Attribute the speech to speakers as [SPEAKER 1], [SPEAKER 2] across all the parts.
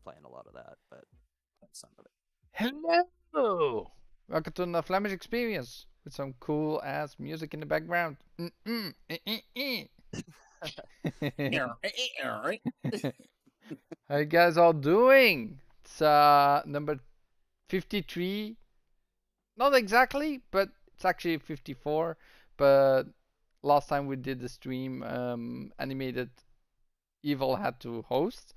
[SPEAKER 1] playing a lot of that, but that's some of it.
[SPEAKER 2] Hello! Welcome to the Flamish Experience with some cool ass music in the background. How you guys all doing? It's number 53. Not exactly, but it's actually 54. But last time we did the stream, Animated Evil had to host,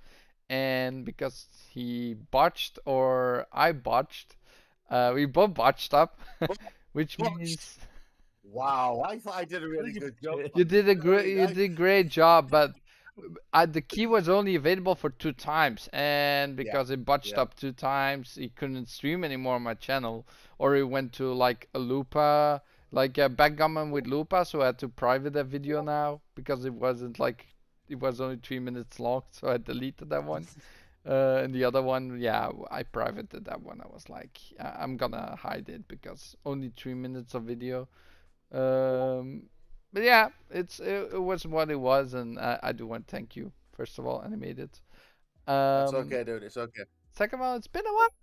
[SPEAKER 2] and because he botched or I botched, we both botched up, which means
[SPEAKER 3] Wow, I thought I did a really good job.
[SPEAKER 2] you did a great job, but the key was only available for 2 times, and because it botched up 2 times, he couldn't stream anymore on my channel, or he went to like a Lupa, like a backgammon with Lupa, so I had to private that video now because it wasn't like it was only 3 minutes long, so I deleted that one. And the other one, yeah, I privated that one. I was like, I'm gonna hide it because only 3 minutes of video. But yeah, it was what it was, and I do want to thank you first of all, Animated.
[SPEAKER 3] It's okay, dude. It's okay.
[SPEAKER 2] Second of all, it's been a while,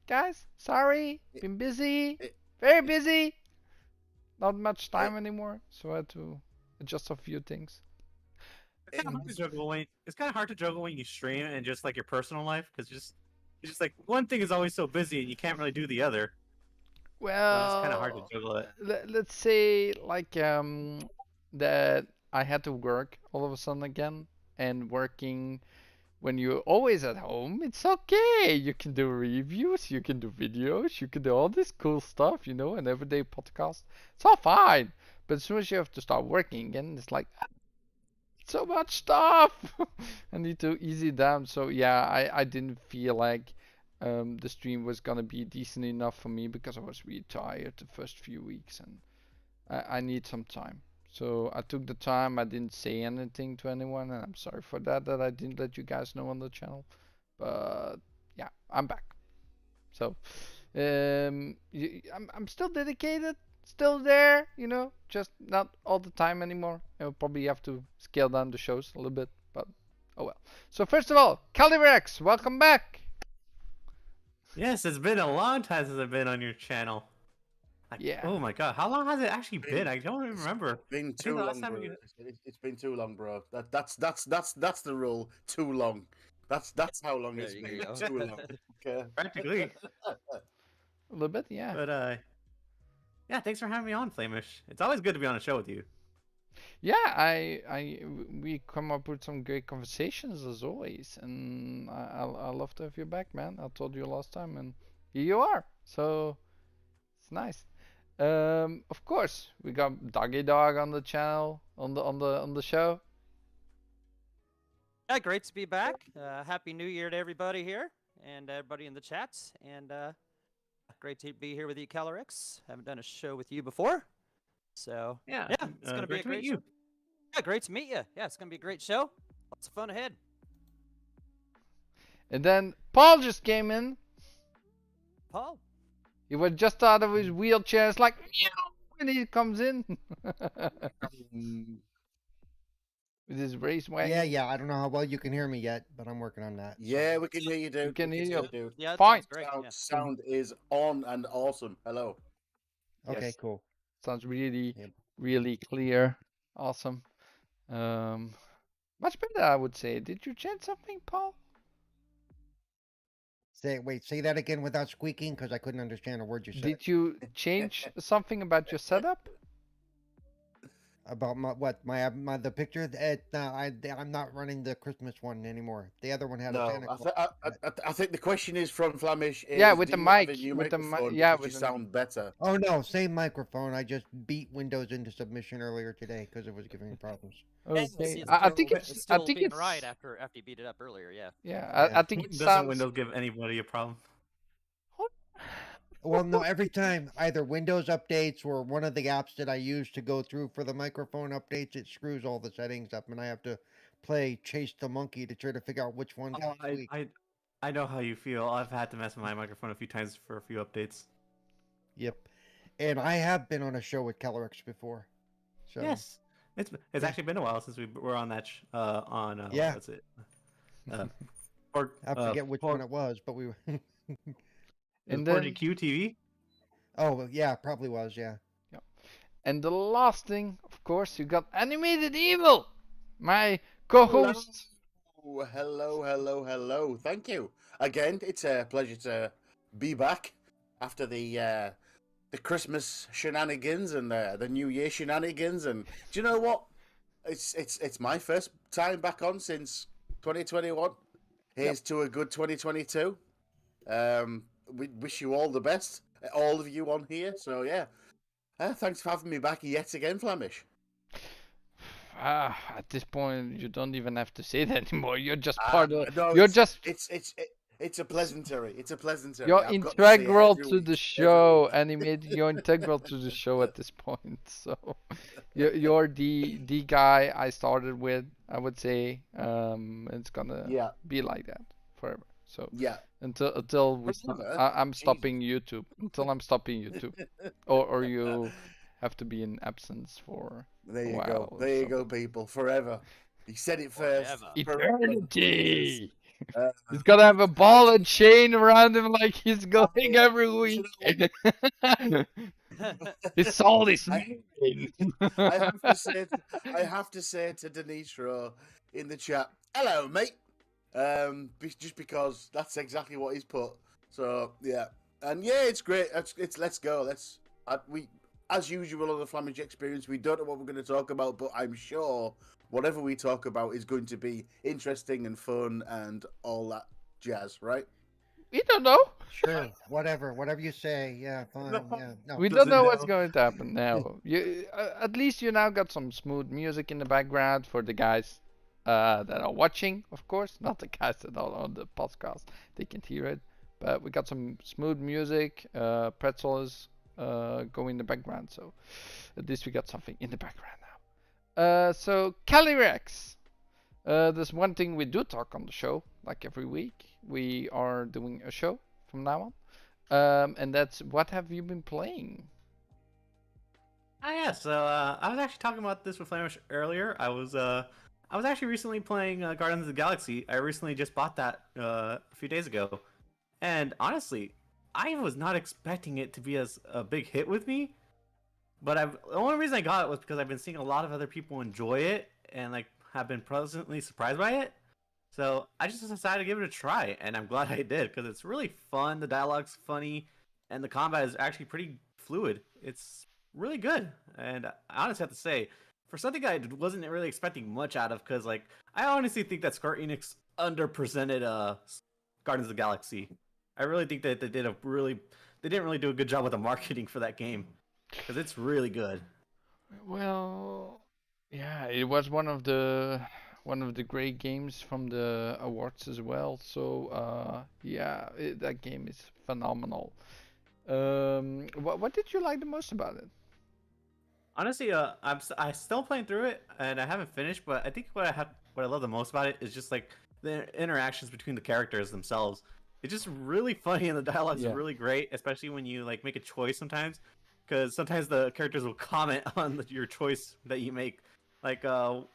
[SPEAKER 2] guys. Sorry, been busy, very busy. Not much time anymore, so I had to adjust a few things.
[SPEAKER 4] It's kind of hard to juggle when you stream and just like your personal life, because it's just like one thing is always so busy and you can't really do the other.
[SPEAKER 2] Well,
[SPEAKER 4] it's kind of hard to juggle it.
[SPEAKER 2] Let's say like that I had to work all of a sudden again, and working when you're always at home, it's okay. You can do reviews, you can do videos, you can do all this cool stuff, you know, an everyday podcast. It's all fine. But as soon as you have to start working again, it's like so much stuff. I need to ease it down. So yeah, I didn't feel like the stream was gonna be decent enough for me because I was really tired the first few weeks, and I need some time. So I took the time. I didn't say anything to anyone, and I'm sorry for that I didn't let you guys know on the channel. But yeah, I'm back. So I'm still dedicated, still there, you know, just not all the time anymore. I'll probably have to scale down the shows a little bit, but oh well. So first of all, Calirex, welcome back.
[SPEAKER 4] Yes, it's been a long time since I've been on your channel. Like,
[SPEAKER 2] yeah.
[SPEAKER 4] Oh my god, how long has it actually been? I don't even remember.
[SPEAKER 3] It's been too long, bro. It's been too long, bro. That's the rule. Too long. That's how long it's been. Too long. Okay.
[SPEAKER 4] Practically.
[SPEAKER 2] A little bit, yeah.
[SPEAKER 4] But yeah, thanks for having me on, Flamish. It's always good to be on a show with you.
[SPEAKER 2] Yeah, we come up with some great conversations as always, and I love to have you back, man. I told you last time, and here you are. So it's nice. Of course, we got Doggy Dog on the channel, on the show.
[SPEAKER 1] Yeah, great to be back. Happy New Year to everybody here and everybody in the chats, and great to be here with you, Calorix. Haven't done a show with you before, so
[SPEAKER 4] yeah,
[SPEAKER 1] it's gonna be a great show. Yeah, great to meet you. Yeah, it's gonna be a great show. Lots of fun ahead.
[SPEAKER 2] And then Paul just came in.
[SPEAKER 1] Paul.
[SPEAKER 2] He was just out of his wheelchair. It's like when he comes in with his race wagon.
[SPEAKER 5] Yeah. I don't know how well you can hear me yet, but I'm working on that.
[SPEAKER 3] Yeah, we can hear you, dude.
[SPEAKER 2] We can hear you.
[SPEAKER 3] Dude.
[SPEAKER 1] Yeah,
[SPEAKER 2] fine.
[SPEAKER 1] Great.
[SPEAKER 3] Sound is on and awesome. Hello.
[SPEAKER 5] Okay,
[SPEAKER 3] Yes.
[SPEAKER 5] cool.
[SPEAKER 2] Sounds really clear. Awesome. Much better, I would say. Did you change something, Paul?
[SPEAKER 5] Say that again without squeaking, because I couldn't understand a word you said.
[SPEAKER 2] Did you change something about your setup?
[SPEAKER 5] About the picture? I'm not running the Christmas one anymore. The other one had a Santa Claus.
[SPEAKER 3] I think the question is from Flamish.
[SPEAKER 2] Yeah, with the mic.
[SPEAKER 3] With the mic.
[SPEAKER 2] Yeah,
[SPEAKER 3] with the sound better.
[SPEAKER 5] Oh no, same microphone. I just beat Windows into submission earlier today because it was giving me problems.
[SPEAKER 2] Okay. I think it's
[SPEAKER 1] right after you beat it up earlier. Yeah.
[SPEAKER 2] Yeah, I think it
[SPEAKER 4] Doesn't
[SPEAKER 2] sounds.
[SPEAKER 4] Windows give anybody a problem?
[SPEAKER 5] Well, no, every time either Windows updates or one of the apps that I use to go through for the microphone updates, it screws all the settings up, and I have to play Chase the Monkey to try to figure out which one's
[SPEAKER 4] I know how you feel. I've had to mess with my microphone a few times for a few updates.
[SPEAKER 5] Yep. And I have been on a show with Calorex before. So
[SPEAKER 4] yes. It's actually been a while since we were on that
[SPEAKER 5] yeah.
[SPEAKER 4] What's it? Or,
[SPEAKER 5] I forget which one it was, but we.
[SPEAKER 2] And
[SPEAKER 4] and
[SPEAKER 2] then
[SPEAKER 4] 40Q TV.
[SPEAKER 5] Oh yeah, probably was. Yeah.
[SPEAKER 2] and the last thing, of course, you got Animated Evil, my co-host.
[SPEAKER 3] Hello. Thank you. Again, it's a pleasure to be back after the Christmas shenanigans and the New Year shenanigans. And do you know what? It's my first time back on since 2021. Here's to a good 2022. We wish you all the best, all of you on here. So yeah, thanks for having me back yet again, Flamish.
[SPEAKER 2] At this point, you don't even have to say that anymore. You're just
[SPEAKER 3] Ah,
[SPEAKER 2] part of.
[SPEAKER 3] no,
[SPEAKER 2] You're
[SPEAKER 3] it's,
[SPEAKER 2] just.
[SPEAKER 3] it's a pleasantry. It's a pleasantry.
[SPEAKER 2] You're
[SPEAKER 3] I've got to say it
[SPEAKER 2] integral
[SPEAKER 3] every
[SPEAKER 2] to
[SPEAKER 3] week,
[SPEAKER 2] the
[SPEAKER 3] every
[SPEAKER 2] show,
[SPEAKER 3] week.
[SPEAKER 2] Animated. You're integral to the show at this point. So, you're the guy I started with. I would say, it's gonna
[SPEAKER 3] Yeah,
[SPEAKER 2] be like that forever. So
[SPEAKER 3] yeah.
[SPEAKER 2] until we
[SPEAKER 3] Forever?
[SPEAKER 2] I'm
[SPEAKER 3] Jesus.
[SPEAKER 2] stopping YouTube. Until I'm stopping YouTube, or you have to be in absence for
[SPEAKER 3] There
[SPEAKER 2] a
[SPEAKER 3] you
[SPEAKER 2] while.
[SPEAKER 3] go.
[SPEAKER 2] or
[SPEAKER 3] There you go,
[SPEAKER 2] something.
[SPEAKER 3] people. Forever. He said it first.
[SPEAKER 1] Forever.
[SPEAKER 3] Forever.
[SPEAKER 2] Eternity.
[SPEAKER 3] Uh,
[SPEAKER 2] He's gonna have a ball and chain around him like he's going every
[SPEAKER 3] you
[SPEAKER 2] week.
[SPEAKER 3] know,
[SPEAKER 2] His soul is
[SPEAKER 3] I,
[SPEAKER 2] moving.
[SPEAKER 3] I have to say to Denitro in the chat, hello, mate. Just because that's exactly what he's put. So yeah, and yeah, it's great. It's let's go. We as usual on the Flamish Experience. We don't know what we're going to talk about, but I'm sure whatever we talk about is going to be interesting and fun and all that jazz, right?
[SPEAKER 2] We don't know.
[SPEAKER 5] Sure. Whatever you say. Yeah. Fine. Yeah. No.
[SPEAKER 2] We don't know what's going to happen now. At least you now got some smooth music in the background for the guys that are watching, of course, not the guys that are on the podcast. They can't hear it, but we got some smooth music. Pretzel is going in the background, so at least we got something in the background now. So Calyrex, there's one thing we do talk on the show, like every week. We are doing a show from now on, and that's what have you been playing?
[SPEAKER 4] Ah, yeah. So I was actually talking about this with Flamish earlier. I was actually recently playing Guardians of the Galaxy. I recently just bought that a few days ago, and honestly, I was not expecting it to be as a big hit with me. But the only reason I got it was because I've been seeing a lot of other people enjoy it and like have been pleasantly surprised by it. So I just decided to give it a try, and I'm glad I did because it's really fun. The dialogue's funny, and the combat is actually pretty fluid. It's really good, and I honestly have to say, for something I wasn't really expecting much out of, because like I honestly think that Square Enix underpresented Guardians of the Galaxy. I really think that they didn't really do a good job with the marketing for that game, because it's really good.
[SPEAKER 2] Well, yeah, it was one of the great games from the awards as well. So yeah, that game is phenomenal. What did you like the most about it?
[SPEAKER 4] Honestly, I still playing through it, and I haven't finished. But I think what I love the most about it is just like the interactions between the characters themselves. It's just really funny, and the dialogue's
[SPEAKER 2] Yeah.
[SPEAKER 4] really great, especially when you like make a choice sometimes, because sometimes the characters will comment on your choice that you make. Like on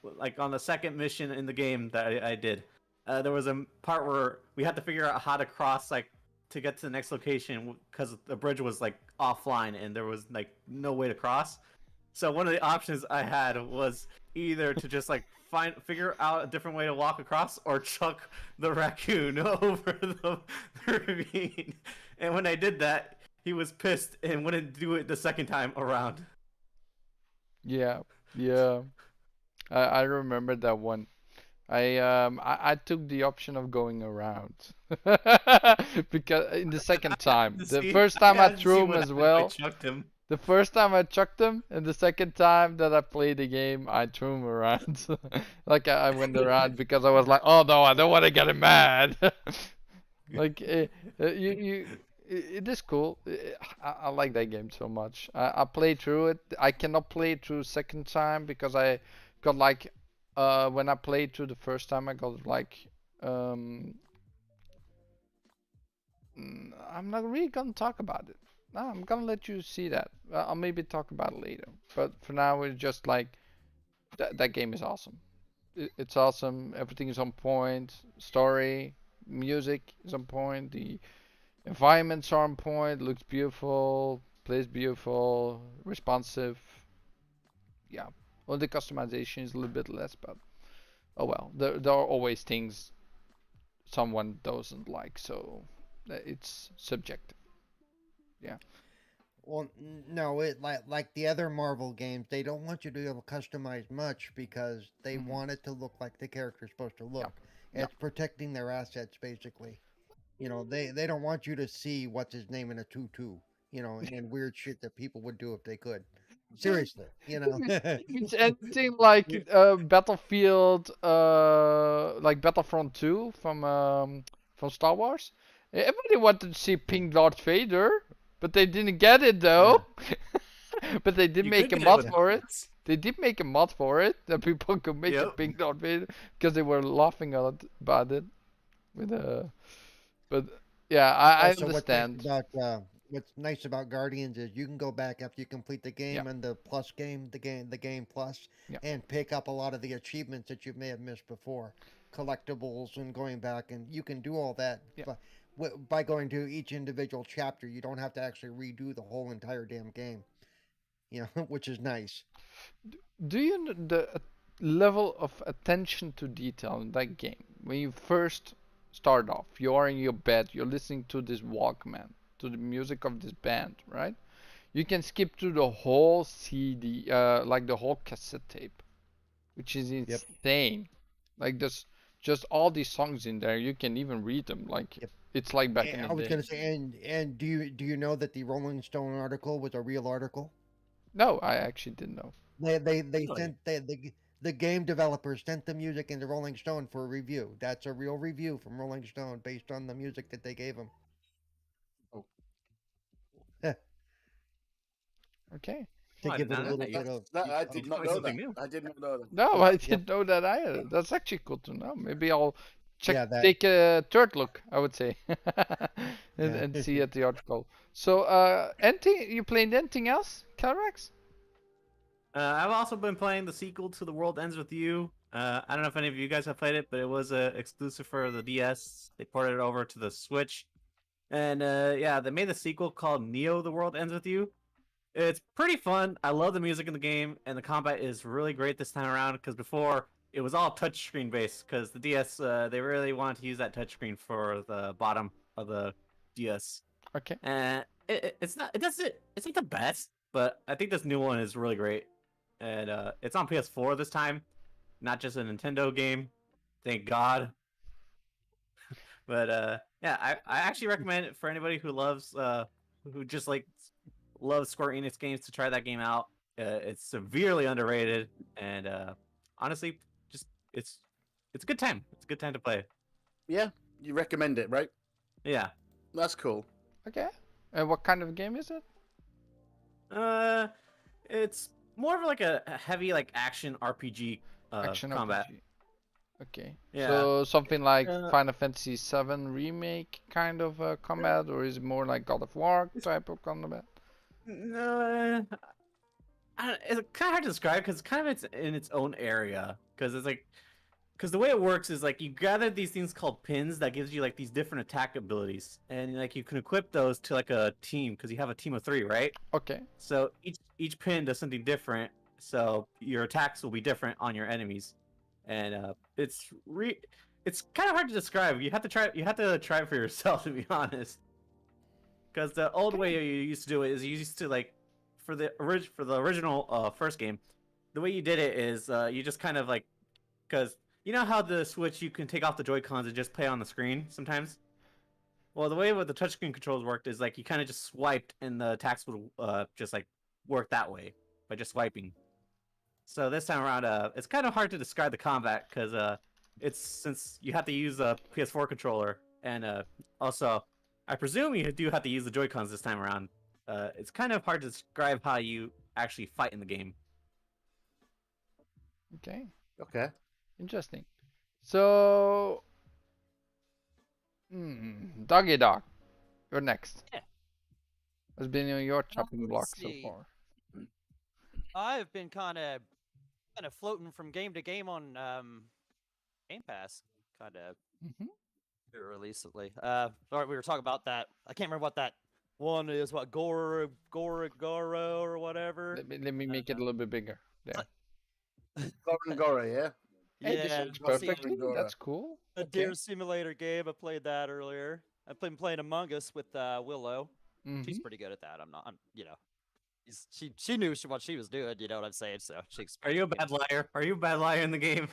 [SPEAKER 4] the second mission in the game that I did, there was a part where we had to figure out how to cross like to get to the next location because the bridge was like offline and there was like no way to cross. So one of the options I had was either to just like figure out a different way to walk across or chuck the raccoon over the ravine. And when I did that, he was pissed and wouldn't do it the second time around.
[SPEAKER 2] Yeah, yeah. I remember that one. I took the option of going around because in the second time, the first time I threw him as well.
[SPEAKER 4] I chucked him.
[SPEAKER 2] The first time I chucked him, and the second time that I played the game, I threw him around. Like I went around because I was like, oh no, I don't want to get him mad. Like it is cool. I like that game so much. I played through it. I cannot play it through second time because I got like when I played through the first time, I got like I'm not really gonna talk about it. No, I'm gonna let you see that. I'll maybe talk about it later. But for now, it's just like that game is awesome. It's awesome. Everything is on point. Story, Music is on point. The environments are on point. Looks beautiful. Plays beautiful. Responsive. Yeah. Well, the customization is a little bit less, but oh well. There are always things someone doesn't like, so it's subjective. Yeah.
[SPEAKER 5] Well, no, it like the other Marvel games, they don't want you to be able to customize much because they
[SPEAKER 2] Mhm.
[SPEAKER 5] want it to look like the character's supposed to
[SPEAKER 2] Yeah.
[SPEAKER 5] look.
[SPEAKER 2] Yeah.
[SPEAKER 5] It's protecting their assets basically. They don't want you to see what's his name in a tutu, and weird shit that people would do if they could. Seriously,
[SPEAKER 2] It's anything like Battlefield, like Battlefront 2 from Star Wars. Everybody wanted to see Pink Darth Vader, but they didn't get it though. But they did
[SPEAKER 4] You
[SPEAKER 2] make
[SPEAKER 4] could
[SPEAKER 2] a
[SPEAKER 4] get it
[SPEAKER 2] mod
[SPEAKER 4] with
[SPEAKER 2] for it.
[SPEAKER 4] mods.
[SPEAKER 2] They did make a mod for it that people could make a
[SPEAKER 4] Yep.
[SPEAKER 2] Pink Darth Vader because they were laughing about it. With but yeah, I
[SPEAKER 5] Also,
[SPEAKER 2] understand.
[SPEAKER 5] what's nice about Guardians is you can go back after you complete the
[SPEAKER 2] Yeah,
[SPEAKER 5] game and the plus game, the game plus,
[SPEAKER 2] yeah,
[SPEAKER 5] and pick up a lot of the achievements that you may have missed before, collectibles, and going back, and you can do all that
[SPEAKER 2] yeah.
[SPEAKER 5] by going to each individual chapter. You don't have to actually redo the whole entire damn game, which is nice.
[SPEAKER 2] Do you know the level of attention to detail in that game? When you first start off, you are in your bed, you're listening to this Walkman, to the music of this band, right? You can skip through the whole CD, like the whole cassette tape, which is
[SPEAKER 5] Yep.
[SPEAKER 2] insane. Like there's just all these songs in there. You can even read them. Like
[SPEAKER 5] Yep.
[SPEAKER 2] it's like back in
[SPEAKER 5] And
[SPEAKER 2] the
[SPEAKER 5] I was
[SPEAKER 2] day.
[SPEAKER 5] gonna say, and do you know that the Rolling Stone article was a real article?
[SPEAKER 2] No, I actually didn't know.
[SPEAKER 5] They
[SPEAKER 4] Really?
[SPEAKER 5] sent the game developers sent the music into Rolling Stone for a review. That's a real review from Rolling Stone based on the music that they gave them.
[SPEAKER 3] Oh,
[SPEAKER 2] Okay.
[SPEAKER 5] To
[SPEAKER 4] Oh, I
[SPEAKER 5] give
[SPEAKER 4] did
[SPEAKER 5] it a
[SPEAKER 4] not know
[SPEAKER 5] little
[SPEAKER 4] that.
[SPEAKER 5] bit of
[SPEAKER 3] I
[SPEAKER 4] You
[SPEAKER 3] did not
[SPEAKER 4] told me
[SPEAKER 3] know
[SPEAKER 4] something
[SPEAKER 3] that.
[SPEAKER 4] new.
[SPEAKER 3] I did not know that.
[SPEAKER 2] No, I
[SPEAKER 5] yep.
[SPEAKER 2] didn't know that either. That's actually cool to know. Maybe I'll
[SPEAKER 5] Yeah, that
[SPEAKER 2] take a third look, I would say, and,
[SPEAKER 5] yeah.
[SPEAKER 2] and see at the article. So, anything you played anything else, Calrex?
[SPEAKER 4] I've also been playing the sequel to The World Ends With You. I don't know if any of you guys have played it, but it was exclusive for the DS. They ported it over to the Switch. And yeah, they made the sequel called Neo The World Ends With You. It's pretty fun. I love the music in the game, and the combat is really great this time around because before it was all touchscreen based because the DS, they really wanted to use that touchscreen for the bottom of the DS.
[SPEAKER 2] Okay.
[SPEAKER 4] And it's not, it's not the best, but I think this new one is really great. And it's on PS4 this time, not just a Nintendo game. Thank God. But yeah, I actually recommend it for anybody who loves who just like loves Square Enix games to try that game out. It's severely underrated, and honestly, just it's a good time. It's a good time to play.
[SPEAKER 3] Yeah, you recommend it, right?
[SPEAKER 4] Yeah.
[SPEAKER 3] That's cool.
[SPEAKER 2] Okay. And what kind of game is it?
[SPEAKER 4] It's more of like a heavy like action RPG
[SPEAKER 2] Action
[SPEAKER 4] combat.
[SPEAKER 2] RPG. Okay.
[SPEAKER 4] Yeah.
[SPEAKER 2] So something like
[SPEAKER 4] Uh,
[SPEAKER 2] Final Fantasy VII remake kind of combat, or is it more like God of War type of combat?
[SPEAKER 4] No, it's kind of hard to describe because it's kind of it's in its own area. Because it's like, because the way it works is like you gather these things called pins that gives you like these different attack abilities, and like you can equip those to like a team because you have a team of 3, right?
[SPEAKER 2] Okay.
[SPEAKER 4] So each pin does something different. So your attacks will be different on your enemies, and it's kind of hard to describe. You have to try. You have to try it for yourself, to be honest. Because the old way you used to do it is you used to like for the original first game, the way you did it is you just kind of like because you know how the Switch you can take off the Joy Cons and just play on the screen sometimes. Well, the way what the touchscreen controls worked is like you kind of just swiped and the attacks would just like work that way by just swiping. So this time around, it's kind of hard to describe the combat because it's since you have to use a PS4 controller and also I presume you do have to use the Joy Cons this time around. It's kind of hard to describe how you actually fight in the game.
[SPEAKER 2] Okay.
[SPEAKER 3] Okay.
[SPEAKER 2] Interesting. So, Doggy Dog, you're next.
[SPEAKER 1] Yeah.
[SPEAKER 2] What's been on your chopping block
[SPEAKER 1] let's
[SPEAKER 2] so
[SPEAKER 1] see.
[SPEAKER 2] far?
[SPEAKER 1] I've been kind of floating from game to game on Game Pass, kind of
[SPEAKER 2] Mm-hmm.
[SPEAKER 1] recently. Sorry, we were talking about that. I can't remember what that one is. What Goro or whatever.
[SPEAKER 2] Let me make it a little bit bigger. There.
[SPEAKER 3] Gora, yeah.
[SPEAKER 2] Hey, this
[SPEAKER 1] Yeah,
[SPEAKER 2] looks
[SPEAKER 3] I've seen
[SPEAKER 2] perfectly.
[SPEAKER 3] Gora.
[SPEAKER 2] That's cool.
[SPEAKER 1] a
[SPEAKER 2] Okay.
[SPEAKER 1] deer simulator game. I played that earlier. I've been playing Among Us with Willow. She's
[SPEAKER 2] Mhm.
[SPEAKER 1] pretty good at that. She knew what she was doing. You know what I'm saying? So she.
[SPEAKER 4] Are you a bad liar? Are you a bad liar in the game?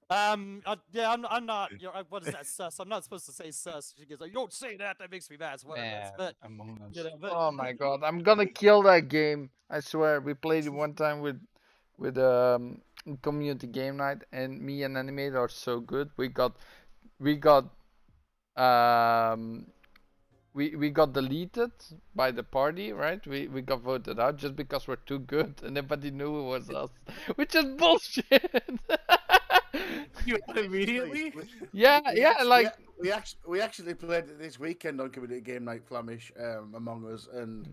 [SPEAKER 1] Yeah, I'm not. What is that? Sus. I'm not supposed to say sus. She goes like, "You don't say that. That makes me mad." So whatever.
[SPEAKER 2] Man,
[SPEAKER 1] But
[SPEAKER 2] Among Us.
[SPEAKER 1] you know, but
[SPEAKER 2] Oh my god, I'm gonna kill that game. I swear. We played it one time with community game night, and me and Animated are so good. We got we got deleted by the party, right? We got voted out just because we're too good, and everybody knew it was us, which is bullshit.
[SPEAKER 4] You immediately?
[SPEAKER 2] Yeah, like
[SPEAKER 3] we actually played it this weekend on community game night, Flamish, Among Us, and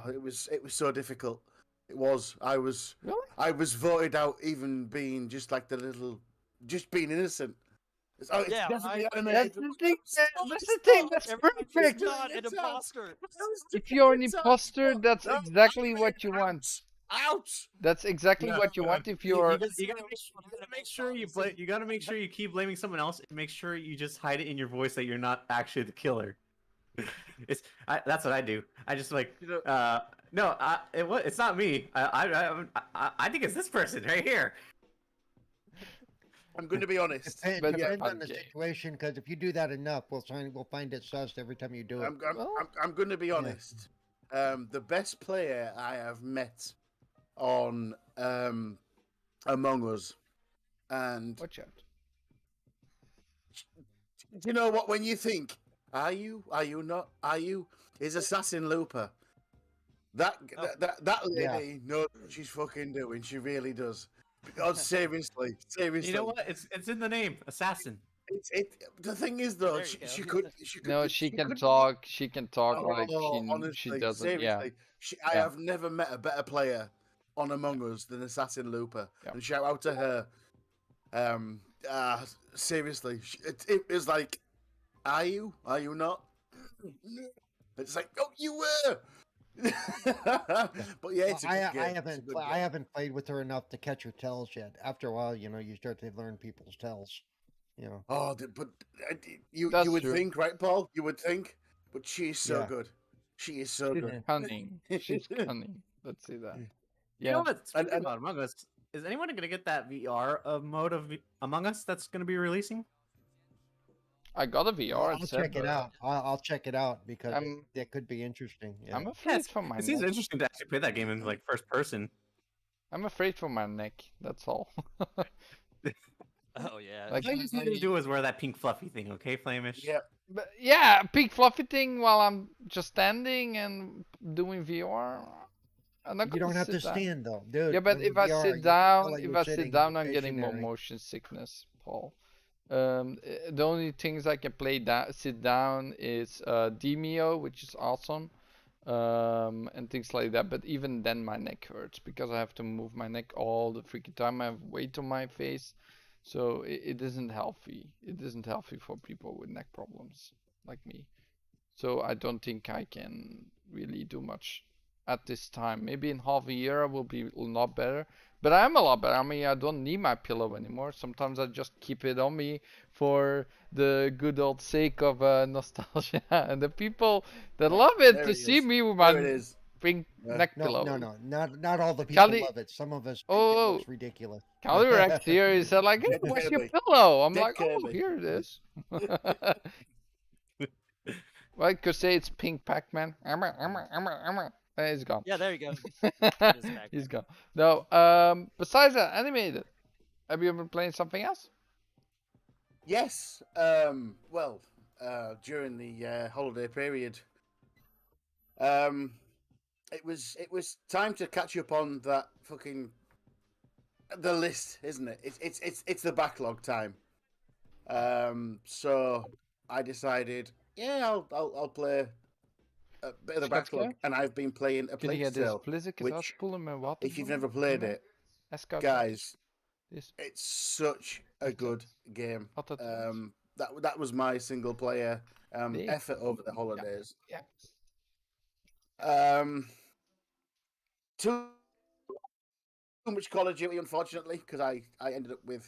[SPEAKER 3] it was so difficult. It was.
[SPEAKER 2] Really?
[SPEAKER 3] I was voted out, even being just like just being innocent. It's
[SPEAKER 1] Yeah,
[SPEAKER 3] definitely
[SPEAKER 1] right.
[SPEAKER 3] animated.
[SPEAKER 2] That's the thing. That's the thing. That's
[SPEAKER 1] everyone's
[SPEAKER 2] perfect.
[SPEAKER 1] not an imposter.
[SPEAKER 2] If you're an imposter, that's exactly what you want.
[SPEAKER 3] Ouch!
[SPEAKER 2] That's exactly what you want if you're.
[SPEAKER 4] You gotta make sure you play. You gotta make sure you keep blaming someone else, and make sure you just hide it in your voice that you're not actually the killer. That's what I do. I just like no, it's not me. I think it's this person right here.
[SPEAKER 3] I'm going to be honest.
[SPEAKER 2] But-
[SPEAKER 5] Depends on the
[SPEAKER 2] okay.
[SPEAKER 5] situation, because if you do that enough, we'll find it sus every time you do it.
[SPEAKER 3] I'm going to be honest. The best player I have met on Among Us, and
[SPEAKER 2] Watch out.
[SPEAKER 3] do you know what? When you think, are you not? Are you? Is Assassin Looper? That lady knows what she's fucking doing. She really does. God, seriously.
[SPEAKER 4] You know what? It's in the name, assassin.
[SPEAKER 3] The thing is though,
[SPEAKER 1] There you
[SPEAKER 3] she
[SPEAKER 1] go.
[SPEAKER 3] could.
[SPEAKER 2] No, she can
[SPEAKER 3] could-
[SPEAKER 2] talk. She can talk like
[SPEAKER 3] honestly,
[SPEAKER 2] she doesn't. Yeah.
[SPEAKER 3] seriously, I
[SPEAKER 2] Yeah.
[SPEAKER 3] have never met a better player on Among Us than Assassin Looper.
[SPEAKER 2] Yeah.
[SPEAKER 3] And shout out to her. Seriously, it was like, are you not? It's like, oh, you were. But yeah, it's a good game.
[SPEAKER 5] I haven't played with her enough to catch her tells yet. After a while, you start to learn people's tells.
[SPEAKER 3] Oh, but you
[SPEAKER 2] That's
[SPEAKER 3] would
[SPEAKER 2] true.
[SPEAKER 3] think, right, Paul? You would think, but she's so
[SPEAKER 5] Yeah.
[SPEAKER 3] good. She is so good.
[SPEAKER 2] Cunning. She's cunning. Let's see that.
[SPEAKER 4] You know
[SPEAKER 2] Yeah.
[SPEAKER 4] what? Speaking about Among Us, is anyone gonna get that VR mode of Among Us that's gonna be releasing?
[SPEAKER 2] I got a VR.
[SPEAKER 5] I'll check it out. I'll check it out because
[SPEAKER 2] I'm-
[SPEAKER 5] that could be interesting. Yeah.
[SPEAKER 2] I'm afraid for my
[SPEAKER 4] It seems
[SPEAKER 2] neck.
[SPEAKER 4] interesting to actually play that game in like first person.
[SPEAKER 2] I'm afraid for my neck. That's all.
[SPEAKER 1] Oh yeah.
[SPEAKER 2] Like-
[SPEAKER 4] All you just need to do is wear that pink fluffy thing, okay, Flamish?
[SPEAKER 3] Yeah.
[SPEAKER 2] But yeah, big fluffy thing while I'm just standing and doing VR. I'm not
[SPEAKER 5] You
[SPEAKER 2] gonna
[SPEAKER 5] don't have to
[SPEAKER 2] sit down.
[SPEAKER 5] stand though, dude.
[SPEAKER 2] Yeah, but
[SPEAKER 5] in
[SPEAKER 2] if I
[SPEAKER 5] VR,
[SPEAKER 2] sit
[SPEAKER 5] you
[SPEAKER 2] down,
[SPEAKER 5] feel like
[SPEAKER 2] if
[SPEAKER 5] you're
[SPEAKER 2] I sit
[SPEAKER 5] sitting
[SPEAKER 2] down, I'm getting more
[SPEAKER 5] stationary.
[SPEAKER 2] motion sickness, Paul. The only things I can play sit down is Demio, which is awesome, and things like that. But even then, my neck hurts because I have to move my neck all the freaking time. I have weight on my face, so it isn't healthy. It isn't healthy for people with neck problems like me. So I don't think I can really do much at this time. Maybe in half a year I will be a lot better. But I'm a lot better. I mean, I don't need my pillow anymore. Sometimes I just keep it on me for the good old sake of nostalgia. And the people that love it
[SPEAKER 3] There
[SPEAKER 2] to
[SPEAKER 3] it
[SPEAKER 2] see
[SPEAKER 3] is.
[SPEAKER 2] me with
[SPEAKER 3] There it
[SPEAKER 2] my
[SPEAKER 3] is.
[SPEAKER 2] pink
[SPEAKER 3] Yeah.
[SPEAKER 2] neck
[SPEAKER 5] No,
[SPEAKER 2] pillow.
[SPEAKER 5] not all the people
[SPEAKER 2] Cali-
[SPEAKER 5] love it. Some of us think
[SPEAKER 2] Oh,
[SPEAKER 5] it looks ridiculous.
[SPEAKER 2] Calyrex here, he said like, hey,
[SPEAKER 3] Dead
[SPEAKER 2] where's your
[SPEAKER 3] Kirby.
[SPEAKER 2] pillow? I'm
[SPEAKER 3] Dead
[SPEAKER 2] like, oh,
[SPEAKER 3] Kirby.
[SPEAKER 2] here it is. Well, I could say it's pink Pac-Man. He's gone.
[SPEAKER 1] Yeah, there you go.
[SPEAKER 2] He's gone. No, besides that, animated. Have you ever played something else?
[SPEAKER 3] Yes. Well, during the holiday period, it was time to catch up on that fucking the list, isn't it? It's the backlog time. So I decided, yeah, I'll play a bit of the backlog, and I've been playing a
[SPEAKER 2] Kun
[SPEAKER 3] Plague
[SPEAKER 2] je deze
[SPEAKER 3] Tale,
[SPEAKER 2] blizzekjes
[SPEAKER 3] which,
[SPEAKER 2] uitspoelen met water?
[SPEAKER 3] if you've never played it, guys,
[SPEAKER 2] This.
[SPEAKER 3] it's such a good game.
[SPEAKER 2] Altijd.
[SPEAKER 3] that was my single player
[SPEAKER 2] Big.
[SPEAKER 3] effort over the holidays.
[SPEAKER 2] Yeah.
[SPEAKER 3] Too much Call of Duty, unfortunately, because I ended up with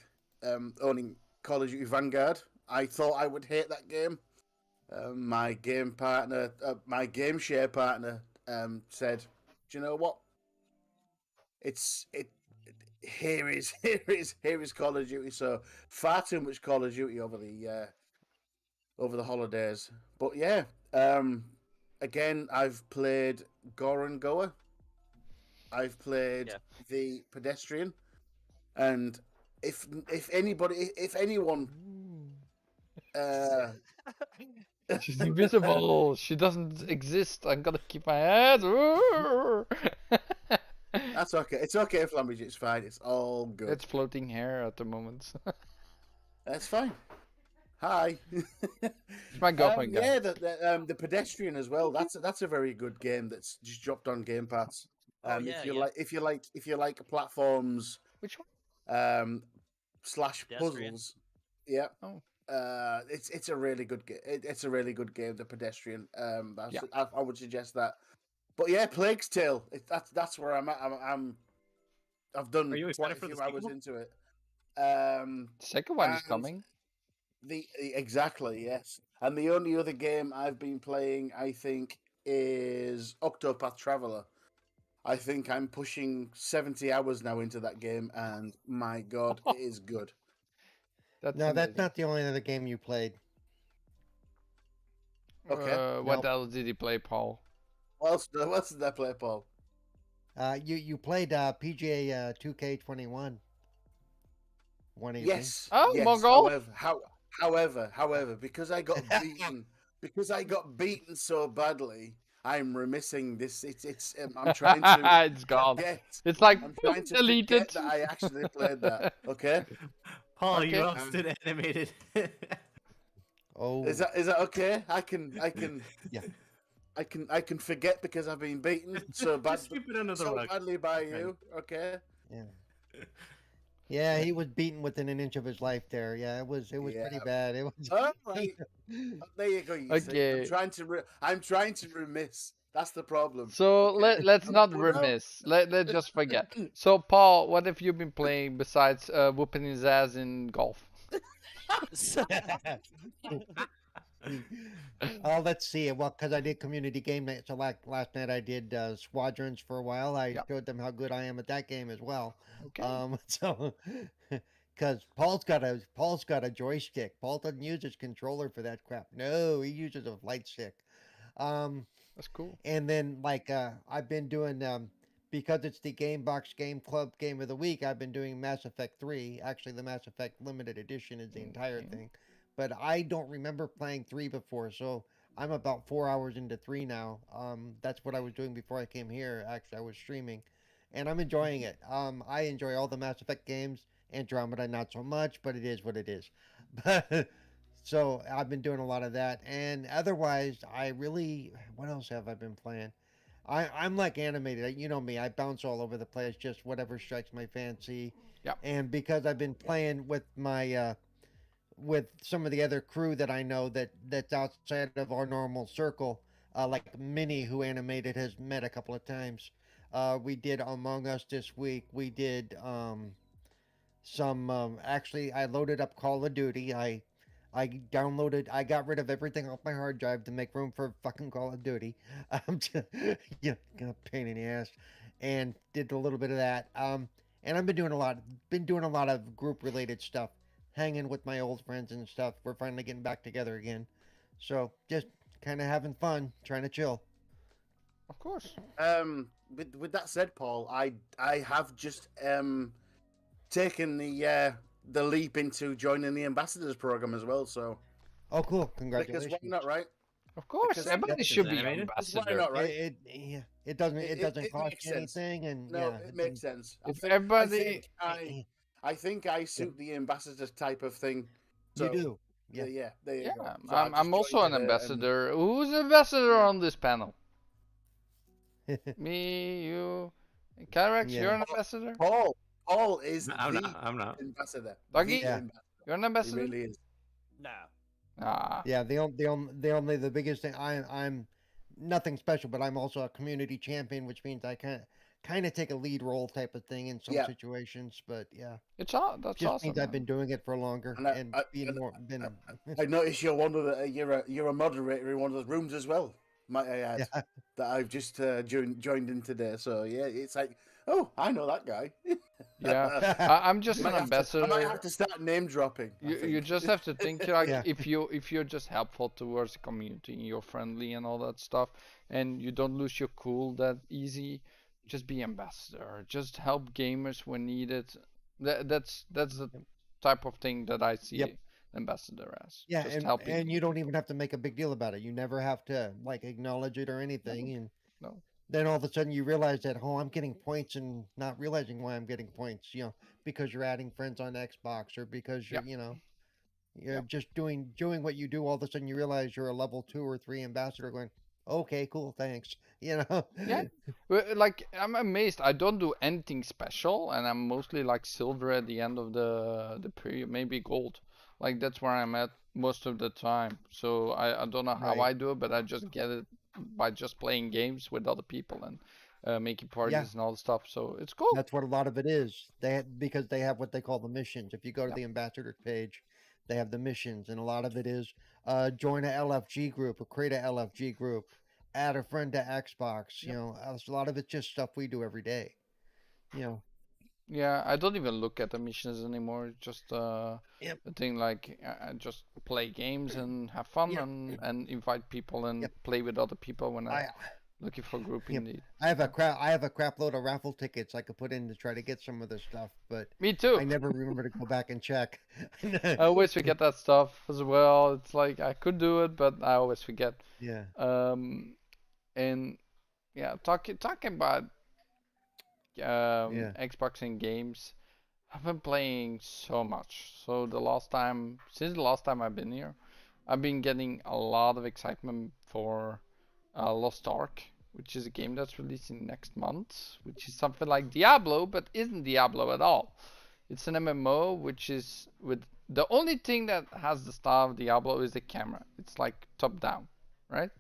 [SPEAKER 3] owning Call of Duty Vanguard. I thought I would hate that game. My game partner, my game share partner, said, "Do you know what? Here is Call of Duty." So far too much Call of Duty over the holidays. But yeah, again, I've played Gore and Goer. I've played the Pedestrian, and if anyone,
[SPEAKER 2] She's invisible. She doesn't exist. I'm gonna keep my head.
[SPEAKER 3] that's okay. It's okay, Flamish. It's fine. It's all good.
[SPEAKER 2] It's floating hair at the moment.
[SPEAKER 3] That's fine. Hi.
[SPEAKER 2] It's my girlfriend.
[SPEAKER 3] Yeah, the Pedestrian as well. That's a very good game that's just dropped on Game Pass. If you like platforms,
[SPEAKER 2] Which one?
[SPEAKER 3] slash
[SPEAKER 1] Pedestrian.
[SPEAKER 3] puzzles, yeah.
[SPEAKER 2] Oh.
[SPEAKER 3] It's a really good game. It's a really good game, the Pedestrian. I would suggest that. But yeah, Plague's Tale. That's where I'm at. I've done
[SPEAKER 4] Are you
[SPEAKER 3] quite
[SPEAKER 4] excited
[SPEAKER 3] a
[SPEAKER 4] for
[SPEAKER 3] few
[SPEAKER 4] the
[SPEAKER 3] hours
[SPEAKER 4] sequel?
[SPEAKER 3] into it.
[SPEAKER 2] Second one is
[SPEAKER 3] and
[SPEAKER 2] coming.
[SPEAKER 3] Exactly, yes. And the only other game I've been playing, I think, is Octopath Traveler. I think I'm pushing 70 hours now into that game, and my god, it is good.
[SPEAKER 2] That's
[SPEAKER 5] No, that's
[SPEAKER 2] amazing.
[SPEAKER 5] not the only other game you played.
[SPEAKER 3] Okay.
[SPEAKER 2] What
[SPEAKER 5] Nope.
[SPEAKER 2] else did he play, Paul?
[SPEAKER 3] What else did I play, Paul?
[SPEAKER 5] You played PGA 2K21. One evening.
[SPEAKER 3] Yes.
[SPEAKER 2] Oh,
[SPEAKER 3] yes.
[SPEAKER 2] Mongol.
[SPEAKER 3] However, because I got beaten so badly, I'm remissing this. I'm trying to
[SPEAKER 2] It's gone.
[SPEAKER 3] forget.
[SPEAKER 2] It's like
[SPEAKER 3] I'm trying to
[SPEAKER 2] deleted.
[SPEAKER 3] forget that I actually played that. Okay.
[SPEAKER 4] Paul,
[SPEAKER 2] Okay.
[SPEAKER 4] you upstood animated.
[SPEAKER 5] Oh.
[SPEAKER 3] Is that okay? I can
[SPEAKER 5] Yeah.
[SPEAKER 3] I can forget because I've been beaten so
[SPEAKER 4] Just sweep it under the rug.
[SPEAKER 3] badly by you. Okay.
[SPEAKER 5] Yeah. Yeah, he was beaten within an inch of his life there. Yeah, it was pretty bad. It was.
[SPEAKER 3] All right. There you go. You see.
[SPEAKER 2] Okay.
[SPEAKER 3] I'm trying to remiss. That's the problem.
[SPEAKER 2] So
[SPEAKER 3] Okay.
[SPEAKER 2] let's not
[SPEAKER 3] Oh, no.
[SPEAKER 2] remiss. Let's just forget. So Paul, what have you been playing besides whooping his ass in golf?
[SPEAKER 5] Oh, let's see. Well, because I did community game night, so like last night I did Squadrons for a while. I showed them how good I am at that game as well.
[SPEAKER 2] Okay.
[SPEAKER 5] So because Paul's got a joystick. Paul doesn't use his controller for that crap. No, he uses a light stick.
[SPEAKER 2] That's cool.
[SPEAKER 5] And then like I've been doing because it's the Game Box Game Club Game of the Week. I've been doing Mass Effect 3. Actually, the Mass Effect Limited Edition is the entire thing. But I don't remember playing 3 before, so I'm about 4 hours into 3 now. That's what I was doing before I came here. Actually, I was streaming, and I'm enjoying it. I enjoy all the Mass Effect games. Andromeda not so much, but it is what it is. But so I've been doing a lot of that, and otherwise, what else have I been playing? I'm like animated. You know me. I bounce all over the place, just whatever strikes my fancy.
[SPEAKER 2] Yeah.
[SPEAKER 5] And because I've been playing with my with some of the other crew that I know that's outside of our normal circle, like Minnie, who animated, has met a couple of times. We did Among Us this week. We did some. Actually, I loaded up Call of Duty. I got rid of everything off my hard drive to make room for fucking Call of Duty. Yeah, pain in the ass, and did a little bit of that. And I've been doing a lot of group related stuff, hanging with my old friends and stuff. We're finally getting back together again, so just kind of having fun, trying to chill.
[SPEAKER 2] Of course.
[SPEAKER 3] With that said, Paul, I have just taken the leap into joining the ambassadors program as well. So
[SPEAKER 5] Oh, cool!
[SPEAKER 3] because
[SPEAKER 5] Congratulations.
[SPEAKER 3] why not, right?
[SPEAKER 2] Of course.
[SPEAKER 3] Because
[SPEAKER 2] Everybody
[SPEAKER 4] it's
[SPEAKER 2] should be
[SPEAKER 4] animated.
[SPEAKER 3] Why
[SPEAKER 2] ambassador.
[SPEAKER 3] not, right?
[SPEAKER 5] It doesn't
[SPEAKER 3] It
[SPEAKER 5] cost
[SPEAKER 3] makes
[SPEAKER 5] you
[SPEAKER 3] sense.
[SPEAKER 5] anything, and
[SPEAKER 3] No,
[SPEAKER 5] yeah,
[SPEAKER 3] it makes sense.
[SPEAKER 2] If everybody-
[SPEAKER 3] I think I suit the ambassador type of thing.
[SPEAKER 5] You
[SPEAKER 3] So,
[SPEAKER 5] do. Yeah.
[SPEAKER 3] yeah, there you go.
[SPEAKER 2] Yeah,
[SPEAKER 3] So I just
[SPEAKER 2] I'm also
[SPEAKER 3] joined
[SPEAKER 2] an
[SPEAKER 3] it,
[SPEAKER 2] ambassador. Who's an ambassador
[SPEAKER 3] Yeah.
[SPEAKER 2] on this panel? Me, you, Calyrex,
[SPEAKER 5] Yeah.
[SPEAKER 2] you're an ambassador?
[SPEAKER 3] Paul is
[SPEAKER 4] I'm
[SPEAKER 3] the
[SPEAKER 4] not. I'm not.
[SPEAKER 3] ambassador.
[SPEAKER 2] Doggy?
[SPEAKER 3] The
[SPEAKER 5] Yeah.
[SPEAKER 3] ambassador.
[SPEAKER 2] You're an
[SPEAKER 3] He
[SPEAKER 2] ambassador?
[SPEAKER 3] really is.
[SPEAKER 1] No.
[SPEAKER 2] Ah,
[SPEAKER 5] Yeah, the biggest thing. I'm nothing special, but I'm also a community champion, which means I kind of take a lead role type of thing in some
[SPEAKER 3] Yeah,
[SPEAKER 5] situations. But yeah,
[SPEAKER 2] that's
[SPEAKER 5] just means
[SPEAKER 2] awesome,
[SPEAKER 5] I've been
[SPEAKER 2] man.
[SPEAKER 5] doing it for longer
[SPEAKER 3] and
[SPEAKER 5] and being more
[SPEAKER 3] I,
[SPEAKER 5] been.
[SPEAKER 3] I notice you're one of the you're a moderator in one of those rooms as well. Might I add
[SPEAKER 5] Yeah,
[SPEAKER 3] that I've just joined in today. So yeah, it's like, oh, I know that guy.
[SPEAKER 2] Yeah, I'm just an
[SPEAKER 3] I might
[SPEAKER 2] ambassador.
[SPEAKER 3] have to start name dropping. I
[SPEAKER 2] You
[SPEAKER 3] think.
[SPEAKER 2] just have to think like
[SPEAKER 5] yeah,
[SPEAKER 2] if you're just helpful towards the community, you're friendly and all that stuff, and you don't lose your cool that easy, just be ambassador. Just help gamers when needed. That's the type of thing that I
[SPEAKER 5] yep.
[SPEAKER 2] see ambassador as.
[SPEAKER 5] Yeah,
[SPEAKER 2] Just
[SPEAKER 5] and
[SPEAKER 2] helping
[SPEAKER 5] you don't
[SPEAKER 2] people.
[SPEAKER 5] even have to make a big deal about it. You never have to like acknowledge it or anything,
[SPEAKER 2] No,
[SPEAKER 5] and
[SPEAKER 2] no.
[SPEAKER 5] then all of a sudden you realize that, oh, I'm getting points and not realizing why I'm getting points. Because you're adding friends on Xbox or because
[SPEAKER 2] Yeah,
[SPEAKER 5] you're
[SPEAKER 2] yeah.
[SPEAKER 5] just doing what you do. All of a sudden you realize you're a level 2 or 3 ambassador. Going, okay, cool, thanks.
[SPEAKER 2] Yeah, like I'm amazed. I don't do anything special, and I'm mostly like silver at the end of the period, maybe gold. Like that's where I'm at most of the time. So I don't know how
[SPEAKER 5] Right.
[SPEAKER 2] I do it, but I just get it by just playing games with other people and making
[SPEAKER 5] Yeah,
[SPEAKER 2] parties and all the stuff. So it's cool.
[SPEAKER 5] that's what a lot of it is. Because they have what they call the missions. If you go to
[SPEAKER 2] Yeah,
[SPEAKER 5] the ambassador page, they have the missions, and a lot of it is join a LFG group or create a LFG group, add a friend to Xbox.
[SPEAKER 2] yep.
[SPEAKER 5] A lot of it's just stuff we do every day. You know,
[SPEAKER 2] Yeah, I don't even look at the missions anymore. It's just
[SPEAKER 5] yep,
[SPEAKER 2] a thing like I just play games and have fun
[SPEAKER 5] yep,
[SPEAKER 2] and invite people and
[SPEAKER 5] yep.
[SPEAKER 2] play with other people when I
[SPEAKER 5] I
[SPEAKER 2] looking for grouping
[SPEAKER 5] Yep.
[SPEAKER 2] need.
[SPEAKER 5] I have a crap load of raffle tickets I could put in to try to get some of this stuff, but
[SPEAKER 2] Me too.
[SPEAKER 5] I never remember to go back and check.
[SPEAKER 2] I always forget that stuff as well. It's like I could do it, but I always forget.
[SPEAKER 5] Yeah.
[SPEAKER 2] Um, and yeah, talking about
[SPEAKER 5] Yeah.
[SPEAKER 2] Xbox and games, I've been playing so much. So since the last time I've been here, I've been getting a lot of excitement for Lost Ark, which is a game that's releasing next month, which is something like Diablo, but isn't Diablo at all. It's an MMO, which is with the only thing that has the style of Diablo is the camera. It's like top down, right?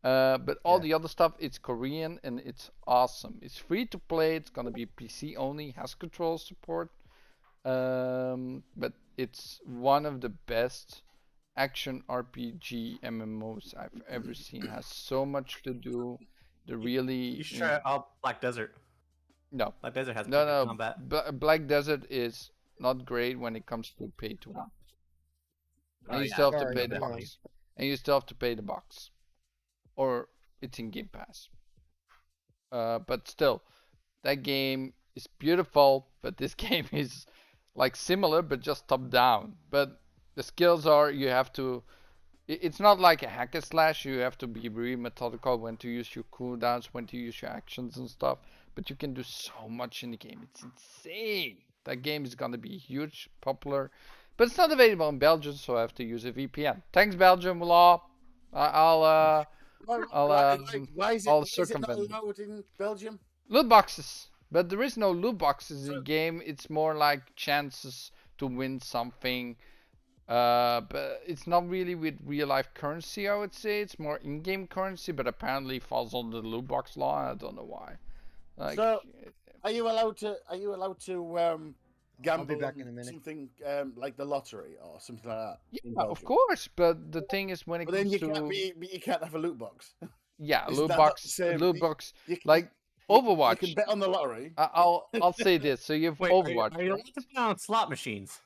[SPEAKER 2] But all
[SPEAKER 5] Yeah.
[SPEAKER 2] the other stuff, it's Korean and it's awesome. It's free to play. It's gonna be PC only, has control support. But it's one of the best action RPG MMOs I've ever seen. Has so much to do. The
[SPEAKER 4] You
[SPEAKER 2] really
[SPEAKER 4] should try out Black Desert.
[SPEAKER 2] no,
[SPEAKER 4] Black Desert has
[SPEAKER 2] no,
[SPEAKER 4] pretty good
[SPEAKER 2] no.
[SPEAKER 4] combat.
[SPEAKER 2] Black Desert is not great when it comes to pay to win,
[SPEAKER 4] Oh
[SPEAKER 2] and you
[SPEAKER 4] yeah,
[SPEAKER 2] still have to
[SPEAKER 5] Sorry,
[SPEAKER 2] pay
[SPEAKER 4] no,
[SPEAKER 2] the
[SPEAKER 5] no.
[SPEAKER 4] definitely.
[SPEAKER 2] box, and you still have to pay the box, or it's in Game Pass. But still, that game is beautiful, but this game is like similar, but just top down. But the skills are you have to. It's not like a hack and slash. You have to be really methodical when to use your cooldowns, when to use your actions and stuff. But you can do so much in the game. It's insane. That game is gonna be huge, popular, but it's not available in Belgium, so I have to use a VPN. Thanks, Belgium law. I'll
[SPEAKER 3] Why,
[SPEAKER 2] I'll
[SPEAKER 3] why,
[SPEAKER 2] um I'll
[SPEAKER 3] why is it not
[SPEAKER 2] circumvent it.
[SPEAKER 3] allowed in Belgium?
[SPEAKER 2] Loot boxes, but there is no loot boxes
[SPEAKER 3] So,
[SPEAKER 2] in game. It's more like chances to win something. But it's not really with real life currency. I would say it's more in-game currency, but apparently falls under the loot box law. I don't know why. Like,
[SPEAKER 3] so are you allowed to? Are you allowed to
[SPEAKER 5] I'll be
[SPEAKER 3] gamble
[SPEAKER 5] back
[SPEAKER 3] on
[SPEAKER 5] in a minute.
[SPEAKER 3] something like the lottery or something like that in
[SPEAKER 2] yeah, of
[SPEAKER 3] Belgium?
[SPEAKER 2] course. But the thing is, when it
[SPEAKER 3] But then
[SPEAKER 2] comes
[SPEAKER 3] you can't
[SPEAKER 2] to
[SPEAKER 3] be. But you can't have a loot box.
[SPEAKER 2] yeah,
[SPEAKER 3] Is that not the same?
[SPEAKER 2] loot box,
[SPEAKER 3] You, you,
[SPEAKER 2] like
[SPEAKER 3] you can
[SPEAKER 2] Overwatch.
[SPEAKER 3] bet on the lottery.
[SPEAKER 2] I'll say this. So you have
[SPEAKER 4] Wait,
[SPEAKER 2] Overwatch,
[SPEAKER 4] are you
[SPEAKER 2] right?
[SPEAKER 4] allowed to play on slot machines?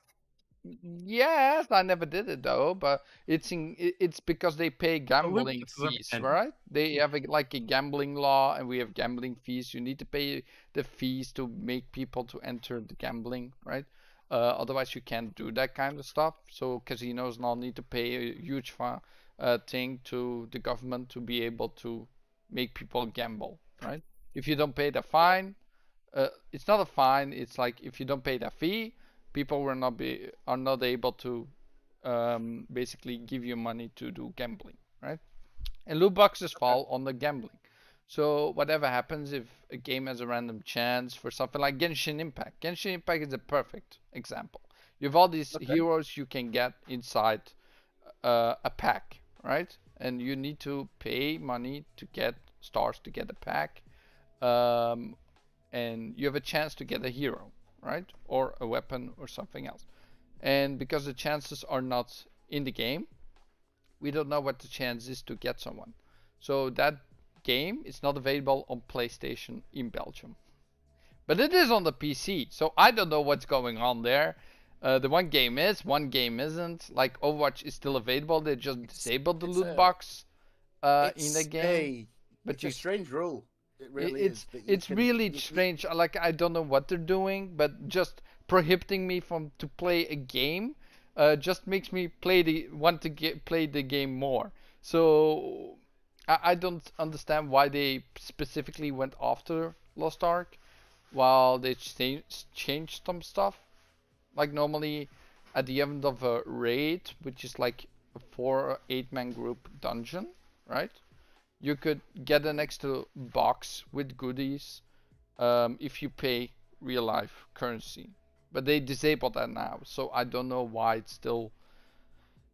[SPEAKER 2] Yes, I never did it though, but it's because they pay
[SPEAKER 4] The loot
[SPEAKER 2] gambling
[SPEAKER 4] boxes are
[SPEAKER 2] fees,
[SPEAKER 4] meant-
[SPEAKER 2] right? They have like a gambling law, and we have gambling fees. You need to pay the fees to make people to enter the gambling, right? Otherwise, you can't do that kind of stuff. So casinos now need to pay a huge thing to the government to be able to make people gamble, right? If you don't pay the fine, it's not a fine. It's like if you don't pay the fee, people are not able to basically give you money to do gambling, right? And loot boxes fall on the gambling. So whatever happens if a game has a random chance for something like Genshin Impact. Genshin Impact is a perfect example. You have all these
[SPEAKER 3] Okay.
[SPEAKER 2] heroes you can get inside a pack, right? And you need to pay money to get stars to get a pack, and you have a chance to get a hero, right? Or a weapon or something else. And because the chances are not in the game, we don't know what the chance is to get someone. So that game is not available on PlayStation in Belgium. But it is on the PC, so I don't know what's going on there. The one game is, one game isn't. Like Overwatch is still available. They just disabled the loot box in the game.
[SPEAKER 3] But it's a strange rule. It really is.
[SPEAKER 2] It's really strange. Like I don't know what they're doing, but just prohibiting me from to play a game just makes me play play the game more. So I don't understand why they specifically went after Lost Ark while they changed some stuff. Like normally at the end of a raid, which is like a 4 or 8 man group dungeon, right? You could get an extra box with goodies if you pay real life currency. But they disabled that now, so I don't know why it's still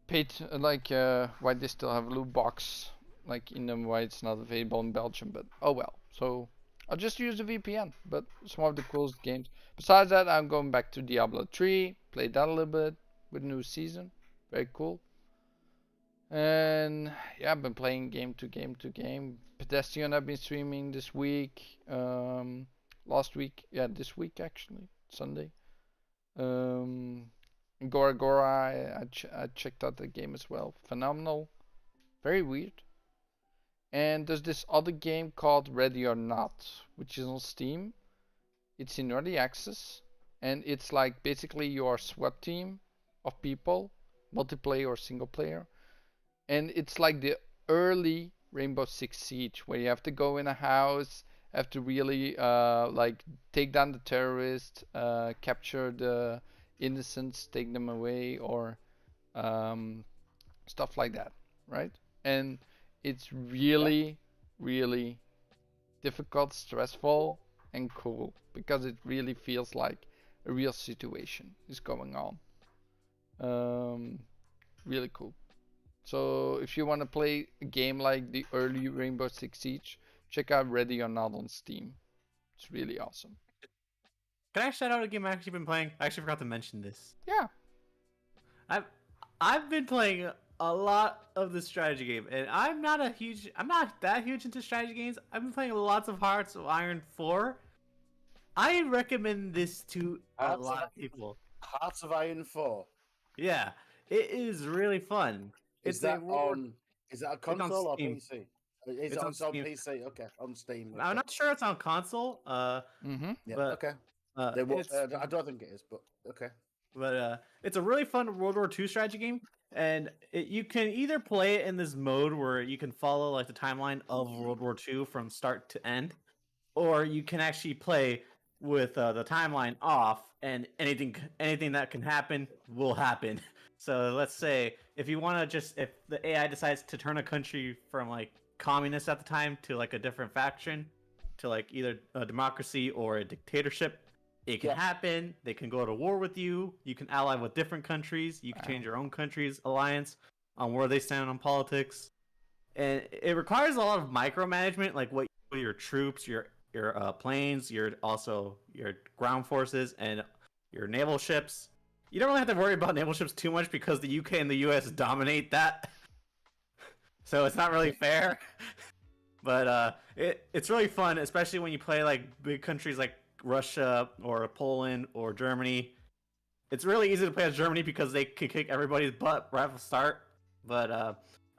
[SPEAKER 2] paid, why they still have a loot box like in them, why it's not available in Belgium, but oh well. So I'll just use the VPN, but it's one of the coolest games. Besides that, I'm going back to Diablo 3, played that a little bit with new season, very cool. And yeah, I've been playing game to game. Pedestrian I've been streaming this week, last week, yeah, this week actually, Sunday. Gora Gora, I checked out the game as well, phenomenal, very weird. And there's this other game called Ready or Not, which is on Steam. It's in early access, and it's like basically your SWAT team of people, multiplayer or single player. And it's like the early Rainbow Six Siege, where you have to go in a house, have to really like take down the terrorists, capture the innocents, take them away, or stuff like that, right? And it's really, really difficult, stressful, and cool because it really feels like a real situation is going on. Really cool. So if you want to play a game like the early Rainbow Six Siege, check out Ready or Not on Steam. It's really awesome.
[SPEAKER 4] Can I shout out a game I've actually been playing? I actually forgot to mention this.
[SPEAKER 2] Yeah.
[SPEAKER 4] I've been playing a lot of the strategy game, and I'm not that huge into strategy games. I've been playing lots of Hearts of Iron 4. I recommend this to a lot of people.
[SPEAKER 3] Hearts of Iron 4.
[SPEAKER 4] Yeah, it is really fun.
[SPEAKER 3] Is that a console or
[SPEAKER 4] Steam.
[SPEAKER 3] PC? It's on PC. Okay, on Steam. Okay.
[SPEAKER 4] I'm not sure it's on console.
[SPEAKER 3] Yeah,
[SPEAKER 4] but,
[SPEAKER 3] okay. I don't think it is, but okay.
[SPEAKER 4] But it's a really fun World War II strategy game, and you can either play it in this mode where you can follow like the timeline of World War II from start to end, or you can actually play with the timeline off, and anything that can happen will happen. So let's say if the AI decides to turn a country from like communist at the time to like a different faction, to like either a democracy or a dictatorship, it can happen. They can go to war with you. You can ally with different countries. You can change your own country's alliance on where they stand on politics. And it requires a lot of micromanagement, like what your troops, your planes, your ground forces, and your naval ships. You don't really have to worry about naval ships too much because the UK and the US dominate that. So it's not really fair. But it's really fun, especially when you play like big countries like Russia or Poland or Germany. It's really easy to play as Germany because they can kick everybody's butt right from the start. But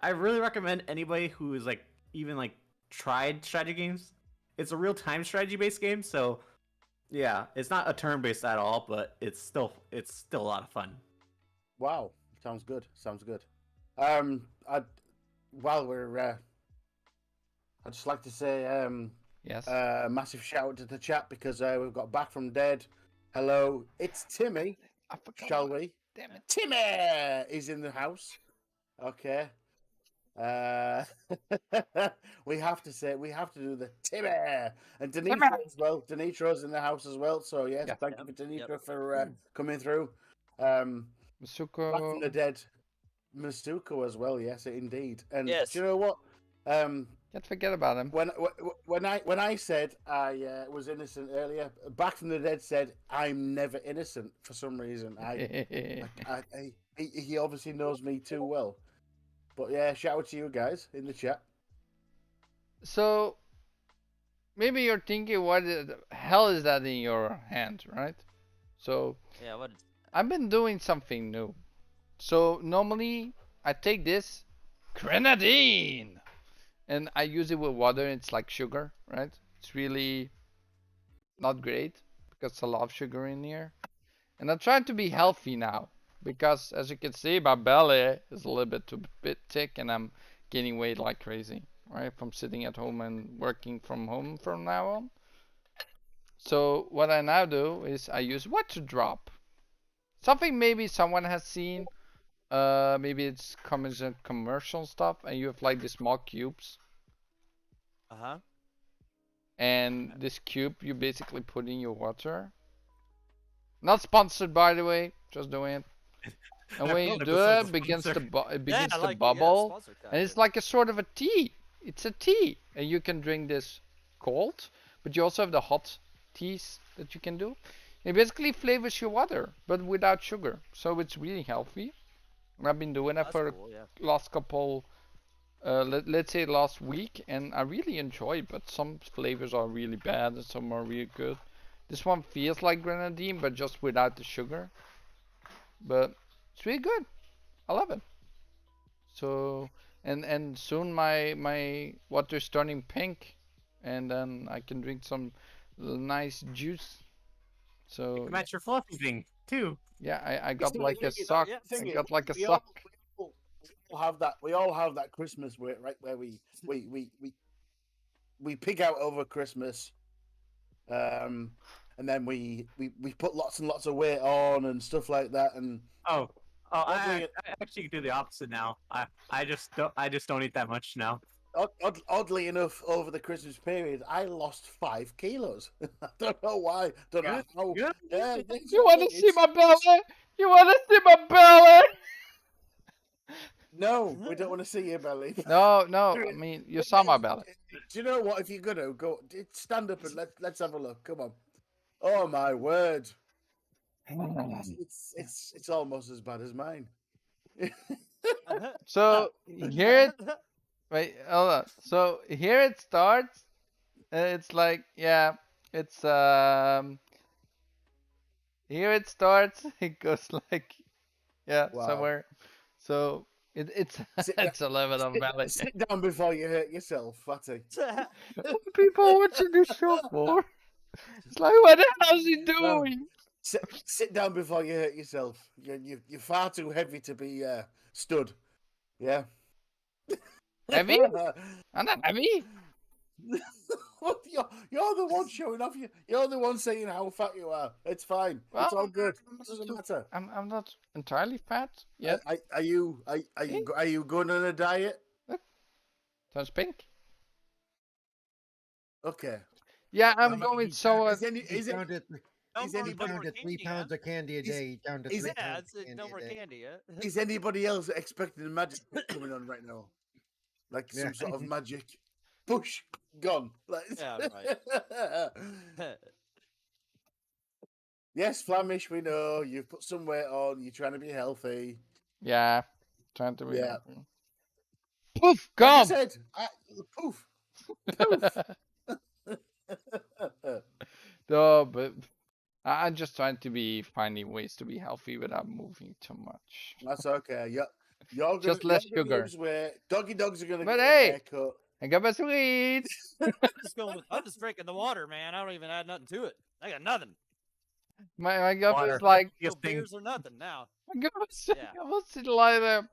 [SPEAKER 4] I really recommend anybody who is like even like tried strategy games. It's a real time strategy based game, so yeah, it's not a turn based at all, but it's still a lot of fun.
[SPEAKER 3] Wow, sounds good. While we're I'd just like to say
[SPEAKER 2] yes.
[SPEAKER 3] Massive shout out to the chat because we've got back from dead. Hello, it's Timmy. Shall we?
[SPEAKER 2] Damn it.
[SPEAKER 3] Timmy is in the house. Okay. we have to do the Timmy and Denitra as well. Denitra's in the house as well. So yes, thank you for Denitra for coming through. Back
[SPEAKER 2] Masuko.
[SPEAKER 3] from the dead. Masuko as well. Yes, indeed. And
[SPEAKER 1] Yes.
[SPEAKER 3] do you know what?
[SPEAKER 2] Can't forget about him.
[SPEAKER 3] When I said I was innocent earlier, Back from the Dead said I'm never innocent for some reason. He obviously knows me too well. But yeah, shout out to you guys in the chat.
[SPEAKER 2] So maybe you're thinking, what the hell is that in your hand, right? So
[SPEAKER 1] Yeah, what?
[SPEAKER 2] I've been doing something new. So normally I take this grenadine and I use it with water. It's like sugar, right? It's really not great because a lot of sugar in here. And I'm trying to be healthy now because, as you can see, my belly is a little bit thick and I'm gaining weight like crazy, right? From sitting at home and working from home from now on. So what I now do is I use water drop. Something maybe someone has seen. Maybe it's comes in commercial stuff, and you have like the small cubes.
[SPEAKER 1] Uh-huh.
[SPEAKER 2] And this cube you basically put in your water. Not sponsored, by the way, just doing it. And when you do it, it begins to bubble, and it's like a sort of a tea. It's a tea, and you can drink this cold, but you also have the hot teas that you can do. It basically flavors your water, but without sugar, so it's really healthy. And I've been doing that for the last couple, let's say last week, and I really enjoy it. But some flavors are really bad, and some are really good. This one feels like grenadine, but just without the sugar. But it's really good. I love it. So and soon my water's turning pink, and then I can drink some nice juice. So
[SPEAKER 4] Match your fluffy thing too.
[SPEAKER 2] yeah, I got like a sock. I got like a sock.
[SPEAKER 3] We all have that Christmas weight, right? Where we pig out over Christmas, and then we put lots and lots of weight on and stuff like that. And
[SPEAKER 4] I actually do the opposite now. I just don't eat that much now.
[SPEAKER 3] Oddly enough, over the Christmas period, I lost 5 kilos. I don't know why. Don't know how. Yeah,
[SPEAKER 2] you want to see my belly? You want to see my belly?
[SPEAKER 3] No, we don't want to see your belly.
[SPEAKER 2] No. I mean, you saw my belly.
[SPEAKER 3] Do you know what? If you're gonna go, stand up and let's have a look. Come on. Oh my word! It's almost as bad as mine.
[SPEAKER 2] So here it. Wait, hold on. So here it starts. It's like, yeah, it's here it starts. It goes like, yeah,
[SPEAKER 3] Wow.
[SPEAKER 2] somewhere. So it's it's a level of belly.
[SPEAKER 3] Sit down before you hurt yourself, Fatty.
[SPEAKER 2] People are watching this show for. It's like, what the hell is he doing?
[SPEAKER 3] Sit down before you hurt yourself. You're far too heavy to be stood. Yeah.
[SPEAKER 2] Heavy? I'm not heavy.
[SPEAKER 3] You're the one showing off. You're the one saying how fat you are. It's fine.
[SPEAKER 2] Well,
[SPEAKER 3] it's all good. It doesn't matter.
[SPEAKER 2] I'm not entirely fat yet.
[SPEAKER 3] Are you going on a diet?
[SPEAKER 2] Turns pink.
[SPEAKER 3] Okay.
[SPEAKER 2] Yeah, I'm going so.
[SPEAKER 3] Is
[SPEAKER 5] Down to 3
[SPEAKER 1] candy,
[SPEAKER 5] pounds of candy a day. Down to 3 pounds of
[SPEAKER 1] no
[SPEAKER 5] candy
[SPEAKER 1] more
[SPEAKER 5] a day.
[SPEAKER 1] candy.
[SPEAKER 3] Is anybody else expecting magic coming on right now? Like some sort of magic. Push. Gone. Like...
[SPEAKER 1] Yeah, right.
[SPEAKER 3] Yes, Flamish, we know. You've put some weight on. You're trying to be healthy.
[SPEAKER 2] Yeah, trying to be.
[SPEAKER 3] Yeah.
[SPEAKER 2] Poof,
[SPEAKER 3] Like I
[SPEAKER 2] gone.
[SPEAKER 3] said, poof. Poof.
[SPEAKER 2] No, but I'm just trying to be finding ways to be healthy without moving too much.
[SPEAKER 3] That's okay. You're gonna,
[SPEAKER 2] Just less
[SPEAKER 3] you're gonna
[SPEAKER 2] sugar.
[SPEAKER 3] lose weight. Doggy dogs are gonna
[SPEAKER 2] But
[SPEAKER 3] get
[SPEAKER 2] hey!
[SPEAKER 3] a haircut.
[SPEAKER 2] I got my sweets.
[SPEAKER 1] I'm just drinking the water, man. I don't even add nothing to it. I got nothing.
[SPEAKER 2] My gut
[SPEAKER 4] Water.
[SPEAKER 2] is like.
[SPEAKER 1] No beers or nothing now.
[SPEAKER 2] My gut is
[SPEAKER 1] Yeah.
[SPEAKER 2] almost like that.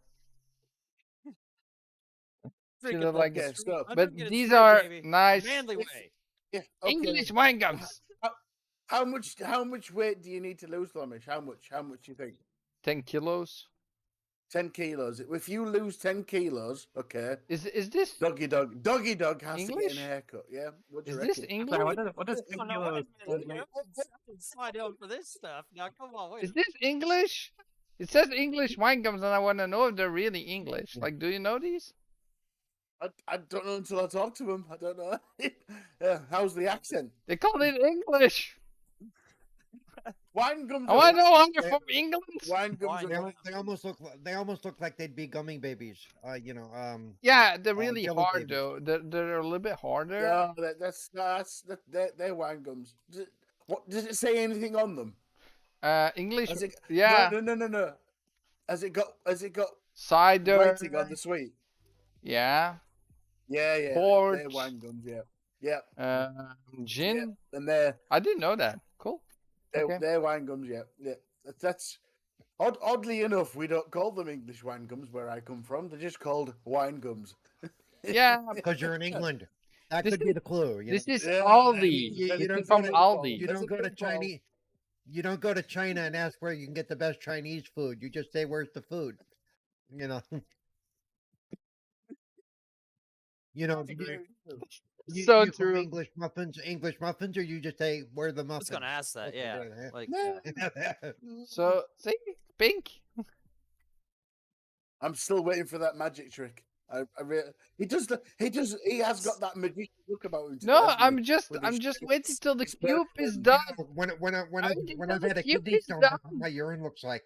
[SPEAKER 1] Drinking
[SPEAKER 2] know, like
[SPEAKER 1] the
[SPEAKER 3] a-
[SPEAKER 1] straight- I'm
[SPEAKER 2] But
[SPEAKER 1] drinking it
[SPEAKER 2] these
[SPEAKER 1] straight,
[SPEAKER 2] are
[SPEAKER 1] baby.
[SPEAKER 2] nice
[SPEAKER 1] Manly way.
[SPEAKER 3] Yeah. Okay.
[SPEAKER 2] English wine gums.
[SPEAKER 3] How much weight do you need to lose, Flamish? How much do you think?
[SPEAKER 2] 10 kilos.
[SPEAKER 3] 10 kilos. If you lose 10 kilos, okay.
[SPEAKER 2] Is this
[SPEAKER 3] Doggy dog has to
[SPEAKER 2] English?
[SPEAKER 3] get a haircut. Yeah. What do
[SPEAKER 2] is
[SPEAKER 3] you
[SPEAKER 2] this
[SPEAKER 3] reckon?
[SPEAKER 2] English?
[SPEAKER 4] Sorry, what does
[SPEAKER 1] Oh, no, wait a minute. Slide on for this stuff. Now, come on, wait.
[SPEAKER 2] Is this English? It says English wine gums, and I want to know if they're really English. Like, do you know these?
[SPEAKER 3] I don't know until I talk to him. I don't know. Yeah, how's the accent?
[SPEAKER 2] They call it English.
[SPEAKER 3] Wine gums.
[SPEAKER 2] I want to know how
[SPEAKER 3] they're-
[SPEAKER 2] they're from England.
[SPEAKER 3] Wine gums.
[SPEAKER 1] Wine
[SPEAKER 3] are-
[SPEAKER 5] They almost look like they'd be gummy babies.
[SPEAKER 2] Yeah, they're really
[SPEAKER 5] jelly
[SPEAKER 2] hard
[SPEAKER 5] babies.
[SPEAKER 2] though. They're a little bit harder.
[SPEAKER 3] No, they're wine gums. Does it say anything on them?
[SPEAKER 2] English.
[SPEAKER 3] Has it,
[SPEAKER 2] Yeah,
[SPEAKER 3] No. Has it got
[SPEAKER 2] cider.
[SPEAKER 3] writing on the sweet?
[SPEAKER 2] Yeah.
[SPEAKER 3] Yeah. They're
[SPEAKER 2] Port.
[SPEAKER 3] wine gums. Yeah.
[SPEAKER 2] Gin.
[SPEAKER 3] And they're
[SPEAKER 2] I didn't know that. Cool. Okay.
[SPEAKER 3] they're wine gums. Yeah. That's oddly enough, we don't call them English wine gums where I come from. They're just called wine gums.
[SPEAKER 2] Yeah.
[SPEAKER 5] Because you're in England. That
[SPEAKER 2] This
[SPEAKER 5] could be the clue.
[SPEAKER 2] This is
[SPEAKER 3] Yeah,
[SPEAKER 2] Aldi.
[SPEAKER 5] you
[SPEAKER 2] This
[SPEAKER 5] don't
[SPEAKER 2] is from
[SPEAKER 5] go to-
[SPEAKER 2] Aldi.
[SPEAKER 5] You
[SPEAKER 3] That's
[SPEAKER 5] don't
[SPEAKER 3] a
[SPEAKER 5] go to
[SPEAKER 3] good call.
[SPEAKER 5] Chinese. You don't go to China and ask where you can get the best Chinese food. You just say, "Where's the food?" You know. You know.
[SPEAKER 2] So
[SPEAKER 5] you
[SPEAKER 2] true.
[SPEAKER 5] English muffins, or you just say, "Where the
[SPEAKER 1] I
[SPEAKER 5] muffins?"
[SPEAKER 1] was gonna ask that.
[SPEAKER 5] Okay,
[SPEAKER 1] Yeah.
[SPEAKER 5] right,
[SPEAKER 1] Like,
[SPEAKER 2] So see, pink.
[SPEAKER 3] I'm still waiting for that magic trick. He has got that magician look about him.
[SPEAKER 2] No,
[SPEAKER 3] hasn't he?
[SPEAKER 2] I'm just
[SPEAKER 3] With his
[SPEAKER 2] waiting till the
[SPEAKER 3] his
[SPEAKER 2] cube
[SPEAKER 3] bird
[SPEAKER 2] is
[SPEAKER 3] and-
[SPEAKER 2] done.
[SPEAKER 5] when
[SPEAKER 2] I
[SPEAKER 5] I've had a
[SPEAKER 2] think
[SPEAKER 5] kidney
[SPEAKER 2] it's
[SPEAKER 5] stone,
[SPEAKER 2] done.
[SPEAKER 5] that's what my urine looks like.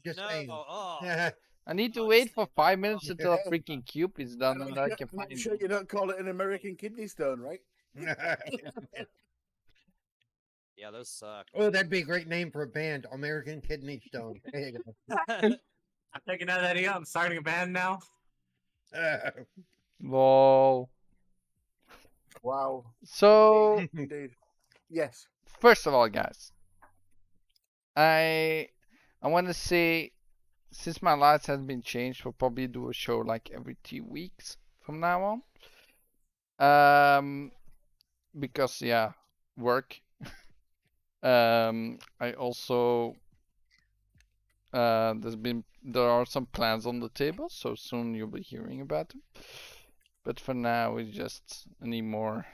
[SPEAKER 5] Just
[SPEAKER 1] no.
[SPEAKER 5] saying.
[SPEAKER 1] Oh.
[SPEAKER 2] I need to
[SPEAKER 1] Oh,
[SPEAKER 2] wait
[SPEAKER 1] it's
[SPEAKER 2] for
[SPEAKER 1] like-
[SPEAKER 2] 5 minutes
[SPEAKER 1] oh.
[SPEAKER 2] until a freaking cube is done, and I can
[SPEAKER 3] I'm
[SPEAKER 2] find.
[SPEAKER 3] sure you don't call it an American kidney stone, right?
[SPEAKER 1] Yeah, those suck.
[SPEAKER 5] Oh, that'd be a great name for a band, American Kidney Stone. There you
[SPEAKER 4] I'm taking that idea. I'm starting a band now.
[SPEAKER 5] go.
[SPEAKER 2] Lol.
[SPEAKER 3] Wow.
[SPEAKER 2] So
[SPEAKER 3] Indeed. Yes.
[SPEAKER 2] first of all, guys, I want to say, since my lights has been changed, we'll probably do a show like every 2 weeks from now on. Because yeah, work. I also there are some plans on the table, so soon you'll be hearing about them. But for now, we just need more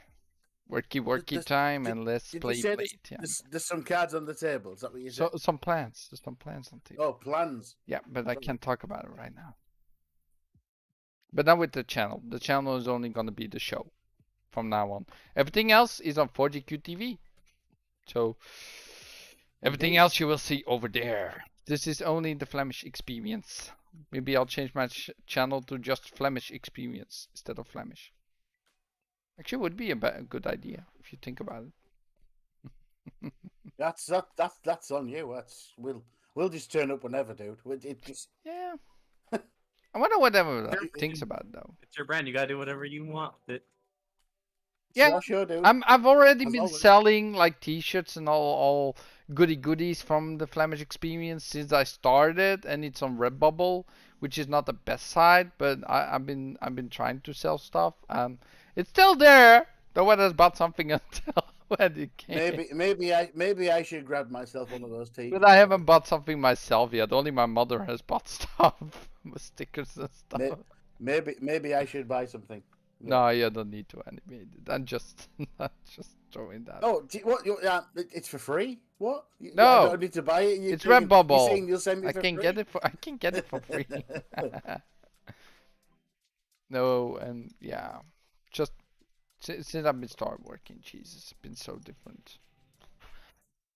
[SPEAKER 2] worky
[SPEAKER 3] Does-
[SPEAKER 2] time and less
[SPEAKER 3] Did you
[SPEAKER 2] play.
[SPEAKER 3] say
[SPEAKER 2] Yeah.
[SPEAKER 3] there's some cards on the table? Is that what you said?
[SPEAKER 2] So some plans. There's some plans on the table.
[SPEAKER 3] Oh, plans.
[SPEAKER 2] Yeah, but I can't talk about it right now. But not with the channel. The channel is only gonna be the show from now on. Everything else is on 4GQ TV. So everything else you will see over there. This is only the Flamish Experience. Maybe I'll change my channel to just Flamish Experience instead of Flamish. Actually, would be a good idea if you think about it.
[SPEAKER 3] That's on you. We'll just turn up whenever, dude. It just
[SPEAKER 2] Yeah. I wonder what everyone thinks about it though.
[SPEAKER 4] It's your brand. You gotta do whatever you want with it.
[SPEAKER 2] Yeah,
[SPEAKER 3] sure, dude.
[SPEAKER 2] I've already
[SPEAKER 3] As
[SPEAKER 2] been
[SPEAKER 3] always.
[SPEAKER 2] selling like t-shirts and all goodies from the Flamish Experience since I started, and it's on Redbubble, which is not the best site, but I've been trying to sell stuff. It's still there. No one has bought something until when it came.
[SPEAKER 3] Maybe I should grab myself one of those tees.
[SPEAKER 2] But I haven't bought something myself yet. Only my mother has bought stuff with stickers and stuff.
[SPEAKER 3] Maybe I should buy something.
[SPEAKER 2] No, you don't need to animate it. I'm just throwing that.
[SPEAKER 3] Oh, what? It's for free? What?
[SPEAKER 2] No.
[SPEAKER 3] I don't need to buy it.
[SPEAKER 2] It's
[SPEAKER 3] You're
[SPEAKER 2] Redbubble.
[SPEAKER 3] saying you'll send me
[SPEAKER 2] I
[SPEAKER 3] for
[SPEAKER 2] can
[SPEAKER 3] free?
[SPEAKER 2] get it for free. No, and yeah, just since I've been started working, Jesus, it's been so different.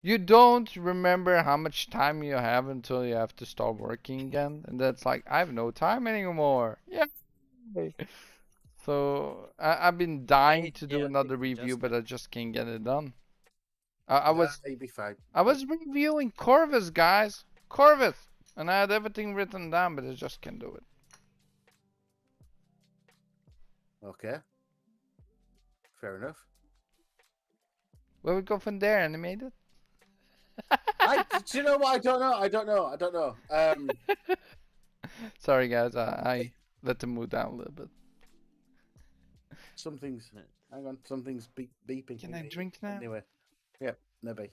[SPEAKER 2] You don't remember how much time you have until you have to start working again, and that's like I have no time anymore. Yeah. So I've been dying to do
[SPEAKER 1] Yeah,
[SPEAKER 2] another review, but I just can't get it done. I
[SPEAKER 3] You'll be fine.
[SPEAKER 2] was reviewing Corvus, guys. Corvus, and I had everything written down, but I just can't do it.
[SPEAKER 3] Okay. Fair enough.
[SPEAKER 2] Where we go from there, animated?
[SPEAKER 3] Do you know what? I don't know.
[SPEAKER 2] Sorry, guys. I let the mood down a little bit.
[SPEAKER 3] Something's. Hang on. Something's beeping.
[SPEAKER 2] Can I drink now?
[SPEAKER 3] Anyway. Yep. Maybe.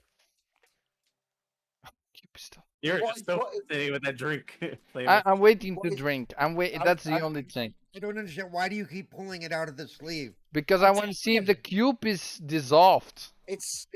[SPEAKER 2] Keep still.
[SPEAKER 4] You're
[SPEAKER 3] What-
[SPEAKER 4] just still
[SPEAKER 3] what-
[SPEAKER 4] sitting with that drink. Flavor.
[SPEAKER 2] I'm waiting
[SPEAKER 3] What
[SPEAKER 2] to
[SPEAKER 3] is-
[SPEAKER 2] drink. I'm waiting.
[SPEAKER 3] I-
[SPEAKER 2] That's the
[SPEAKER 3] I-
[SPEAKER 2] only thing.
[SPEAKER 5] I don't understand. Why do you keep pulling it out of the sleeve?
[SPEAKER 2] Because I want to see if the cube is dissolved.
[SPEAKER 3] it's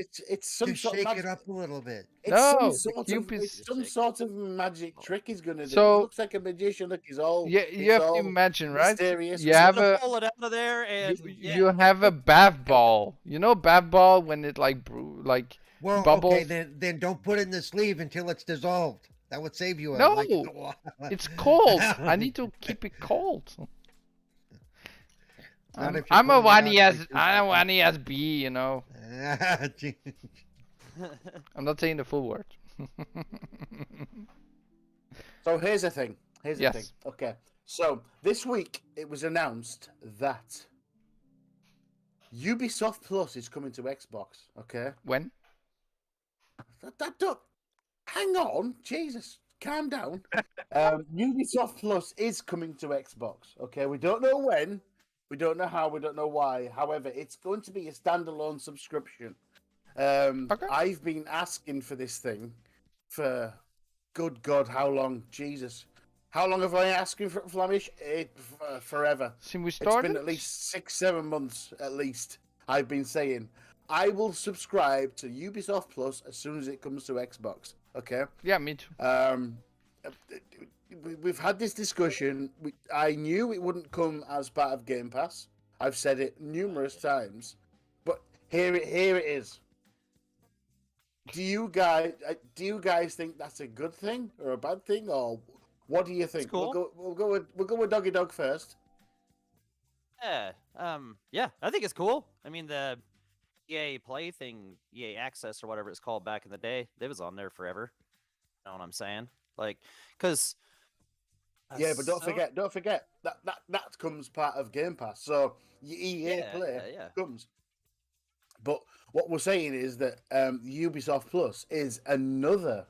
[SPEAKER 3] some
[SPEAKER 5] Just
[SPEAKER 3] sort of
[SPEAKER 5] shake
[SPEAKER 3] magic.
[SPEAKER 5] it up a little bit.
[SPEAKER 3] It's some
[SPEAKER 2] No,
[SPEAKER 3] sort of
[SPEAKER 2] Cupid's.
[SPEAKER 3] it's some sort of magic trick he's gonna do. He
[SPEAKER 2] So
[SPEAKER 3] looks like a magician. Look, he's all
[SPEAKER 2] you
[SPEAKER 3] it's
[SPEAKER 2] have to
[SPEAKER 3] all
[SPEAKER 2] imagine, right?
[SPEAKER 3] mysterious.
[SPEAKER 2] You
[SPEAKER 1] He's
[SPEAKER 2] have
[SPEAKER 1] gonna
[SPEAKER 2] a
[SPEAKER 1] pull it out of there, and
[SPEAKER 2] you have a bath ball. You know bath ball when it like like
[SPEAKER 5] Well,
[SPEAKER 2] bubbles.
[SPEAKER 5] okay, then don't put it in the sleeve until it's dissolved. That would save you a
[SPEAKER 2] No,
[SPEAKER 5] like.
[SPEAKER 2] it's cold. I need to keep it cold.
[SPEAKER 5] Not if you're
[SPEAKER 2] I'm a
[SPEAKER 5] pulling it
[SPEAKER 2] one
[SPEAKER 5] out
[SPEAKER 2] ES.
[SPEAKER 5] like
[SPEAKER 2] I'm a one ESB. You know.
[SPEAKER 5] Gee.
[SPEAKER 2] I'm not saying the full word.
[SPEAKER 3] So here's the thing. Here's the
[SPEAKER 2] Yes.
[SPEAKER 3] thing. Okay. So this week it was announced that Ubisoft Plus is coming to Xbox. Okay.
[SPEAKER 2] When?
[SPEAKER 3] That don't. Hang on, Jesus, calm down. Ubisoft Plus is coming to Xbox. Okay, we don't know when, we don't know how, we don't know why. However, it's going to be a standalone subscription.
[SPEAKER 2] Okay.
[SPEAKER 3] I've been asking for this thing for, good God, how long? Jesus, how long have I asking for it, Flamish? Forever.
[SPEAKER 2] Since we
[SPEAKER 3] It's
[SPEAKER 2] started.
[SPEAKER 3] been at least 6-7 months, at least. I've been saying I will subscribe to Ubisoft Plus as soon as it comes to Xbox. Okay.
[SPEAKER 2] Yeah, me too.
[SPEAKER 3] We've had this discussion. I knew it wouldn't come as part of Game Pass. I've said it numerous times, but here it is. Do you guys think that's a good thing or a bad thing, or what do you think?
[SPEAKER 1] cool.
[SPEAKER 3] We'll go with Doggy Dog first.
[SPEAKER 1] yeah, yeah, I think it's cool. I mean, the EA Play thing, EA Access or whatever it's called back in the day, it was on there forever. You know what I'm saying? Like, because
[SPEAKER 3] Yeah, but don't forget that comes part of Game Pass. So your EA Play
[SPEAKER 1] yeah.
[SPEAKER 3] comes. But what we're saying is that Ubisoft Plus is another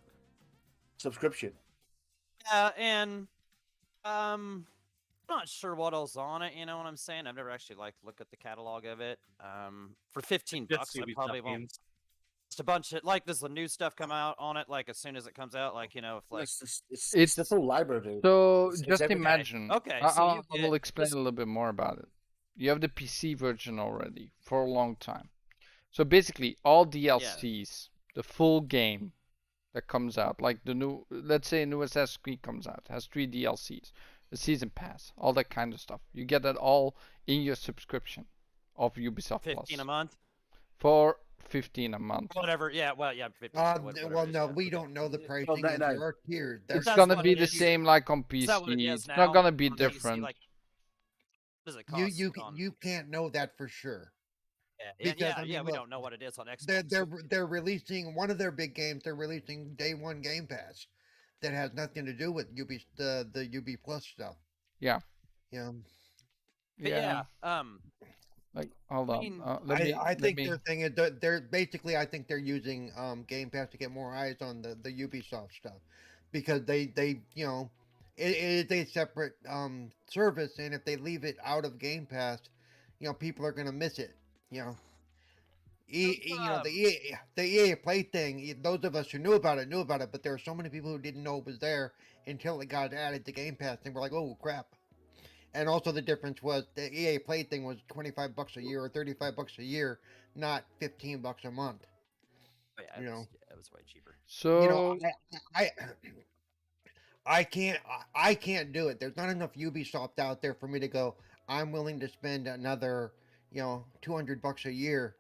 [SPEAKER 3] subscription.
[SPEAKER 1] Yeah, and I'm not sure what else on it. You know what I'm saying? I've never actually looked at the catalog of it. For $15,
[SPEAKER 4] Just
[SPEAKER 1] I
[SPEAKER 4] Ubisoft
[SPEAKER 1] probably won't.
[SPEAKER 4] games.
[SPEAKER 1] Just a bunch of does the new stuff come out on it like as soon as it comes out? Like if like
[SPEAKER 3] It's the full library. Dude.
[SPEAKER 2] So
[SPEAKER 3] It's
[SPEAKER 2] just
[SPEAKER 3] everything.
[SPEAKER 2] imagine.
[SPEAKER 1] Okay,
[SPEAKER 2] I,
[SPEAKER 1] so
[SPEAKER 2] I'll-
[SPEAKER 1] you
[SPEAKER 2] I will
[SPEAKER 1] get
[SPEAKER 2] explain
[SPEAKER 1] this-
[SPEAKER 2] a little bit more about it. You have the PC version already for a long time. So basically, all DLCs, the full game that comes out, like the new, let's say a new Assassin's Creed comes out, has 3 DLCs, the season pass, all that kind of stuff. You get that all in your subscription of Ubisoft
[SPEAKER 1] 15
[SPEAKER 2] Plus
[SPEAKER 1] a month,
[SPEAKER 2] for 15 a month.
[SPEAKER 1] whatever. Yeah, well, yeah. 15,
[SPEAKER 5] Well,
[SPEAKER 1] whatever it is,
[SPEAKER 5] no,
[SPEAKER 1] yeah.
[SPEAKER 5] we don't know the pricing.
[SPEAKER 3] Well,
[SPEAKER 5] and there are tiers.
[SPEAKER 2] It's
[SPEAKER 1] That's
[SPEAKER 2] gonna
[SPEAKER 1] what
[SPEAKER 2] be
[SPEAKER 1] it
[SPEAKER 2] the
[SPEAKER 1] is.
[SPEAKER 2] same like on
[SPEAKER 1] Is that what it
[SPEAKER 2] PC.
[SPEAKER 1] is
[SPEAKER 2] It's
[SPEAKER 1] now
[SPEAKER 2] not gonna be
[SPEAKER 1] on PC?
[SPEAKER 2] different.
[SPEAKER 1] Like, what does it cost?
[SPEAKER 5] You can't know that for sure.
[SPEAKER 1] yeah,
[SPEAKER 5] because, I
[SPEAKER 1] yeah,
[SPEAKER 5] mean,
[SPEAKER 1] we
[SPEAKER 5] look,
[SPEAKER 1] don't know what it is on Xbox.
[SPEAKER 5] They're releasing one of their big games. They're releasing day one Game Pass that has nothing to do with the UB Plus stuff.
[SPEAKER 2] Yeah.
[SPEAKER 5] Yeah.
[SPEAKER 1] But yeah,
[SPEAKER 2] Like, hold
[SPEAKER 1] I
[SPEAKER 2] on.
[SPEAKER 1] mean,
[SPEAKER 5] I think their thing is they're basically I think they're using Game Pass to get more eyes on the Ubisoft stuff because they you know it is a separate service, and if they leave it out of Game Pass, you know, people are gonna miss it. You know, the EA Play thing. Those of us who knew about it, but there are so many people who didn't know it was there until it got added to Game Pass, and we're like, oh crap. And also the difference was the EA Play thing was $25 a year or $35 a year, not $15 a month.
[SPEAKER 1] oh, yeah,
[SPEAKER 5] you know.
[SPEAKER 1] it was way cheaper.
[SPEAKER 2] So
[SPEAKER 5] You know, I can't do it. There's not enough Ubisoft out there for me to go. I'm willing to spend another, $200 a year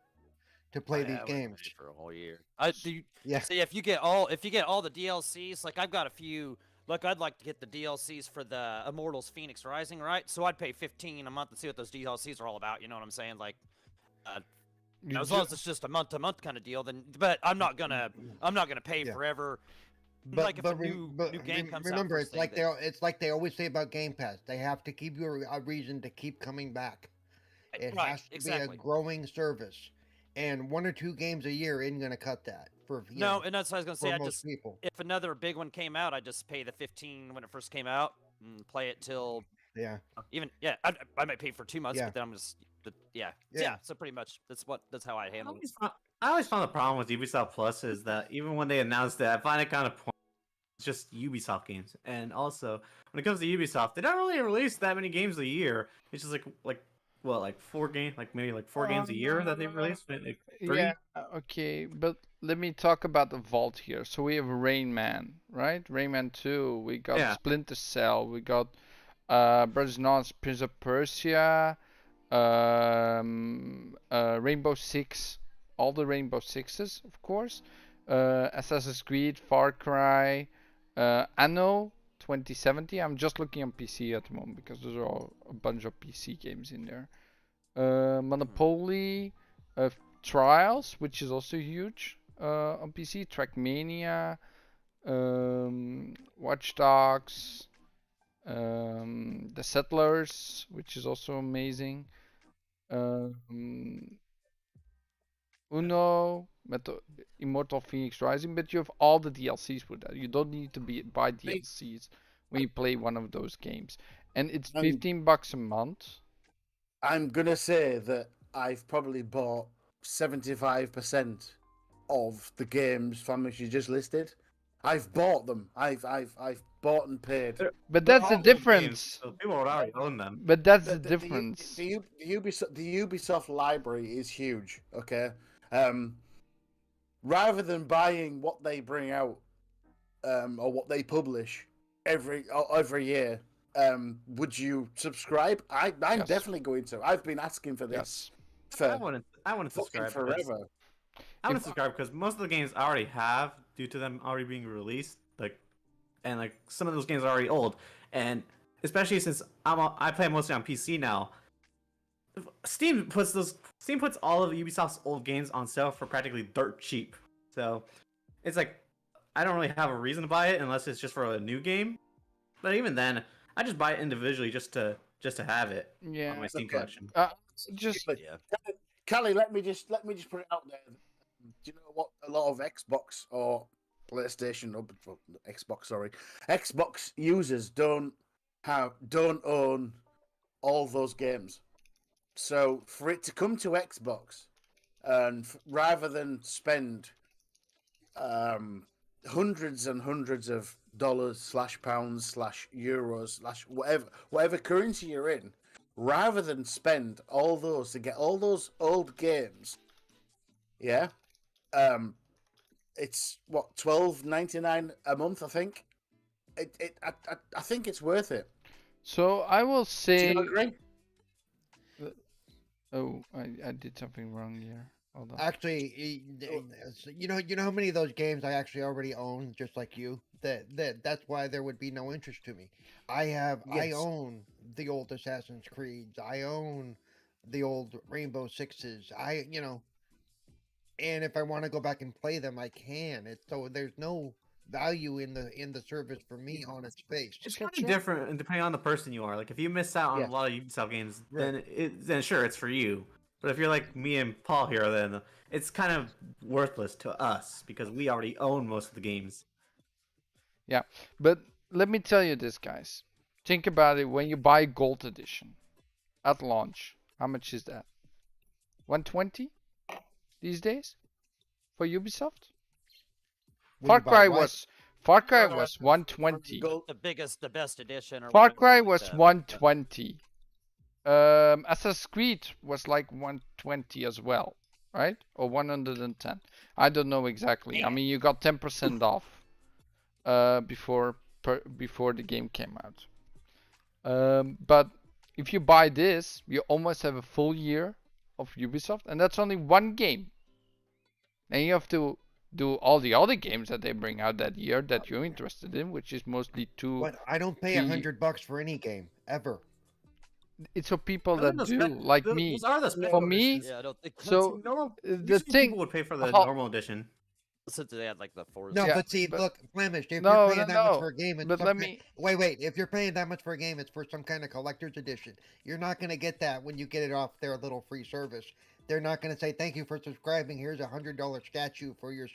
[SPEAKER 5] to play
[SPEAKER 1] Oh, yeah,
[SPEAKER 5] these
[SPEAKER 1] I wouldn't
[SPEAKER 5] games.
[SPEAKER 1] pay for a whole year. I do.
[SPEAKER 5] Yeah.
[SPEAKER 1] See, if you get all the DLCs, like I've got a few. Look, I'd like to get the DLCs for the Immortals Phoenix Rising, right? So I'd pay $15 a month and see what those DLCs are all about. You know what I'm saying? Like, as long as it's just a month-to-month kind of deal, then. But I'm not gonna pay
[SPEAKER 5] Yeah.
[SPEAKER 1] forever.
[SPEAKER 5] But,
[SPEAKER 1] Like if a new game comes out
[SPEAKER 5] remember,
[SPEAKER 1] first
[SPEAKER 5] it's like
[SPEAKER 1] thing,
[SPEAKER 5] it's like they always say about Game Pass. They have to keep you a reason to keep coming back. It
[SPEAKER 1] right,
[SPEAKER 5] has to
[SPEAKER 1] exactly.
[SPEAKER 5] be a growing service, and 1 or 2 games a year isn't going to cut that for
[SPEAKER 1] No, and that's what I was gonna
[SPEAKER 5] for
[SPEAKER 1] say. I
[SPEAKER 5] most
[SPEAKER 1] just
[SPEAKER 5] people.
[SPEAKER 1] if another big one came out, I'd just pay the 15 when it first came out and play it till
[SPEAKER 5] Yeah,
[SPEAKER 1] I might pay for 2 months,
[SPEAKER 5] Yeah.
[SPEAKER 1] but then I'm just
[SPEAKER 5] Yeah.
[SPEAKER 1] So pretty much that's how I
[SPEAKER 4] I
[SPEAKER 1] handle it.
[SPEAKER 4] always found the problem with Ubisoft Plus is that even when they announced it, I find it kind of pointless. It's just Ubisoft games, and also when it comes to Ubisoft, they don't really release that many games a year. It's just like like 4 games, like maybe like 4 games a year that they've released. Like three.
[SPEAKER 2] Yeah, okay, but let me talk about the vault here. So we have Rain Man, right? Rain Man 2, we got
[SPEAKER 4] Yeah.
[SPEAKER 2] Splinter Cell, we got Brothers Knowledge, Prince of Persia, Rainbow Six, all the Rainbow Sixes, of course, Assassin's Creed, Far Cry, Anno 2070. I'm just looking on PC at the moment because there's all a bunch of PC games in there. Monopoly, Trials, which is also huge on PC, Trackmania, Watch Dogs, The Settlers, which is also amazing. Uno, Immortal Phoenix Rising, but you have all the DLCs with that. You don't need to buy DLCs when you play one of those games, and it's $15 a month.
[SPEAKER 3] I'm gonna say that I've probably bought 75% of the games Flamish you just listed. I've bought them. I've bought and paid.
[SPEAKER 2] But that's the
[SPEAKER 4] All those games,
[SPEAKER 2] difference.
[SPEAKER 4] so people would already own them.
[SPEAKER 2] But that's the difference.
[SPEAKER 3] The Ubisoft library is huge. Okay, rather than buying what they bring out, or what they publish every year, would you subscribe? I'm
[SPEAKER 2] Yes.
[SPEAKER 3] definitely going to. I've been asking for this
[SPEAKER 2] Yes.
[SPEAKER 3] for
[SPEAKER 4] I wouldn't
[SPEAKER 3] fucking
[SPEAKER 4] subscribe
[SPEAKER 3] forever.
[SPEAKER 4] I wouldn't subscribe because most of the games I already have due to them already being released. Like some of those games are already old, and especially since I play mostly on PC now. Steam puts all of Ubisoft's old games on sale for practically dirt cheap. So it's like I don't really have a reason to buy it unless it's just for a new game. But even then, I just buy it individually just to have it
[SPEAKER 2] Yeah.
[SPEAKER 4] on my Steam
[SPEAKER 3] Okay.
[SPEAKER 4] collection.
[SPEAKER 2] Just
[SPEAKER 1] Yeah.
[SPEAKER 3] Callie, let me just put it out there. Do you know what a lot of Xbox or PlayStation or Xbox users don't own all those games. So for it to come to Xbox, and rather than spend hundreds and hundreds of dollars / pounds / euros / whatever currency you're in, rather than spend all those to get all those old games, yeah, it's what, $12.99 a month, I think. I think it's worth it.
[SPEAKER 2] so I will
[SPEAKER 3] Do
[SPEAKER 2] say.
[SPEAKER 3] you agree?
[SPEAKER 2] Oh, I did something wrong here. Hold on.
[SPEAKER 5] Actually, you know how many of those games I actually already own, just like you. That's why there would be no interest to me. I
[SPEAKER 3] Yes.
[SPEAKER 5] own the old Assassin's Creeds. I own the old Rainbow Sixes. And if I want to go back and play them, I can. So there's no value in the service for me on its face.
[SPEAKER 4] It's kind of different depending on the person you are. Like if you miss out on
[SPEAKER 3] Yes.
[SPEAKER 4] a lot of Ubisoft games,
[SPEAKER 5] Right.
[SPEAKER 4] then sure it's for you. But if you're like me and Paul here, then it's kind of worthless to us because we already own most of the games.
[SPEAKER 2] Yeah, but let me tell you this, guys. Think about it. When you buy Gold Edition at launch, how much is that? 120 these days for Ubisoft?
[SPEAKER 5] When
[SPEAKER 2] Far
[SPEAKER 5] you buy
[SPEAKER 2] Cry
[SPEAKER 5] what?
[SPEAKER 2] was 120.
[SPEAKER 1] The best edition. Or
[SPEAKER 2] Far
[SPEAKER 1] whatever,
[SPEAKER 2] Cry
[SPEAKER 1] like
[SPEAKER 2] was
[SPEAKER 1] that.
[SPEAKER 2] 120. Assassin's Creed was like 120 as well, right? Or 110. I don't know exactly. I mean, you got 10% off before the game came out. But if you buy this, you almost have a full year of Ubisoft, and that's only one game. Then you have to do all the other games that they bring out that year that you're interested in, which is mostly
[SPEAKER 5] But I don't pay $100 for any game ever.
[SPEAKER 2] It's for people
[SPEAKER 4] Those are
[SPEAKER 2] that
[SPEAKER 4] the
[SPEAKER 2] do,
[SPEAKER 4] spec-
[SPEAKER 2] like
[SPEAKER 4] those-
[SPEAKER 2] me.
[SPEAKER 4] Those are the
[SPEAKER 2] For
[SPEAKER 4] special
[SPEAKER 2] me,
[SPEAKER 4] editions.
[SPEAKER 1] Yeah, I don't think
[SPEAKER 2] so
[SPEAKER 4] normal.
[SPEAKER 2] the
[SPEAKER 4] Usually
[SPEAKER 2] thing,
[SPEAKER 4] people would pay for the
[SPEAKER 2] how-
[SPEAKER 4] normal edition.
[SPEAKER 1] since they had like the Forza.
[SPEAKER 5] No,
[SPEAKER 2] Yeah,
[SPEAKER 5] but see,
[SPEAKER 2] but-
[SPEAKER 5] look, Flamish, if
[SPEAKER 2] No,
[SPEAKER 5] you're paying
[SPEAKER 2] no,
[SPEAKER 5] that much
[SPEAKER 2] no.
[SPEAKER 5] for a game, it's
[SPEAKER 2] But
[SPEAKER 5] some
[SPEAKER 2] let
[SPEAKER 5] kind-
[SPEAKER 2] me.
[SPEAKER 5] Wait. If you're paying that much for a game, it's for some kind of collector's edition. You're not going to get that when you get it off their little free service. They're not going to say, thank you for subscribing. Here's a $100 statue for your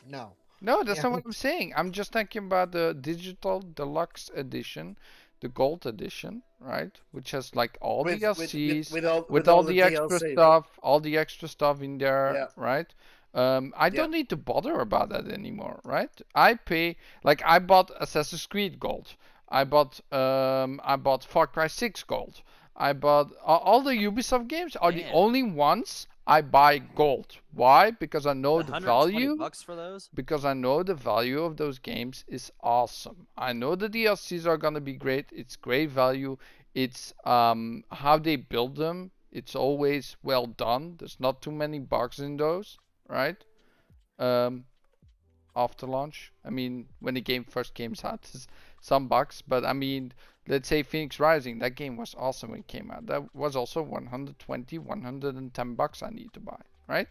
[SPEAKER 5] no.
[SPEAKER 2] No, that's
[SPEAKER 5] Yeah.
[SPEAKER 2] not what I'm saying. I'm just talking about the digital deluxe edition, the gold edition, right? Which has like all DLCs with all the extra
[SPEAKER 3] DLC.
[SPEAKER 2] stuff, all the extra stuff in there,
[SPEAKER 3] Yeah.
[SPEAKER 2] right? I don't need to bother about that anymore, right? I pay like I bought Assassin's Creed Gold. I bought Far Cry 6 Gold. I bought all the Ubisoft games are the
[SPEAKER 1] Man.
[SPEAKER 2] only ones I buy gold. Why? Because I know the
[SPEAKER 1] 120
[SPEAKER 2] value.
[SPEAKER 1] bucks for those?
[SPEAKER 2] Because I know the value of those games is awesome. I know the DLCs are gonna be great. It's great value. It's how they build them. It's always well done. There's not too many bugs in those, right? Um, After launch. I mean, when the game first came out, there's some bugs, but I mean, let's say Phoenix Rising, that game was awesome when it came out. That was also 120, 110 bucks I need to buy, right?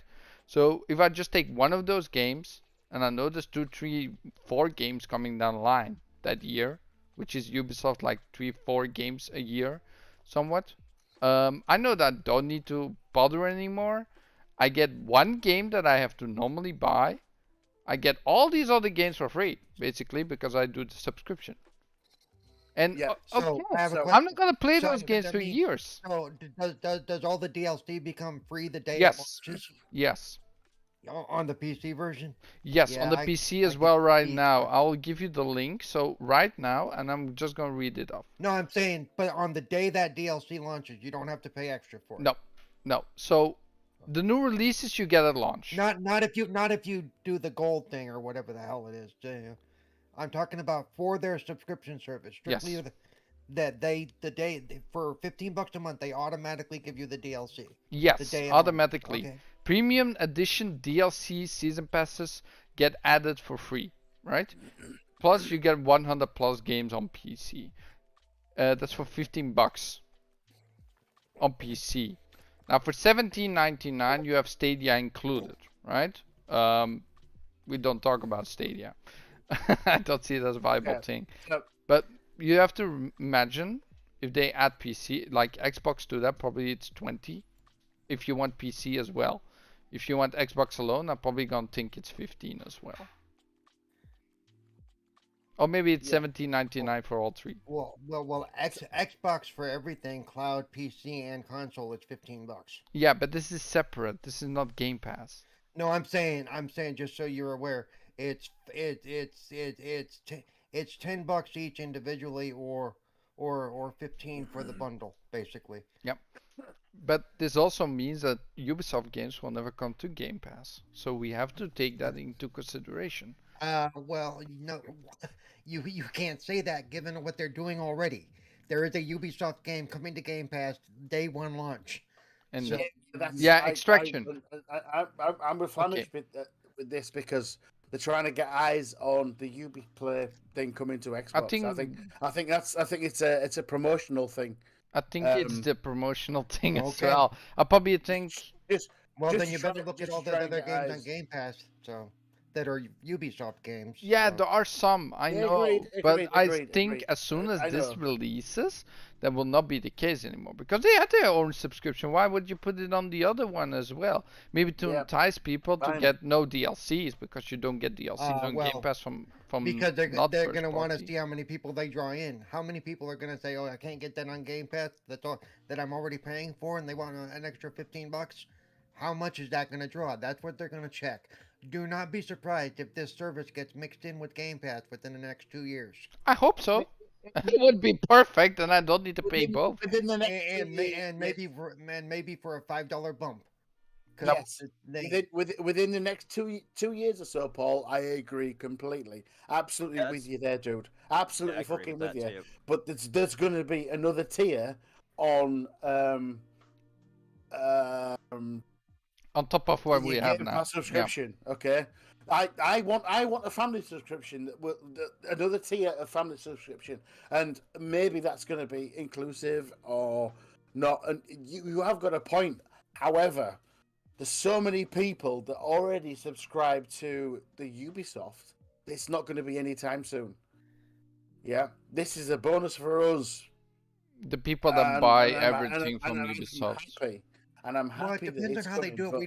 [SPEAKER 2] So if I just take one of those games, and I know there's 2, 3, 4 games coming down the line that year, which is Ubisoft like 3, 4 games a year, somewhat. I know that I don't need to bother anymore. I get one game that I have to normally buy. I get all these other games for free, basically, because I do the subscription. And
[SPEAKER 3] Yeah,
[SPEAKER 2] of
[SPEAKER 5] So, I have a
[SPEAKER 2] course,
[SPEAKER 5] question.
[SPEAKER 2] I'm not gonna play
[SPEAKER 5] So,
[SPEAKER 2] those
[SPEAKER 5] does
[SPEAKER 2] games
[SPEAKER 5] that
[SPEAKER 2] for
[SPEAKER 5] mean-
[SPEAKER 2] years.
[SPEAKER 5] So does all the DLC become free the day it
[SPEAKER 2] Yes.
[SPEAKER 5] launches?
[SPEAKER 2] Yes.
[SPEAKER 5] On the PC version?
[SPEAKER 2] Yes, on
[SPEAKER 5] Yeah,
[SPEAKER 2] the
[SPEAKER 5] I-
[SPEAKER 2] PC
[SPEAKER 5] I
[SPEAKER 2] as
[SPEAKER 5] get
[SPEAKER 2] well
[SPEAKER 5] the
[SPEAKER 2] right
[SPEAKER 5] PC
[SPEAKER 2] now.
[SPEAKER 5] part.
[SPEAKER 2] I'll give you the link. So right now, and I'm just gonna read it off.
[SPEAKER 5] No, I'm saying, but on the day that DLC launches, you don't have to pay extra for it.
[SPEAKER 2] No, no. So the new releases you get at launch.
[SPEAKER 5] Not if you do the gold thing or whatever the hell it is. I'm talking about for their subscription service. Strictly
[SPEAKER 2] Yes.
[SPEAKER 5] for $15 a month they automatically give you the DLC. The
[SPEAKER 2] Yes,
[SPEAKER 5] day it
[SPEAKER 2] automatically.
[SPEAKER 5] launches. Okay.
[SPEAKER 2] Premium edition DLC season passes get added for free, right? Plus you get 100 plus games on PC. That's for 15 bucks on PC. Now for 17.99 you have Stadia included, right? We don't talk about Stadia. I don't see it as a viable
[SPEAKER 3] Yeah.
[SPEAKER 2] thing.
[SPEAKER 3] No.
[SPEAKER 2] But you have to imagine if they add PC, like Xbox do that, probably it's 20. If you want PC as well. If you want Xbox alone, I'm probably gonna think it's 15 as well. Or maybe it's
[SPEAKER 3] Yeah.
[SPEAKER 2] 17.99 for all three.
[SPEAKER 5] Xbox for everything, cloud, PC, and console, it's $15.
[SPEAKER 2] Yeah, but this is separate. This is not Game Pass.
[SPEAKER 5] No, I'm saying just so you're aware, it's $10 each individually, or 15 for the bundle, basically.
[SPEAKER 2] But this also means that Ubisoft games will never come to Game Pass. So we have to take that into consideration.
[SPEAKER 5] Well, no, you can't say that given what they're doing already. There is a Ubisoft game coming to Game Pass day one launch.
[SPEAKER 2] And
[SPEAKER 5] So-
[SPEAKER 2] Yeah, Extraction.
[SPEAKER 3] I'm with Flamish with this because they're trying to get eyes on the Ubiplay thing coming to Xbox. I think it's a promotional thing.
[SPEAKER 2] I think it's the promotional thing as
[SPEAKER 5] Okay.
[SPEAKER 2] well. I probably think
[SPEAKER 5] Well,
[SPEAKER 3] Just
[SPEAKER 5] then you
[SPEAKER 3] try-
[SPEAKER 5] better look
[SPEAKER 3] just
[SPEAKER 5] at all the
[SPEAKER 3] try and
[SPEAKER 5] other
[SPEAKER 3] get
[SPEAKER 5] games on
[SPEAKER 3] eyes.
[SPEAKER 5] Game Pass, so that are Ubisoft games.
[SPEAKER 2] yeah,
[SPEAKER 5] so.
[SPEAKER 2] there are some, I
[SPEAKER 3] Yeah,
[SPEAKER 2] know,
[SPEAKER 3] agreed,
[SPEAKER 2] but
[SPEAKER 3] agreed,
[SPEAKER 2] I
[SPEAKER 3] agreed,
[SPEAKER 2] think
[SPEAKER 3] agreed.
[SPEAKER 2] as soon as
[SPEAKER 3] I
[SPEAKER 2] this
[SPEAKER 3] know.
[SPEAKER 2] releases, that will not be the case anymore because they had their own subscription. Why would you put it on the other one as well? Maybe to
[SPEAKER 3] Yeah,
[SPEAKER 2] entice people to
[SPEAKER 3] fine.
[SPEAKER 2] get no DLCs because you don't get DLCs on Game
[SPEAKER 5] well,
[SPEAKER 2] Pass from
[SPEAKER 5] Because they're
[SPEAKER 2] not
[SPEAKER 5] they're
[SPEAKER 2] first
[SPEAKER 5] gonna want to
[SPEAKER 2] party.
[SPEAKER 5] see how many people they draw in. How many people are gonna say, "Oh, I can't get that on Game Pass. That's all that I'm already paying for," and they want an extra $15. How much is that gonna draw? That's what they're gonna check. Do not be surprised if this service gets mixed in with Game Pass within the next 2 years.
[SPEAKER 2] I hope so. It would be perfect, and I don't need to pay both.
[SPEAKER 3] Within the next
[SPEAKER 5] And,
[SPEAKER 3] 2 years,
[SPEAKER 5] and maybe for a $5 bump. 'Cause
[SPEAKER 3] yes.
[SPEAKER 5] they-
[SPEAKER 3] Within the next 2 years or so, Paul, I agree completely. Absolutely
[SPEAKER 1] Yeah,
[SPEAKER 3] with you there, dude. Absolutely
[SPEAKER 1] I agree
[SPEAKER 3] fucking
[SPEAKER 1] with
[SPEAKER 3] with
[SPEAKER 1] that
[SPEAKER 3] you.
[SPEAKER 1] too.
[SPEAKER 3] But there's going to be another tier on
[SPEAKER 2] On top of what
[SPEAKER 3] your
[SPEAKER 2] we have
[SPEAKER 3] Game
[SPEAKER 2] now.
[SPEAKER 3] Pass subscription. Okay, I want a family subscription. Another tier of family subscription, and maybe that's going to be inclusive or not. And you have got a point. However, there's so many people that already subscribe to the Ubisoft. It's not going to be anytime soon. Yeah, this is a bonus for us.
[SPEAKER 2] The people that
[SPEAKER 3] And-
[SPEAKER 2] buy
[SPEAKER 3] and I'm-
[SPEAKER 2] everything
[SPEAKER 3] and
[SPEAKER 2] from
[SPEAKER 3] I'm
[SPEAKER 2] Ubisoft.
[SPEAKER 3] happy. And I'm happy
[SPEAKER 5] Well, it
[SPEAKER 3] that
[SPEAKER 5] depends on
[SPEAKER 3] it's
[SPEAKER 5] how they
[SPEAKER 3] coming,
[SPEAKER 5] do it.
[SPEAKER 3] but-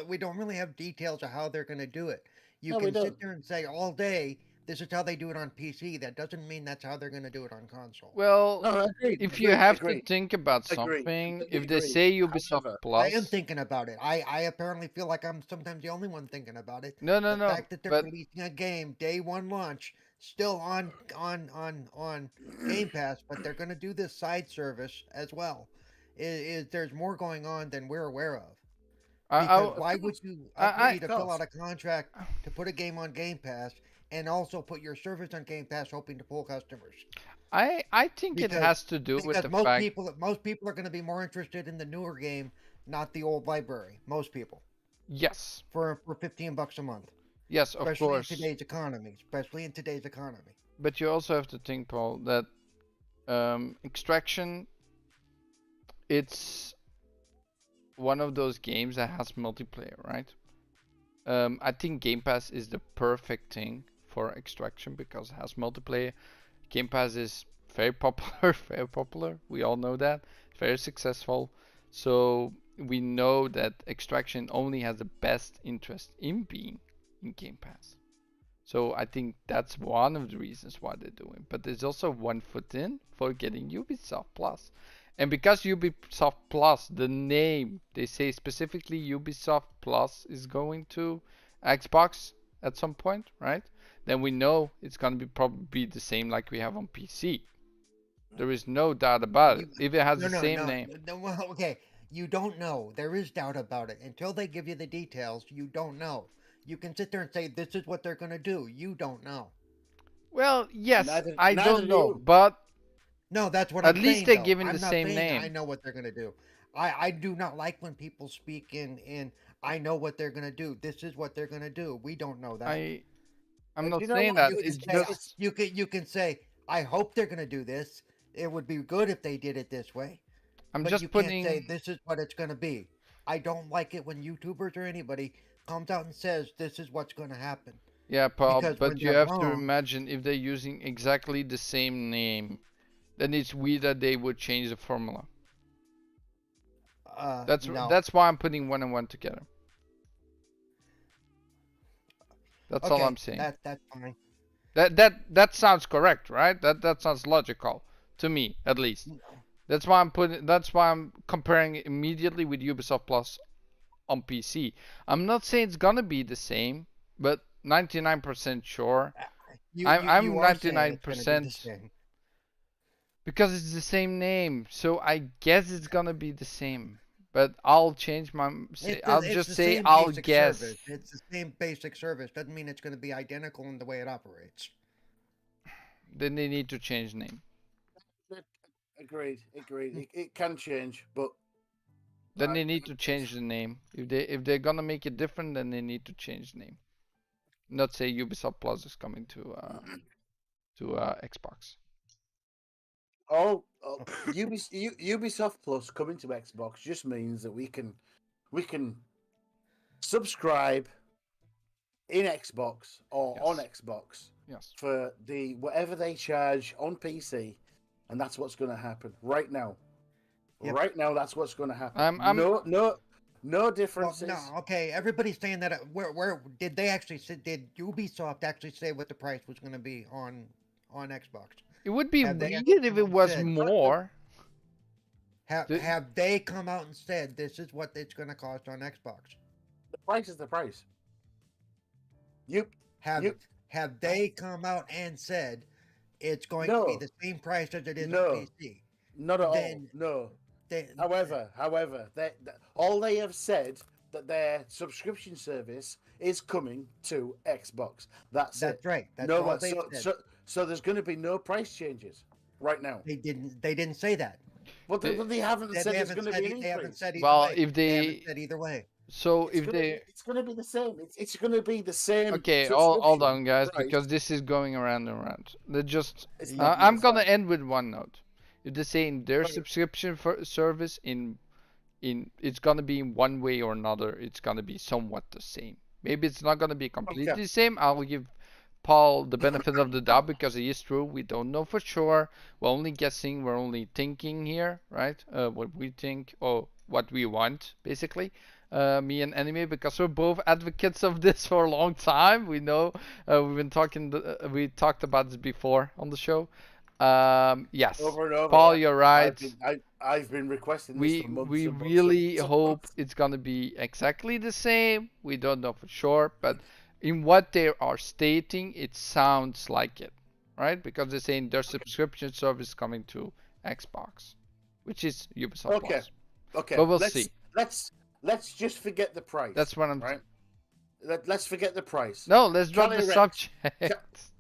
[SPEAKER 5] We don't really have details of how they're going to do it. You
[SPEAKER 3] No, we
[SPEAKER 5] can sit
[SPEAKER 3] don't.
[SPEAKER 5] there and say all day, "This is how they do it on PC." That doesn't mean that's how they're going to do it on console.
[SPEAKER 2] Well,
[SPEAKER 3] No, agreed.
[SPEAKER 2] if you
[SPEAKER 3] agreed,
[SPEAKER 2] have
[SPEAKER 3] agreed.
[SPEAKER 2] to think about
[SPEAKER 3] Agreed.
[SPEAKER 2] something,
[SPEAKER 3] Completely
[SPEAKER 2] if they
[SPEAKER 3] agreed.
[SPEAKER 2] say Ubisoft
[SPEAKER 3] However,
[SPEAKER 2] Plus,
[SPEAKER 5] I am thinking about it. I apparently feel like I'm sometimes the only one thinking about it.
[SPEAKER 2] no,
[SPEAKER 5] The
[SPEAKER 2] no,
[SPEAKER 5] fact that they're
[SPEAKER 2] but
[SPEAKER 5] releasing a game day one launch, still on Game Pass, but they're going to do this side service as well. is there's more going on than we're aware of.
[SPEAKER 2] I,
[SPEAKER 5] Because
[SPEAKER 2] I,
[SPEAKER 5] why would you
[SPEAKER 2] I,
[SPEAKER 5] agree to fill
[SPEAKER 3] course.
[SPEAKER 5] out a contract to put a game on Game Pass and also put your service on Game Pass hoping to pull customers?
[SPEAKER 2] I think it
[SPEAKER 5] Because
[SPEAKER 2] has to do with
[SPEAKER 5] because
[SPEAKER 2] the fact.
[SPEAKER 5] most people are going to be more interested in the newer game, not the old library. Most people
[SPEAKER 2] Yes,
[SPEAKER 5] for $15 a month,
[SPEAKER 2] yes, of
[SPEAKER 5] especially in
[SPEAKER 2] course.
[SPEAKER 5] today's economy. Especially in today's economy.
[SPEAKER 2] But you also have to think, Paul, that Extraction, it's one of those games that has multiplayer, right? I think Game Pass is the perfect thing for Extraction because it has multiplayer. Game Pass is very popular, very popular. We all know that. It's very successful. So we know that Extraction only has the best interest in being in Game Pass. So I think that's one of the reasons why they're doing. But there's also one foot in for getting Ubisoft Plus. And because Ubisoft Plus, the name, they say specifically Ubisoft Plus is going to Xbox at some point, right? Then we know it's going to be probably the same like we have on PC. There is no doubt about it. If it has
[SPEAKER 5] No,
[SPEAKER 2] the
[SPEAKER 5] no,
[SPEAKER 2] same
[SPEAKER 5] no,
[SPEAKER 2] name.
[SPEAKER 5] no. Well, okay, you don't know. There is doubt about it until they give you the details. You don't know. You can sit there and say this is what they're going to do. You don't know.
[SPEAKER 2] Well, yes,
[SPEAKER 3] Neither-
[SPEAKER 2] I
[SPEAKER 3] neither
[SPEAKER 2] don't
[SPEAKER 3] do
[SPEAKER 2] know,
[SPEAKER 3] you.
[SPEAKER 2] but
[SPEAKER 5] No, that's what
[SPEAKER 2] at
[SPEAKER 5] I'm
[SPEAKER 2] least
[SPEAKER 5] saying.
[SPEAKER 2] they're
[SPEAKER 5] Though.
[SPEAKER 2] giving
[SPEAKER 5] I'm
[SPEAKER 2] the
[SPEAKER 5] not
[SPEAKER 2] same
[SPEAKER 5] saying I
[SPEAKER 2] name.
[SPEAKER 5] know what they're going to do. I do not like when people speak in I know what they're going to do. This is what they're going to do. We don't know that.
[SPEAKER 2] I'm
[SPEAKER 3] But
[SPEAKER 2] not
[SPEAKER 3] you know
[SPEAKER 2] saying
[SPEAKER 3] what?
[SPEAKER 2] that.
[SPEAKER 5] You can
[SPEAKER 2] It's
[SPEAKER 5] say
[SPEAKER 2] just
[SPEAKER 5] you can say I hope they're going to do this. It would be good if they did it this way.
[SPEAKER 2] I'm
[SPEAKER 5] But
[SPEAKER 2] just
[SPEAKER 5] you can't say
[SPEAKER 2] putting.
[SPEAKER 5] this is what it's going to be. I don't like it when YouTubers or anybody comes out and says this is what's going to happen.
[SPEAKER 2] Yeah, Paul,
[SPEAKER 5] Because
[SPEAKER 2] but
[SPEAKER 5] when
[SPEAKER 2] you
[SPEAKER 5] they're
[SPEAKER 2] have to
[SPEAKER 5] wrong,
[SPEAKER 2] imagine if they're using exactly the same name, then it's weird that they would change the formula.
[SPEAKER 5] no.
[SPEAKER 2] That's why I'm putting one and one together. That's all
[SPEAKER 5] Okay,
[SPEAKER 2] I'm saying.
[SPEAKER 5] that's fine.
[SPEAKER 2] That sounds correct, right? That sounds logical to me, at least. That's why I'm comparing it immediately with Ubisoft Plus on PC. I'm not saying it's gonna be the same, but 99% sure. I'm
[SPEAKER 5] You are saying it's going to be the
[SPEAKER 2] 99%
[SPEAKER 5] same.
[SPEAKER 2] because it's the same name, so I guess it's gonna be the same. But I'll change my. I'll
[SPEAKER 5] It's
[SPEAKER 2] just
[SPEAKER 5] the
[SPEAKER 2] say
[SPEAKER 5] same
[SPEAKER 2] I'll
[SPEAKER 5] basic
[SPEAKER 2] guess.
[SPEAKER 5] service. It's the same basic service. Doesn't mean it's going to be identical in the way it operates.
[SPEAKER 2] Then they need to change name.
[SPEAKER 3] Agreed. It can change, but
[SPEAKER 2] Then they need to change the name. If they're gonna make it different, then they need to change the name. Not say Ubisoft Plus is coming to Xbox.
[SPEAKER 3] Ubisoft Plus coming to Xbox just means that we can subscribe in Xbox or
[SPEAKER 2] Yes.
[SPEAKER 3] on Xbox
[SPEAKER 2] Yes.
[SPEAKER 3] for the whatever they charge on PC, and that's what's going to happen right now.
[SPEAKER 5] Yep.
[SPEAKER 3] Right now, that's what's going to happen.
[SPEAKER 2] I'm-
[SPEAKER 3] No
[SPEAKER 5] Well,
[SPEAKER 3] differences.
[SPEAKER 5] no, okay. Everybody's saying that. Where did they actually say? Did Ubisoft actually say what the price was going to be on Xbox?
[SPEAKER 2] It would be
[SPEAKER 5] Have they
[SPEAKER 2] weird if it was
[SPEAKER 5] said-
[SPEAKER 2] more.
[SPEAKER 5] Have they come out and said this is what it's going to cost on Xbox?
[SPEAKER 3] The price is the price. You
[SPEAKER 5] Have they come out and said it's going
[SPEAKER 3] No.
[SPEAKER 5] to be the same price as it is
[SPEAKER 3] No.
[SPEAKER 5] on PC?
[SPEAKER 3] not at
[SPEAKER 5] Then-
[SPEAKER 3] all. No.
[SPEAKER 5] They,
[SPEAKER 3] However, all they have said that their subscription service is coming to Xbox. That's it.
[SPEAKER 5] right. That's
[SPEAKER 3] No,
[SPEAKER 5] all they said.
[SPEAKER 3] so there's going to be no price changes right now.
[SPEAKER 5] They didn't say that.
[SPEAKER 3] Well, they haven't said there's going to be an
[SPEAKER 5] They haven't
[SPEAKER 3] increase.
[SPEAKER 5] said either
[SPEAKER 2] Well,
[SPEAKER 5] way.
[SPEAKER 2] if
[SPEAKER 5] They
[SPEAKER 2] they
[SPEAKER 5] haven't said either way.
[SPEAKER 2] so
[SPEAKER 3] It's
[SPEAKER 2] if
[SPEAKER 3] gonna
[SPEAKER 2] they
[SPEAKER 3] be, it's going to be the same. It's going to be the same.
[SPEAKER 2] okay, hold on,
[SPEAKER 3] subscription
[SPEAKER 2] guys,
[SPEAKER 3] price.
[SPEAKER 2] because this is going around and around. They just
[SPEAKER 3] It's not
[SPEAKER 2] I'm
[SPEAKER 3] the
[SPEAKER 2] gonna
[SPEAKER 3] same.
[SPEAKER 2] end with one note. If they're saying their
[SPEAKER 3] Okay.
[SPEAKER 2] subscription for service in it's gonna be in one way or another, it's gonna be somewhat the same. Maybe it's not gonna be completely the same. I'll give Paul the benefit of the doubt because it is true. We don't know for sure. We're only guessing. We're only thinking here, right? What we think or what we want, basically. Me and Anime, because we're both advocates of this for a long time. We know we've been talking. We talked about this before on the show. Yes,
[SPEAKER 3] Over and over.
[SPEAKER 2] Paul, you're right.
[SPEAKER 3] I've been requesting this
[SPEAKER 2] We
[SPEAKER 3] for months
[SPEAKER 2] we
[SPEAKER 3] and months
[SPEAKER 2] really
[SPEAKER 3] and
[SPEAKER 2] hope
[SPEAKER 3] months.
[SPEAKER 2] it's gonna be exactly the same. We don't know for sure, but in what they are stating, it sounds like it, right? Because they're saying their subscription service coming to Xbox. which is Ubisoft
[SPEAKER 3] Okay.
[SPEAKER 2] Plus.
[SPEAKER 3] Okay.
[SPEAKER 2] But we'll see.
[SPEAKER 3] Let's just forget the price.
[SPEAKER 2] That's what I'm.
[SPEAKER 3] right. Let's forget the price.
[SPEAKER 2] No, let's drop the
[SPEAKER 3] Cali Rex-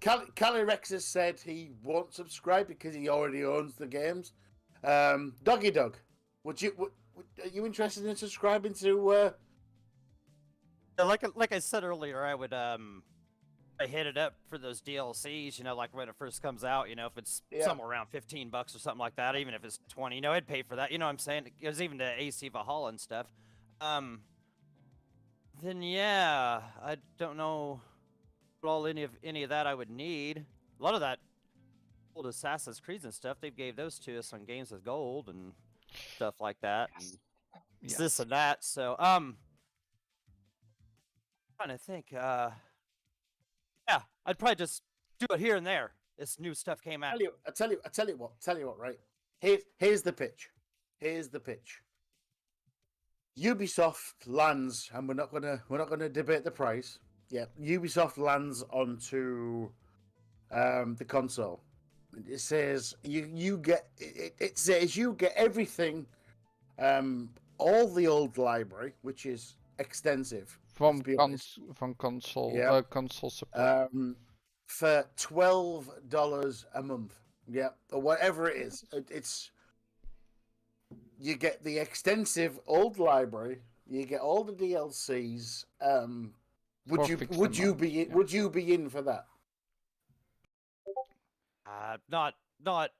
[SPEAKER 2] subject.
[SPEAKER 3] Cali Rex has said he won't subscribe because he already owns the games. Doggy Dog, are you interested in subscribing to?
[SPEAKER 1] Like I said earlier, I would I hit it up for those DLCs. You know, like when it first comes out. You know, if it's somewhere around $15 or something like that, even if it's 20, you know, I'd pay for that. You know what I'm saying? It goes even to AC Valhalla and stuff. Then yeah, I don't know what all any of that I would need. A lot of that old Assassin's Creed and stuff, they gave those to us on Games with Gold and stuff like that.
[SPEAKER 2] Yes.
[SPEAKER 1] And this and that. So trying to think. Yeah, I'd probably just do it here and there. This new stuff came out.
[SPEAKER 3] I tell you what. Right. Here's the pitch. Here's the pitch. Ubisoft lands, and we're not gonna debate the price. Yeah, Ubisoft lands onto the console. It says you get it says you get everything, all the old library, which is extensive.
[SPEAKER 2] From
[SPEAKER 3] let's be honest.
[SPEAKER 2] console
[SPEAKER 3] Yeah.
[SPEAKER 2] console support.
[SPEAKER 3] For $12 a month. Yeah, or whatever it is. It's you get the extensive old library. You get all the DLCs. Would you be in for that?
[SPEAKER 1] Not
[SPEAKER 2] Not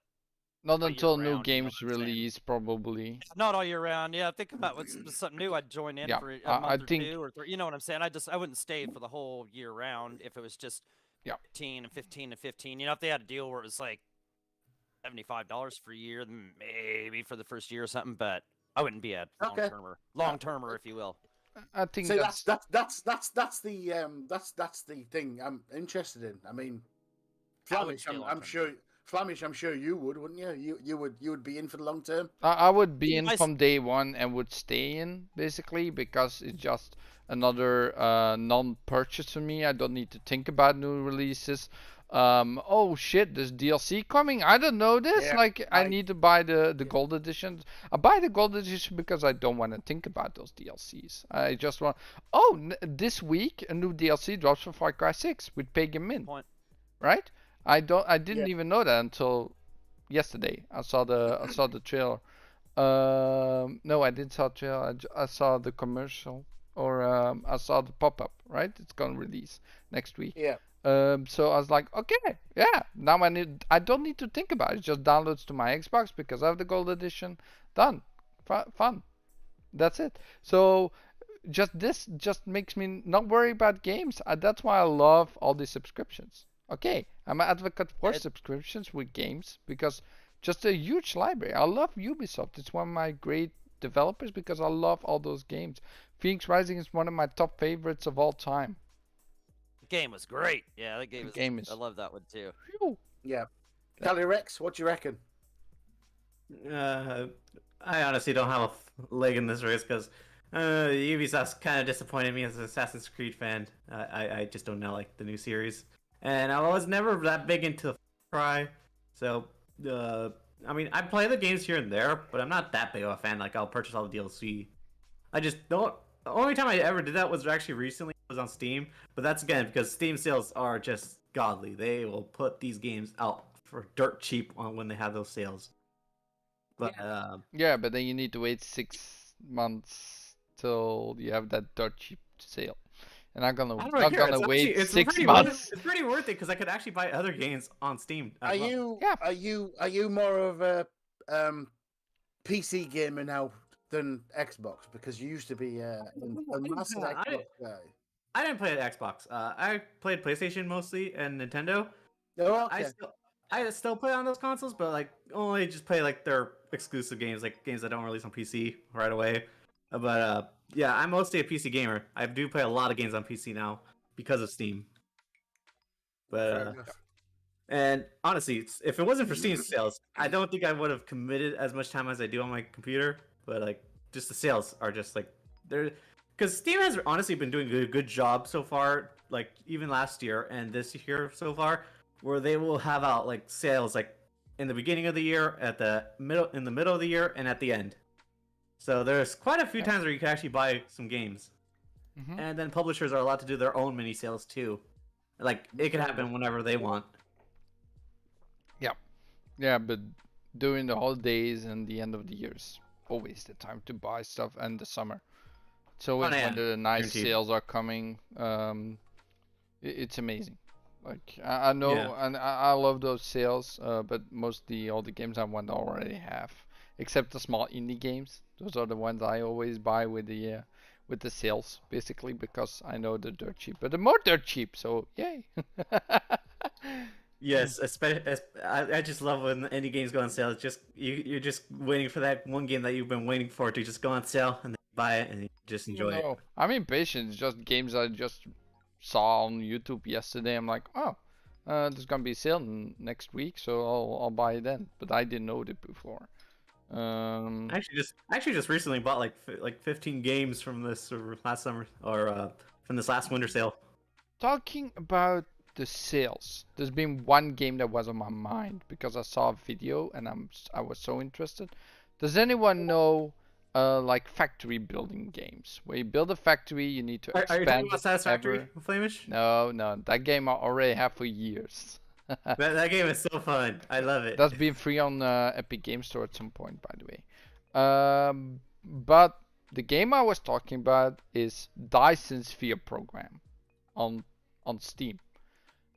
[SPEAKER 1] all
[SPEAKER 2] until
[SPEAKER 1] year
[SPEAKER 2] new
[SPEAKER 1] round, you know
[SPEAKER 2] games
[SPEAKER 1] what I'm saying?
[SPEAKER 2] release, probably.
[SPEAKER 1] not all year round. Yeah, think about what's something new. I'd join in
[SPEAKER 2] Yeah,
[SPEAKER 1] for a
[SPEAKER 2] I
[SPEAKER 1] month or
[SPEAKER 2] think-
[SPEAKER 1] 2 or 3. You know what I'm saying? I wouldn't stay for the whole year round if it was just
[SPEAKER 2] Yeah.
[SPEAKER 1] 15 and 15 and 15. You know, if they had a deal where it was like $75 for a year, then maybe for the first year or something. But I wouldn't be a
[SPEAKER 3] Okay.
[SPEAKER 1] long termer, if you will.
[SPEAKER 2] I think
[SPEAKER 3] See,
[SPEAKER 2] that's
[SPEAKER 3] that's the thing I'm interested in. I mean,
[SPEAKER 1] I would
[SPEAKER 3] Flamish,
[SPEAKER 1] stay
[SPEAKER 3] I'm
[SPEAKER 1] long-term.
[SPEAKER 3] sure. Flamish, I'm sure you would, wouldn't you? You would be in for the long term.
[SPEAKER 2] I would be in
[SPEAKER 1] I s-
[SPEAKER 2] from day one and would stay in basically because it's just another non-purchase for me. I don't need to think about new releases. Oh shit, there's DLC coming. I don't know this.
[SPEAKER 3] Yeah,
[SPEAKER 2] Like I
[SPEAKER 3] I-
[SPEAKER 2] need to buy the gold edition. I buy the gold edition because I don't want to think about those DLCs. I just want. Oh, this week a new DLC drops for Far Cry 6 with Pagan Min.
[SPEAKER 1] Point.
[SPEAKER 2] Right? I didn't
[SPEAKER 3] Yeah.
[SPEAKER 2] even know that until yesterday. I saw the trailer. No, I didn't saw the trailer. I saw the commercial, or I saw the pop-up. Right, it's gonna release next week.
[SPEAKER 3] Yeah.
[SPEAKER 2] So I was like, okay, yeah. Now I don't need to think about it. It just downloads to my Xbox because I have the gold edition. Done. Fun. That's it. So this just makes me not worry about games. That's why I love all these subscriptions. Okay, I'm an advocate for subscriptions with games because just a huge library. I love Ubisoft. It's one of my great developers because I love all those games. Phoenix Rising is one of my top favorites of all time.
[SPEAKER 1] The game was great. Yeah, that game
[SPEAKER 2] The
[SPEAKER 1] was.
[SPEAKER 2] game is-
[SPEAKER 1] I love that one too.
[SPEAKER 2] Phew.
[SPEAKER 3] Yeah. Cali Rex, what do you reckon?
[SPEAKER 4] I honestly don't have a leg in this race because Ubisoft's kind of disappointed me as an Assassin's Creed fan. I just don't know like the new series, and I was never that big into Far Cry. So I mean, I play the games here and there, but I'm not that big of a fan. Like I'll purchase all the DLC. I just don't. The only time I ever did that was actually recently. It was on Steam, but that's again because Steam sales are just godly. They will put these games out for dirt cheap when they have those sales. But
[SPEAKER 2] Yeah, but then you need to wait 6 months till you have that dirt cheap sale. And I'm
[SPEAKER 4] I don't really
[SPEAKER 2] not
[SPEAKER 4] care.
[SPEAKER 2] gonna
[SPEAKER 4] It's
[SPEAKER 2] wait
[SPEAKER 4] actually- it's
[SPEAKER 2] 6
[SPEAKER 4] pretty
[SPEAKER 2] months.
[SPEAKER 4] It's pretty worth it because I could actually buy other games on Steam. as
[SPEAKER 3] Are
[SPEAKER 4] well.
[SPEAKER 3] you
[SPEAKER 2] Yeah.
[SPEAKER 3] are you more of a PC gamer now than Xbox? Because you used to be a massive
[SPEAKER 4] I-
[SPEAKER 3] Xbox guy.
[SPEAKER 4] I didn't play at Xbox. I played PlayStation mostly and Nintendo.
[SPEAKER 3] Oh, okay.
[SPEAKER 4] I still play on those consoles, but like only just play like their exclusive games, like games that don't release on PC right away. But yeah, I'm mostly a PC gamer. I do play a lot of games on PC now because of Steam.
[SPEAKER 3] Fair
[SPEAKER 4] But
[SPEAKER 3] enough.
[SPEAKER 4] and honestly, if it wasn't for Steam sales, I don't think I would have committed as much time as I do on my computer. But like, just the sales are just like they're because Steam has honestly been doing a good job so far. Like even last year and this year so far, where they will have out like sales like in the beginning of the year, in the middle of the year, and at the end. So there's quite a few
[SPEAKER 2] Yeah.
[SPEAKER 4] times where you can actually buy some games,
[SPEAKER 2] Hmm.
[SPEAKER 4] and then publishers are allowed to do their own mini sales too. Like it can happen whenever they want.
[SPEAKER 2] Yeah, but during the holidays and the end of the years, always the time to buy stuff, and the summer. It's always
[SPEAKER 4] yeah,
[SPEAKER 2] when the nice
[SPEAKER 4] guaranteed.
[SPEAKER 2] sales are coming. It's amazing. Like I know,
[SPEAKER 4] Yeah.
[SPEAKER 2] and I love those sales. But mostly all the games I want I already have, except the small indie games. Those are the ones I always buy with the sales, basically because I know they're dirt cheap. But they're more dirt cheap, so yay.
[SPEAKER 4] Yes, especially I just love when any games go on sale. It's just you're just waiting for that one game that you've been waiting for to just go on sale, and then you buy it and you just enjoy it.
[SPEAKER 2] No, I'm impatient. It's just games I just saw on YouTube yesterday. I'm like, oh, there's gonna be a sale next week, so I'll buy it then. But I didn't know it before.
[SPEAKER 4] I actually just recently bought like 15 games from this last summer or from this last winter sale.
[SPEAKER 2] Talking about the sales, there's been one game that was on my mind because I saw a video and I was so interested. Does anyone know like factory building games where you build a factory, you need to
[SPEAKER 4] Are you talking
[SPEAKER 2] expand
[SPEAKER 4] about Satisfactory,
[SPEAKER 2] ever?
[SPEAKER 4] Flamish?
[SPEAKER 2] No, that game I already have for years.
[SPEAKER 4] That game is so fun. I love it.
[SPEAKER 2] That's been free on Epic Game Store at some point, by the way. But the game I was talking about is Dyson Sphere Program on Steam.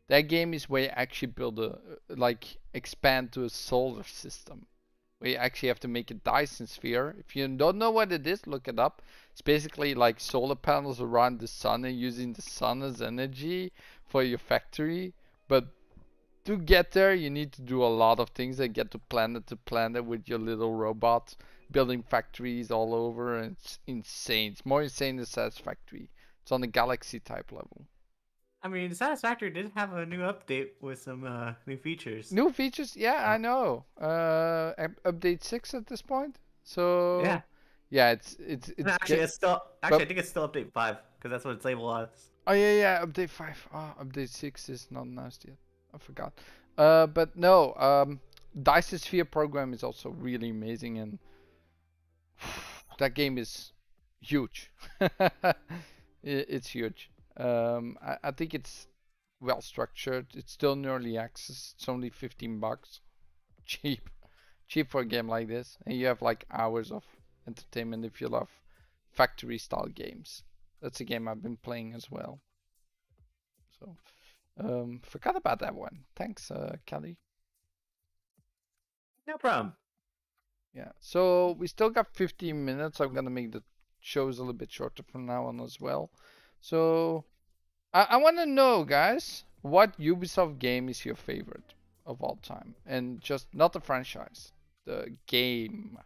[SPEAKER 2] That game is where you actually build expand to a solar system. Where you actually have to make a Dyson sphere. If you don't know what it is, look it up. It's basically like solar panels around the sun and using the sun as energy for your factory. But to get there, you need to do a lot of things and get to planet with your little robot, building factories all over, and it's insane. It's more insane than Satisfactory. It's on the Galaxy type level.
[SPEAKER 4] I mean, Satisfactory did have a new update with some new features.
[SPEAKER 2] New features? Yeah, I know. Update 6 at this point. So
[SPEAKER 4] Yeah.
[SPEAKER 2] yeah, it's
[SPEAKER 4] No, actually, it's still actually I think it's still update 5 because that's what it's labeled as.
[SPEAKER 2] oh yeah, update 5. Oh, update 6 is not announced yet. I forgot. But no, Dice's Sphere program is also really amazing, and that game is huge. It's huge. I think it's well structured. It's still in early access. It's only $15. Cheap. Cheap for a game like this. And you have like hours of entertainment if you love factory style games. That's a game I've been playing as well. So forgot about that one. Thanks, Kelly.
[SPEAKER 4] No problem.
[SPEAKER 2] Yeah. So we still got 15 minutes. I'm gonna make the shows a little bit shorter from now on as well. So I want to know, guys, what Ubisoft game is your favorite of all time, and just not the franchise, the game.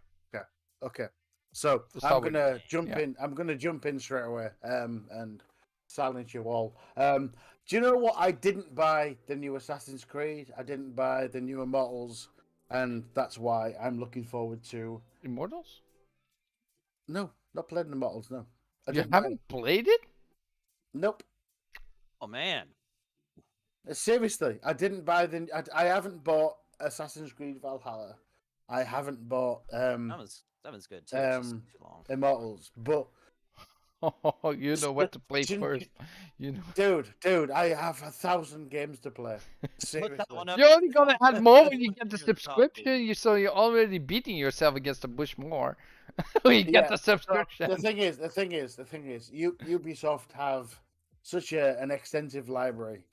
[SPEAKER 3] Okay. So
[SPEAKER 2] We'll
[SPEAKER 3] I'm
[SPEAKER 2] start with
[SPEAKER 3] gonna jump
[SPEAKER 2] yeah.
[SPEAKER 3] in. I'm gonna jump in straight away. And silence you all. Do you know what? I didn't buy the new Assassin's Creed. I didn't buy the new Immortals, and that's why I'm looking forward to.
[SPEAKER 2] Immortals?
[SPEAKER 3] No, not played the Immortals. No, I
[SPEAKER 2] You
[SPEAKER 3] didn't buy
[SPEAKER 2] haven't
[SPEAKER 3] it.
[SPEAKER 2] played it?
[SPEAKER 3] Nope.
[SPEAKER 1] Oh man.
[SPEAKER 3] Seriously, I didn't buy the. I haven't bought Assassin's Creed Valhalla. I haven't bought
[SPEAKER 1] That was good too. It's just
[SPEAKER 3] um
[SPEAKER 1] too long.
[SPEAKER 3] Immortals, but
[SPEAKER 2] Oh, you know what to play
[SPEAKER 3] Shouldn't-
[SPEAKER 2] first. You know.
[SPEAKER 3] dude, I have 1,000 games to play.
[SPEAKER 1] Put
[SPEAKER 3] Seriously.
[SPEAKER 1] that one up.
[SPEAKER 2] You're only gonna add more when you get the
[SPEAKER 1] You're the top, dude.
[SPEAKER 2] subscription. So you're already beating yourself against the bush more when you get
[SPEAKER 3] Yeah,
[SPEAKER 2] the
[SPEAKER 3] so
[SPEAKER 2] subscription.
[SPEAKER 3] the thing is, Ubisoft have such an extensive library.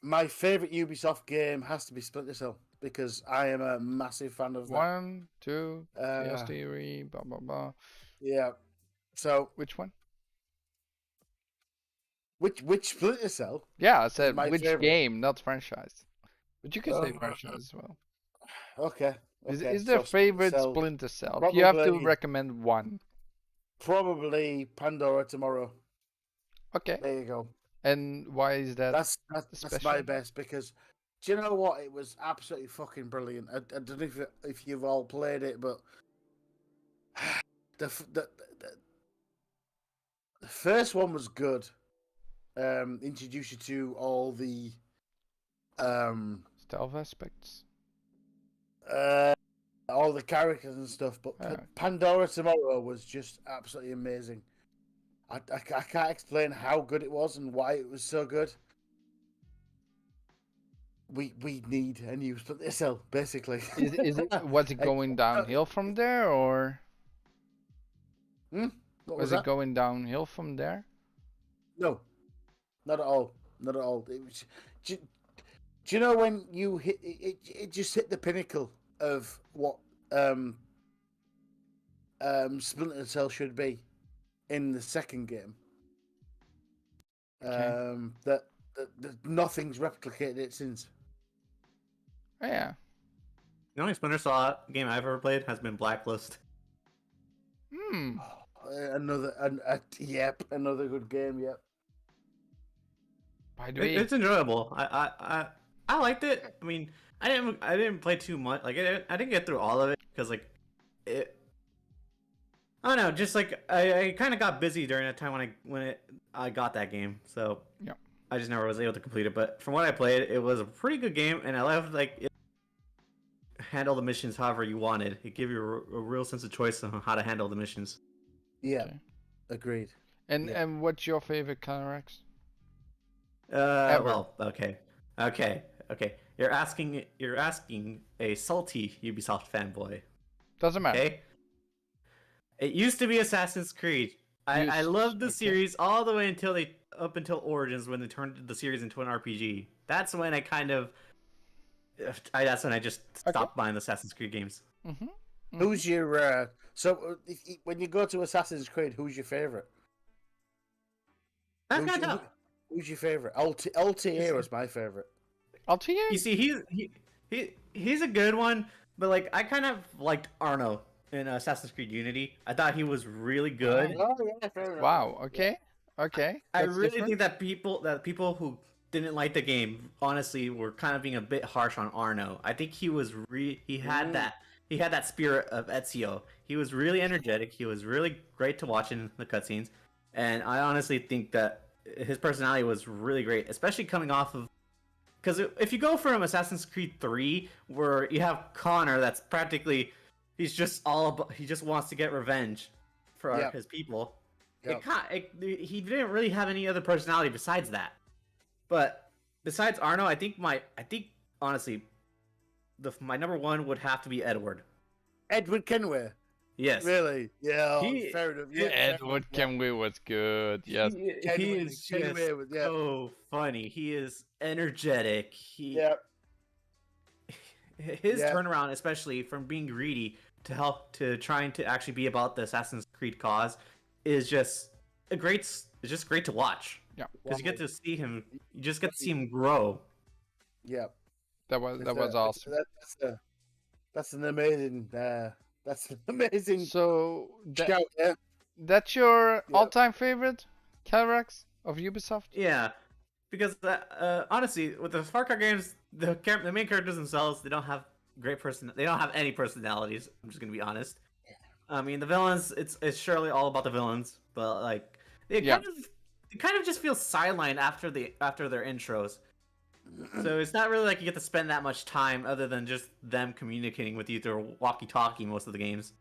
[SPEAKER 3] My favorite Ubisoft game has to be Splinter Cell because I am a massive fan of that.
[SPEAKER 2] 1, 2, Chaos
[SPEAKER 3] Uh,
[SPEAKER 2] Theory, blah blah blah.
[SPEAKER 3] yeah. So
[SPEAKER 2] Which one?
[SPEAKER 3] which Splinter Cell?
[SPEAKER 2] Yeah, I said
[SPEAKER 3] my
[SPEAKER 2] which
[SPEAKER 3] favorite.
[SPEAKER 2] game, not franchise. But you can say
[SPEAKER 3] Oh.
[SPEAKER 2] franchise as well.
[SPEAKER 3] Okay.
[SPEAKER 2] Is there a
[SPEAKER 3] so
[SPEAKER 2] favorite
[SPEAKER 3] Cell,
[SPEAKER 2] Splinter Cell? If you have to
[SPEAKER 3] probably-
[SPEAKER 2] recommend one.
[SPEAKER 3] Probably Pandora Tomorrow.
[SPEAKER 2] Okay.
[SPEAKER 3] There you go.
[SPEAKER 2] And why is that?
[SPEAKER 3] That's my
[SPEAKER 2] special?
[SPEAKER 3] best because do you know what? It was absolutely fucking brilliant. I don't know if you've all played it, but the first one was good. Introduced you to all the
[SPEAKER 2] Stealth aspects.
[SPEAKER 3] All the characters and stuff. But
[SPEAKER 2] Yeah.
[SPEAKER 3] Pandora Tomorrow was just absolutely amazing. I can't explain how good it was and why it was so good. We need a new Splinter Cell, basically.
[SPEAKER 2] Was it going downhill from there, or
[SPEAKER 3] What
[SPEAKER 2] was
[SPEAKER 3] that?
[SPEAKER 2] it going downhill from there?
[SPEAKER 3] No, not at all. Not at all. It was, do you know when you hit it? It just hit the pinnacle of what Splinter Cell should be in the second game.
[SPEAKER 2] Okay.
[SPEAKER 3] That nothing's replicated it since.
[SPEAKER 2] Oh, yeah.
[SPEAKER 4] The only Splinter Cell game I've ever played has been Blacklist.
[SPEAKER 3] Another good game. Yep.
[SPEAKER 2] By the way,
[SPEAKER 4] It's enjoyable. I liked it. I mean, I didn't play too much. Like I didn't get through all of it because like it. I don't know. Just like I kind of got busy during that time when I got that game. So
[SPEAKER 2] yeah.
[SPEAKER 4] I just never was able to complete it. But from what I played, it was a pretty good game, and I loved like it handle the missions however you wanted. It gave you a real sense of choice on how to handle the missions.
[SPEAKER 3] Yeah.
[SPEAKER 2] Okay.
[SPEAKER 3] Agreed.
[SPEAKER 2] And what's your favorite Calyrex?
[SPEAKER 4] Well, okay. You're asking a salty Ubisoft fanboy.
[SPEAKER 2] Doesn't matter.
[SPEAKER 4] Okay. It used to be Assassin's Creed. I loved the series all the way up until Origins, when they turned the series into an RPG. That's when I just stopped buying the Assassin's Creed games.
[SPEAKER 3] Who's your when you go to Assassin's Creed, who's your favorite? Who's your favorite? Altair was my favorite.
[SPEAKER 2] Altair?
[SPEAKER 4] You see, he's a good one, but like I kind of liked Arno in Assassin's Creed Unity. I thought he was really good.
[SPEAKER 3] Oh, yeah, fair enough.
[SPEAKER 2] Wow. Okay. Okay.
[SPEAKER 4] I
[SPEAKER 2] That's
[SPEAKER 4] really
[SPEAKER 2] different.
[SPEAKER 4] think that people who didn't like the game honestly were kind of being a bit harsh on Arno. I think he was he had that spirit of Ezio. He was really energetic. He was really great to watch in the cutscenes, and I honestly think that his personality was really great, especially coming off of. Because if you go from Assassin's Creed 3, where you have Connor, that's practically he just wants to get revenge for his people.
[SPEAKER 3] Yep.
[SPEAKER 4] He didn't really have any other personality besides that. But besides Arno, I think honestly, my number one would have to be Edward.
[SPEAKER 3] Edward Kenway.
[SPEAKER 4] Yes.
[SPEAKER 3] Really? Yeah. Fair enough. Yeah,
[SPEAKER 2] Edward Kenway was good. Yes.
[SPEAKER 4] He is
[SPEAKER 3] Kenway
[SPEAKER 4] just so funny. He is energetic. His turnaround, especially from being greedy to trying to actually be about the Assassin's Creed cause, is just it's just great to watch.
[SPEAKER 2] Yeah.
[SPEAKER 4] Because you get to see him, you just get to see him grow.
[SPEAKER 3] Yeah.
[SPEAKER 2] That was awesome.
[SPEAKER 3] That's an amazing. That's an amazing.
[SPEAKER 2] So
[SPEAKER 3] shout, yeah.
[SPEAKER 2] that's your all-time favorite Calyrex of Ubisoft?
[SPEAKER 4] Yeah, because honestly, with the Far Cry games, the main characters themselves, they don't have they don't have any personalities. I'm just gonna be honest. I mean, the villains, it's surely all about the villains, but like it kind of just feels sidelined after their intros. So it's not really like you get to spend that much time other than just them communicating with you through walkie-talkie most of the games.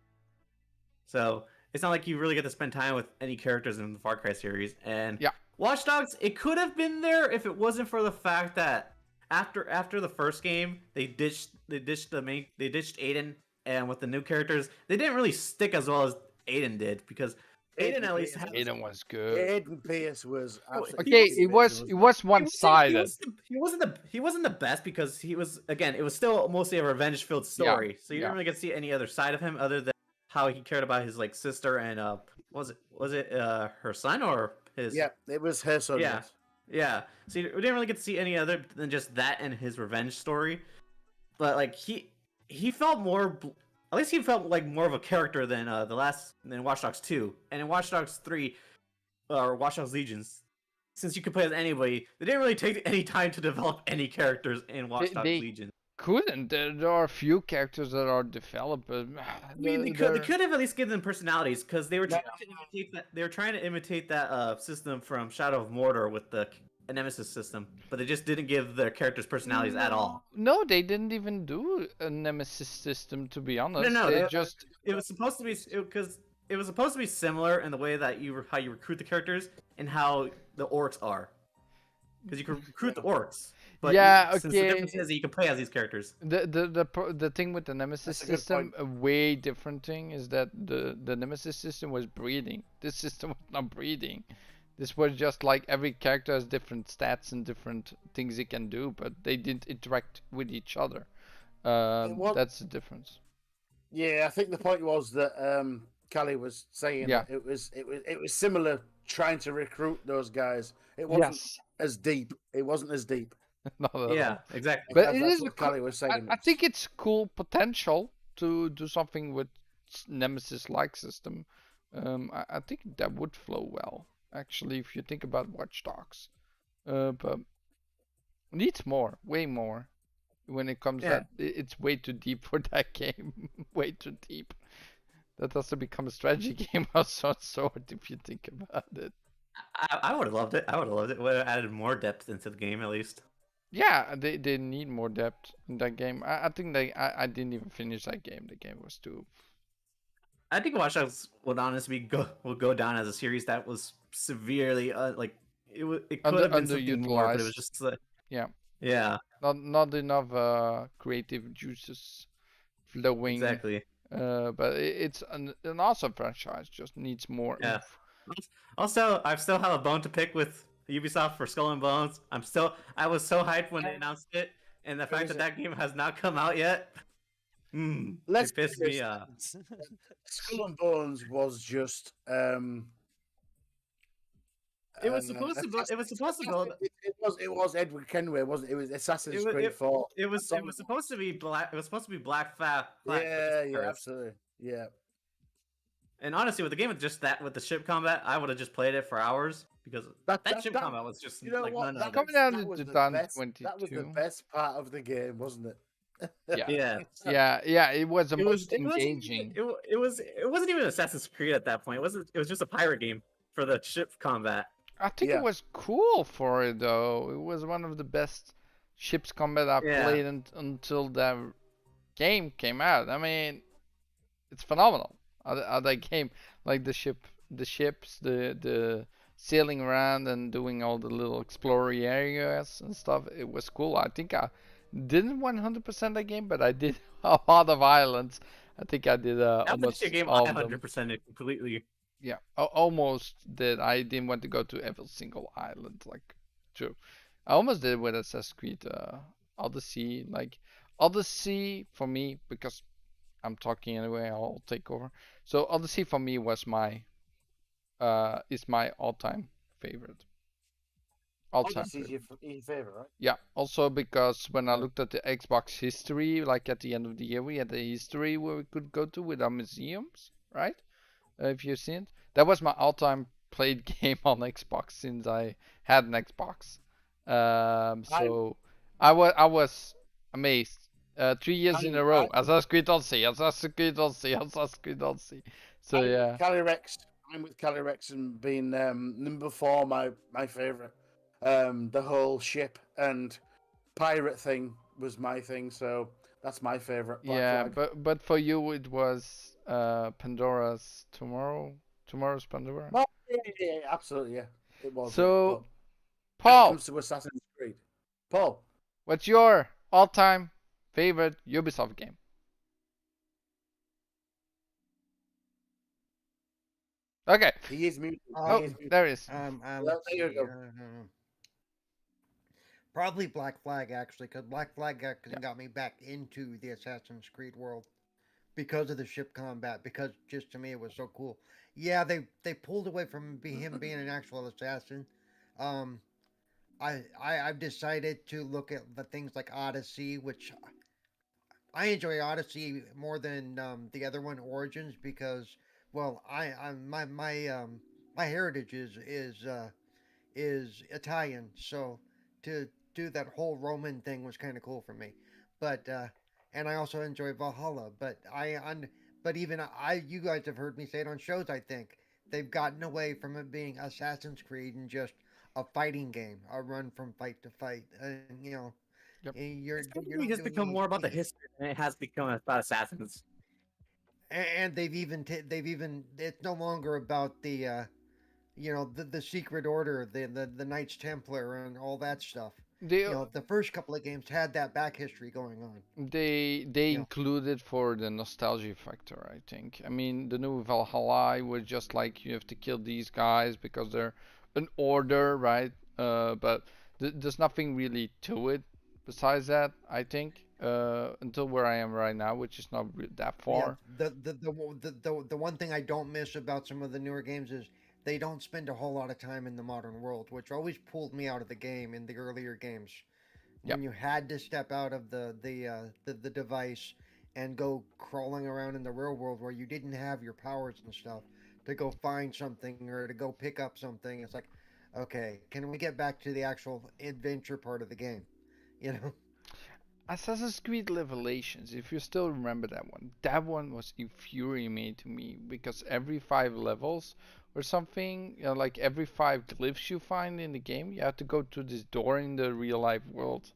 [SPEAKER 4] So it's not like you really get to spend time with any characters in the Far Cry series. And Watch Dogs, it could have been there if it wasn't for the fact that after the first game, they ditched Aiden, and with the new characters, they didn't really stick as well as Aiden did, because Aiden at least
[SPEAKER 2] Aiden was good.
[SPEAKER 3] Aiden Pierce was
[SPEAKER 2] okay. It was one-sided.
[SPEAKER 4] He wasn't the best, because it was still mostly a revenge-filled story. So you didn't really get to see any other side of him other than how he cared about his like sister and was it her son or his?
[SPEAKER 3] Yeah, it was her son.
[SPEAKER 4] Yeah. So we didn't really get to see any other than just that and his revenge story. But like he felt more. At least he felt like more of a character than than Watch Dogs 2. And in Watch Dogs 3, or Watch Dogs Legions, since you could play as anybody, they didn't really take any time to develop any characters in Watch Dogs Legion.
[SPEAKER 2] Couldn't. There are a few characters that are developed. But
[SPEAKER 4] I mean, they could have at least given them personalities, because they were trying to imitate that system from Shadow of Mordor with the a nemesis system, but they just didn't give their characters personalities at all.
[SPEAKER 2] No, they didn't even do a nemesis system, to be honest.
[SPEAKER 4] No,
[SPEAKER 2] They
[SPEAKER 4] they-
[SPEAKER 2] just
[SPEAKER 4] It was supposed to be because it was supposed to be similar in the way that how you recruit the characters and how the orcs are, because you can recruit the orcs. But
[SPEAKER 2] Yeah,
[SPEAKER 4] since the
[SPEAKER 2] okay.
[SPEAKER 4] difference is that you can play as these characters.
[SPEAKER 2] the thing with the nemesis
[SPEAKER 3] That's a good
[SPEAKER 2] system, a way different thing is that the nemesis system was breeding. This system was not breeding. This was just like every character has different stats and different things it can do, but they didn't interact with each other. That's the difference.
[SPEAKER 3] Yeah, I think the point was that Callie was saying
[SPEAKER 2] Yeah.
[SPEAKER 3] that it was similar trying to recruit those guys. It wasn't
[SPEAKER 2] Yes.
[SPEAKER 3] as deep. It wasn't as deep.
[SPEAKER 2] Not at all.
[SPEAKER 4] Yeah, exactly.
[SPEAKER 2] But
[SPEAKER 3] That's
[SPEAKER 2] it is
[SPEAKER 3] what
[SPEAKER 2] a cool,
[SPEAKER 3] Callie was saying.
[SPEAKER 2] I think it's cool potential to do something with Nemesis-like system. I think that would flow well, actually, if you think about Watch Dogs. But needs more, way more. When it comes
[SPEAKER 4] Yeah.
[SPEAKER 2] that it's way too deep for that game, way too deep. That has to become a strategy game of some sort if you think about it.
[SPEAKER 4] I would have loved it. I would have loved it. Would have added more depth into the game at least.
[SPEAKER 2] Yeah, they need more depth in that game. I think I didn't even finish that game. The game was too.
[SPEAKER 4] I think Watch Dogs would honestly will go down as a series that was severely it could have been something more, but it was
[SPEAKER 2] underutilized.
[SPEAKER 4] just
[SPEAKER 2] Yeah. Not enough creative juices flowing.
[SPEAKER 4] exactly.
[SPEAKER 2] But it's an awesome franchise. Just needs more.
[SPEAKER 4] Yeah.
[SPEAKER 2] oomph.
[SPEAKER 4] Also, I still have a bone to pick with Ubisoft for Skull and Bones. I was so hyped when they announced it, and the fact that game has not come out yet.
[SPEAKER 3] Let's
[SPEAKER 4] it pissed
[SPEAKER 3] be
[SPEAKER 4] me off.
[SPEAKER 3] Skull and Bones was just.
[SPEAKER 4] It was supposed to. It was supposed to build.
[SPEAKER 3] It was Edward Kenway, wasn't it? It was Assassin's Creed 4.
[SPEAKER 4] It was supposed to be black. It was supposed to be Black Flag.
[SPEAKER 3] Yeah, absolutely. Yeah.
[SPEAKER 4] And honestly, with the game with just that, with the ship combat, I would have just played it for hours because that ship combat was just none of it.
[SPEAKER 2] Coming out
[SPEAKER 3] that
[SPEAKER 2] in
[SPEAKER 3] was the
[SPEAKER 2] 2022.
[SPEAKER 3] That was the best part of the game, wasn't it?
[SPEAKER 2] Yeah. Yeah. It was the most engaging.
[SPEAKER 4] It wasn't even Assassin's Creed at that point. It was just a pirate game for the ship combat.
[SPEAKER 2] I think it was cool for it though. It was one of the best ships combat I played until that game came out. I mean, it's phenomenal. Other game, like the ships, the sailing around and doing all the little exploring areas and stuff. It was cool. I think I didn't 100% that game, but I did a lot of islands. I think I did almost
[SPEAKER 4] a game
[SPEAKER 2] all
[SPEAKER 4] I
[SPEAKER 2] of them.
[SPEAKER 4] 100% it completely.
[SPEAKER 2] Yeah, almost did. I didn't want to go to every single island, like, true. I almost did with Assassin's Creed Odyssey. Like, Odyssey for me, because I'm talking anyway, I'll take over. So Odyssey for me was is my all-time favorite.
[SPEAKER 3] Odyssey's your favorite, right?
[SPEAKER 2] Yeah. Also because when I looked at the Xbox history, like at the end of the year, we had the history where we could go to with our museums, right? If you've seen it, that was my all-time played game on Xbox since I had an Xbox. So I was amazed. 3 years in a row. Assassin's Creed Odyssey, Assassin's Creed Odyssey, Assassin's Creed Odyssey. So yeah.
[SPEAKER 3] I'm with Cali Rex and being number 4, my favorite. The whole ship and pirate thing was my thing, so that's my favorite.
[SPEAKER 2] Yeah, but for you it was Tomorrow's Pandora.
[SPEAKER 3] Well, yeah, absolutely, yeah, it was.
[SPEAKER 2] So,
[SPEAKER 3] Paul,
[SPEAKER 2] Paul,
[SPEAKER 3] comes to Assassin's Creed. Paul,
[SPEAKER 2] what's your all-time favorite Ubisoft game? Okay.
[SPEAKER 3] he is muted.
[SPEAKER 2] There it is.
[SPEAKER 3] There you go.
[SPEAKER 5] Probably Black Flag, actually, because Black Flag got me back into the Assassin's Creed world because of the ship combat, because just to me it was so cool. Yeah, they pulled away from him being an actual assassin. I've decided to look at the things like Odyssey, which I enjoy Odyssey more than the other one, Origins, because well, my heritage is Italian, so to do that whole Roman thing was kind of cool for me. But and I also enjoy Valhalla. But you guys have heard me say it on shows. I think they've gotten away from it being Assassin's Creed and just a fighting game, a run from fight to fight, and you know,
[SPEAKER 2] Yep.
[SPEAKER 5] you're
[SPEAKER 4] It's
[SPEAKER 5] you're
[SPEAKER 4] definitely
[SPEAKER 5] not
[SPEAKER 4] just
[SPEAKER 5] doing
[SPEAKER 4] become more about the
[SPEAKER 5] anything.
[SPEAKER 4] history than it has become about assassins.
[SPEAKER 5] And they've even it's no longer about the you know the secret order, the Knights Templar and all that stuff.
[SPEAKER 2] They
[SPEAKER 5] You know, the first couple of games had that back history going on.
[SPEAKER 2] they
[SPEAKER 5] You know,
[SPEAKER 2] included for the nostalgia factor, I think. I mean, the new Valhalla was just like you have to kill these guys because they're an order, right? But there's nothing really to it besides that, I think. Until where I am right now, which is not that
[SPEAKER 5] yeah.
[SPEAKER 2] far.
[SPEAKER 5] The one thing I don't miss about some of the newer games is they don't spend a whole lot of time in the modern world, which always pulled me out of the game in the earlier games.
[SPEAKER 2] Yep.
[SPEAKER 5] When you had to step out of the device and go crawling around in the real world where you didn't have your powers and stuff to go find something or to go pick up something. It's like, okay, can we get back to the actual adventure part of the game? You know?
[SPEAKER 2] Assassin's Creed Revelations, if you still remember that one was infuriating to me because every 5 levels or something, you know, like every 5 glyphs you find in the game, you have to go to this door in the real life world,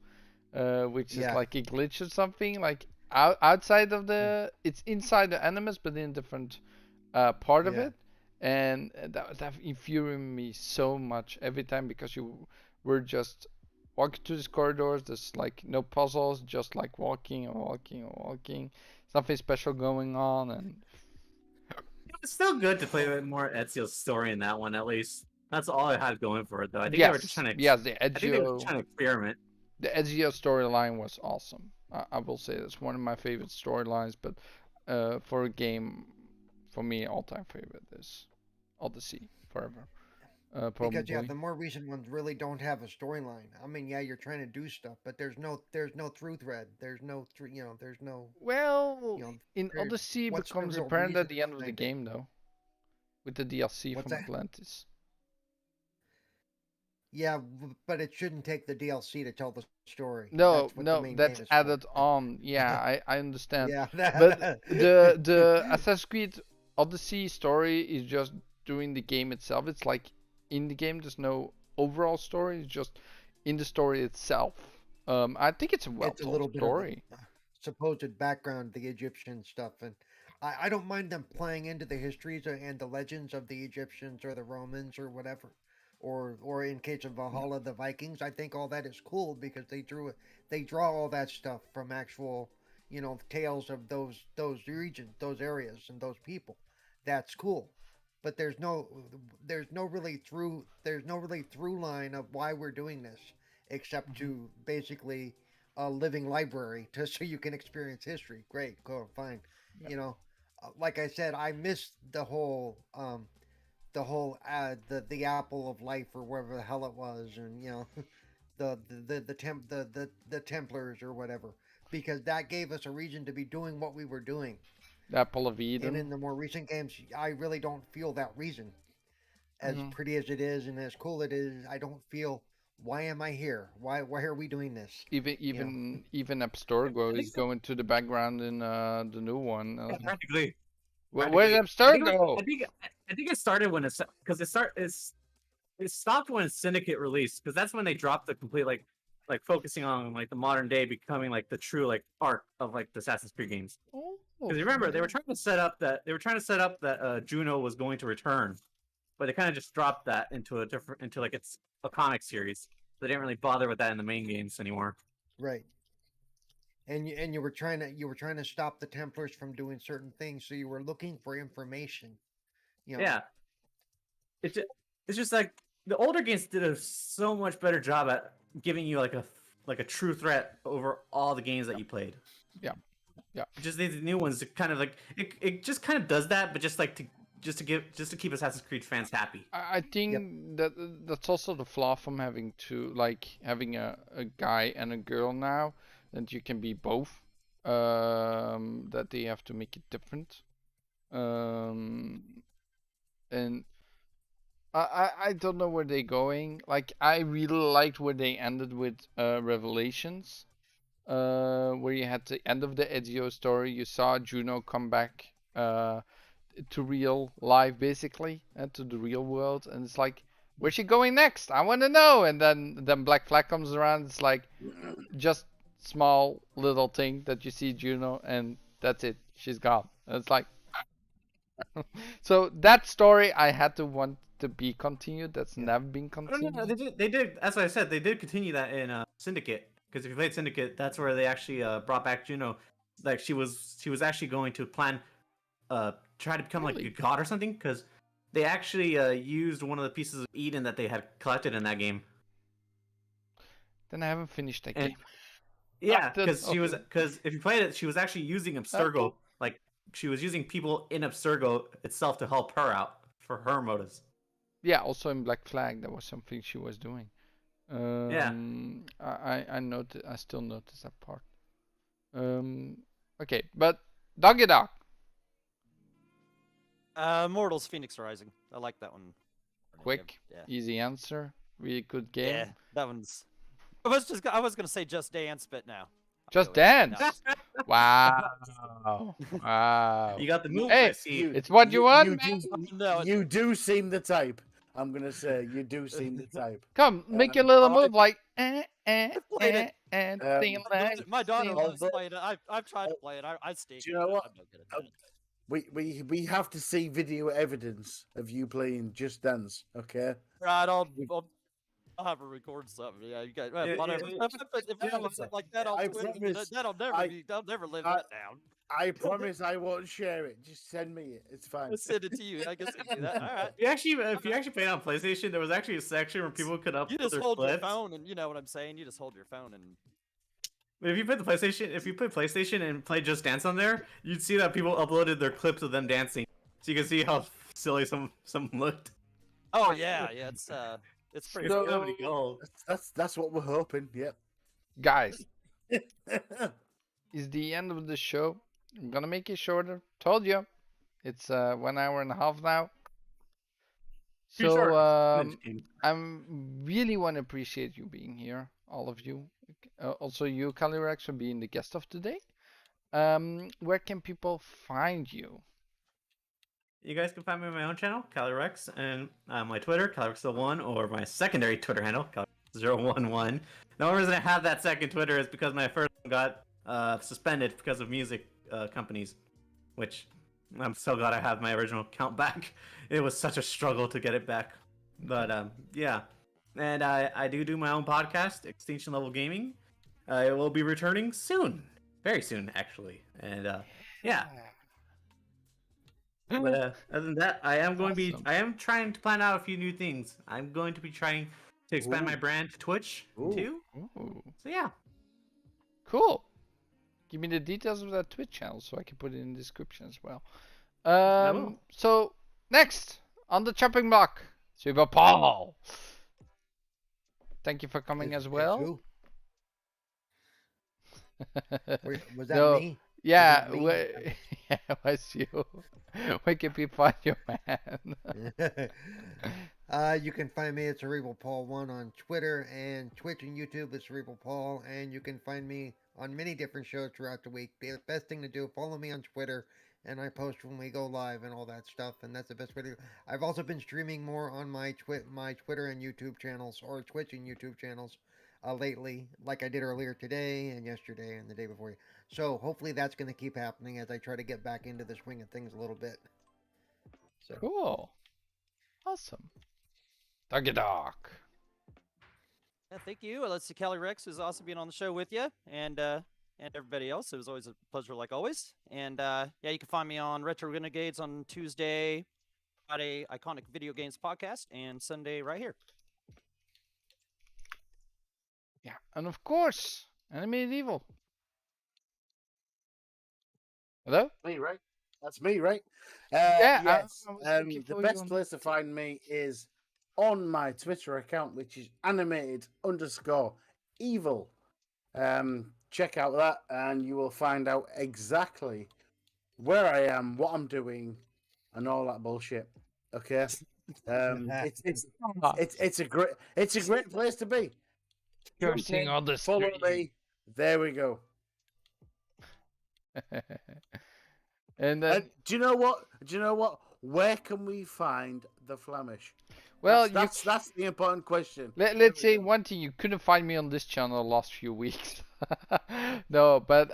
[SPEAKER 2] which is
[SPEAKER 5] Yeah.
[SPEAKER 2] like a glitch or something. Like outside of it's inside the enemies, but in a different part of
[SPEAKER 5] Yeah.
[SPEAKER 2] it, and that infuriated me so much every time because you were just walking through these corridors. There's like no puzzles, just like walking and walking and walking. Something special going on, and
[SPEAKER 4] It's still good to play with more Ezio's story in that one, at least. That's all I had going for it, though. I think they were just
[SPEAKER 2] yes,
[SPEAKER 4] trying to.
[SPEAKER 2] yes, the
[SPEAKER 4] I think they were just
[SPEAKER 2] Ezio,
[SPEAKER 4] trying to experiment.
[SPEAKER 2] the Ezio storyline was awesome. I will say that's one of my favorite storylines. But for a game, for me, all-time favorite is Odyssey forever.
[SPEAKER 5] Because yeah,
[SPEAKER 2] Probably.
[SPEAKER 5] the more recent ones really don't have a storyline. I mean, yeah, you're trying to do stuff, but there's no through thread. There's no you know, there's no
[SPEAKER 2] Well,
[SPEAKER 5] you know,
[SPEAKER 2] in
[SPEAKER 5] there,
[SPEAKER 2] Odyssey
[SPEAKER 5] what's the
[SPEAKER 2] becomes
[SPEAKER 5] real
[SPEAKER 2] apparent at
[SPEAKER 5] reason
[SPEAKER 2] the end of the
[SPEAKER 5] behind it?
[SPEAKER 2] game, though, with the DLC
[SPEAKER 5] What's
[SPEAKER 2] from
[SPEAKER 5] that?
[SPEAKER 2] Atlantis.
[SPEAKER 5] Yeah, but it shouldn't take the DLC to tell the story.
[SPEAKER 2] No,
[SPEAKER 5] That's what the
[SPEAKER 2] no,
[SPEAKER 5] main
[SPEAKER 2] that's
[SPEAKER 5] game is for.
[SPEAKER 2] added on. Yeah, I understand.
[SPEAKER 5] Yeah,
[SPEAKER 2] But
[SPEAKER 5] that,
[SPEAKER 2] the Assassin's Creed Odyssey story is just during the game itself. It's like in the game, there's no overall story. It's just in the story itself. I think it's a
[SPEAKER 5] it's a
[SPEAKER 2] well-told
[SPEAKER 5] little bit of the
[SPEAKER 2] story.
[SPEAKER 5] supposed background, the Egyptian stuff, and I don't mind them playing into the histories and the legends of the Egyptians or the Romans or whatever, or in case of
[SPEAKER 2] Yeah.
[SPEAKER 5] Valhalla, the Vikings. I think all that is cool because they draw all that stuff from actual, you know, tales of those regions, those areas, and those people. That's cool. But there's no really through line of why we're doing this, except
[SPEAKER 2] Mhm.
[SPEAKER 5] to basically a living library to so you can experience history. Great, cool, fine.
[SPEAKER 2] Yeah.
[SPEAKER 5] You know, like I said, I missed the apple of life or whatever the hell it was, and you know, the Templars or whatever, because that gave us a reason to be doing what we were doing.
[SPEAKER 2] The Apple of
[SPEAKER 5] And in
[SPEAKER 2] Eden.
[SPEAKER 5] the more recent games, I really don't feel that reason. As
[SPEAKER 2] Mhm.
[SPEAKER 5] pretty as it is and as cool it is, I don't feel why am I here? Why are we doing this?
[SPEAKER 2] Even
[SPEAKER 5] You know,
[SPEAKER 2] even even Abstergo
[SPEAKER 4] I think
[SPEAKER 2] is going to the background in the new one.
[SPEAKER 4] yeah, practically.
[SPEAKER 2] Where did
[SPEAKER 4] Practically.
[SPEAKER 2] Abstergo?
[SPEAKER 4] I think it started when because it stopped when Syndicate released because that's when they dropped the complete like focusing on like the modern day becoming like the true like arc of like the Assassin's Creed games.
[SPEAKER 2] Oh,
[SPEAKER 4] Because you remember
[SPEAKER 2] okay.
[SPEAKER 4] they were trying to set up that Juno was going to return, but they kind of just dropped that into like it's a comic series. They didn't really bother with that in the main games anymore.
[SPEAKER 5] right? And you were trying to stop the Templars from doing certain things, so you were looking for information. You know,
[SPEAKER 4] Yeah, it's just, it's just like the older games did a so much better job at giving you like a true threat over all the games that you played.
[SPEAKER 2] Yeah, yeah.
[SPEAKER 4] Just these new ones, it kind of like it just kind of does that, but just like to just to keep Assassin's Creed fans happy.
[SPEAKER 2] I
[SPEAKER 5] yep.
[SPEAKER 2] think that's also the flaw from having having a guy and a girl now, that you can be both. That they have to make it different. Um, and I don't know where they're going. Like I really liked where they ended with Revelations. Where you had the end of the Ezio story. You saw Juno come back to real life, basically, and to the real world. And it's like, where's she going next? I want to know. And then Black Flag comes around. It's like just small little thing that you see Juno, and that's it. She's gone. And it's like, so that story I had to want to be continued. That's never been
[SPEAKER 4] No,
[SPEAKER 2] continued.
[SPEAKER 4] they did. That's what I said. They did continue that in Syndicate. Because if you played Syndicate, that's where they actually brought back Juno. Like she was actually going to plan, try to become like
[SPEAKER 2] Really?
[SPEAKER 4] a god or something. Because they actually used one of the pieces of Eden that they had collected in that game.
[SPEAKER 2] Then I haven't finished that
[SPEAKER 4] And-
[SPEAKER 2] game.
[SPEAKER 4] Yeah,
[SPEAKER 2] Then-
[SPEAKER 4] because if you played it, she was actually using Abstergo.
[SPEAKER 2] Okay.
[SPEAKER 4] Like she was using people in Abstergo itself to help her out for her motives.
[SPEAKER 2] Yeah, also in Black Flag, that was something she was doing. I noticed. I still notice that part. Okay, but Doggy Dog.
[SPEAKER 1] Mortals Phoenix Rising. I like that one.
[SPEAKER 2] Quick,
[SPEAKER 1] Yeah.
[SPEAKER 2] easy answer. Really good game.
[SPEAKER 1] Yeah, that one's. I was gonna say Just Dance, but no.
[SPEAKER 2] Just
[SPEAKER 1] Go with-
[SPEAKER 2] Dance.
[SPEAKER 1] no.
[SPEAKER 2] Wow. Wow.
[SPEAKER 4] You got the move.
[SPEAKER 2] Hey,
[SPEAKER 4] I see.
[SPEAKER 2] It's what you want, man.
[SPEAKER 1] No,
[SPEAKER 3] You do seem the type. I'm gonna say you do seem the type.
[SPEAKER 2] Come, make your little
[SPEAKER 1] I-
[SPEAKER 2] move like
[SPEAKER 1] played it.
[SPEAKER 2] sing like,
[SPEAKER 1] my daughter
[SPEAKER 2] sing
[SPEAKER 1] loves
[SPEAKER 3] like-
[SPEAKER 1] playing it. I've tried to play it. I stink.
[SPEAKER 3] Do you know what?
[SPEAKER 1] I'm no good at that.
[SPEAKER 3] We have to see video evidence of you playing Just Dance, okay?
[SPEAKER 1] Right, I'll have her record something. Yeah, you guys.
[SPEAKER 4] Yeah,
[SPEAKER 1] Whatever.
[SPEAKER 4] yeah,
[SPEAKER 1] If I have something like that on
[SPEAKER 3] I
[SPEAKER 1] Twitter,
[SPEAKER 3] promise
[SPEAKER 1] that'll never
[SPEAKER 3] I-
[SPEAKER 1] I'll never live
[SPEAKER 3] I-
[SPEAKER 1] that down.
[SPEAKER 3] I promise I won't share it. Just send me it. It's fine.
[SPEAKER 1] I'll send it to you. I guess I can do that. All right.
[SPEAKER 4] If you actually played on PlayStation, there was actually a section where people could upload
[SPEAKER 1] You just
[SPEAKER 4] their
[SPEAKER 1] hold your
[SPEAKER 4] clips.
[SPEAKER 1] phone, and you know what I'm saying. You just hold your phone, and
[SPEAKER 4] If you played PlayStation and played Just Dance on there, you'd see that people uploaded their clips of them dancing, so you can see how silly some looked.
[SPEAKER 1] oh yeah, it's pretty.
[SPEAKER 2] So-
[SPEAKER 4] It's comedy gold.
[SPEAKER 3] That's what we're hoping. Yep.
[SPEAKER 2] guys, is the end of the show. I'm gonna make it shorter. Told you. It's 1 hour and a half now.
[SPEAKER 4] Too
[SPEAKER 2] So
[SPEAKER 4] short.
[SPEAKER 2] I'm really want to appreciate you being here, all of you. Also you, Calyrex, for being the guest of today. Where can people find you?
[SPEAKER 4] You guys can find me on my own channel, Calyrex, and my Twitter, Calyrex01, or my secondary Twitter handle, Calyrex011. The only reason I have that second Twitter is because my first one got suspended because of music companies, which I'm so glad I have my original account back. It was such a struggle to get it back. But yeah. And I do my own podcast, Extinction Level Gaming. It will be returning soon. Very soon, actually. And yeah. But other than that, I am
[SPEAKER 2] Awesome.
[SPEAKER 4] I am trying to plan out a few new things. I'm going to be trying to expand my
[SPEAKER 3] Ooh.
[SPEAKER 4] brand to Twitch
[SPEAKER 3] Ooh.
[SPEAKER 4] too.
[SPEAKER 2] Ooh,
[SPEAKER 4] So yeah.
[SPEAKER 2] cool. Give me the details of that Twitch channel so I can put it in the description as well.
[SPEAKER 4] will.
[SPEAKER 2] So next on the chopping block, Super Paul. Thank you for coming as well.
[SPEAKER 5] Who? Was that
[SPEAKER 2] No,
[SPEAKER 5] me?
[SPEAKER 2] Yeah,
[SPEAKER 5] me?
[SPEAKER 2] yeah, it was you. Where can people find you, man?
[SPEAKER 5] You can find me at Cerebral Paul 1 on Twitter and Twitch and YouTube at Cerebral Paul, and you can find me on many different shows throughout the week. The best thing to do, follow me on Twitter, and I post when we go live and all that stuff, and that's the best way to do. I've also been streaming more on my Twitter and YouTube channels, or Twitch and YouTube channels, lately, like I did earlier today and yesterday and the day before. So hopefully that's going to keep happening as I try to get back into the swing of things a little bit. So.
[SPEAKER 2] Cool. Awesome. Doggy Dog.
[SPEAKER 1] Yeah, thank you. Let's see, Calyrex is awesome being on the show with you, and everybody else. It was always a pleasure, like always. And yeah, you can find me on Retro Renegades on Tuesday, Friday, Iconic Video Games Podcast, and Sunday right here.
[SPEAKER 2] Yeah, and of course, Animated Evil. Hello?
[SPEAKER 3] Me, right? That's me, right?
[SPEAKER 2] Yeah,
[SPEAKER 3] Yes.
[SPEAKER 2] I was looking
[SPEAKER 3] The
[SPEAKER 2] for you
[SPEAKER 3] best
[SPEAKER 2] on
[SPEAKER 3] place to find me is on my Twitter account, which is animated_evil. Check out that, and you will find out exactly where I am, what I'm doing, and all that bullshit. Okay. It's a great place to be.
[SPEAKER 2] You're
[SPEAKER 3] Jump
[SPEAKER 2] seeing
[SPEAKER 3] in,
[SPEAKER 2] all the
[SPEAKER 3] follow me. There we go.
[SPEAKER 2] And then
[SPEAKER 3] And do you know what? Where can we find the Flamish?
[SPEAKER 2] Well,
[SPEAKER 3] that's the important question.
[SPEAKER 2] let's say one thing: you couldn't find me on this channel the last few weeks. No, but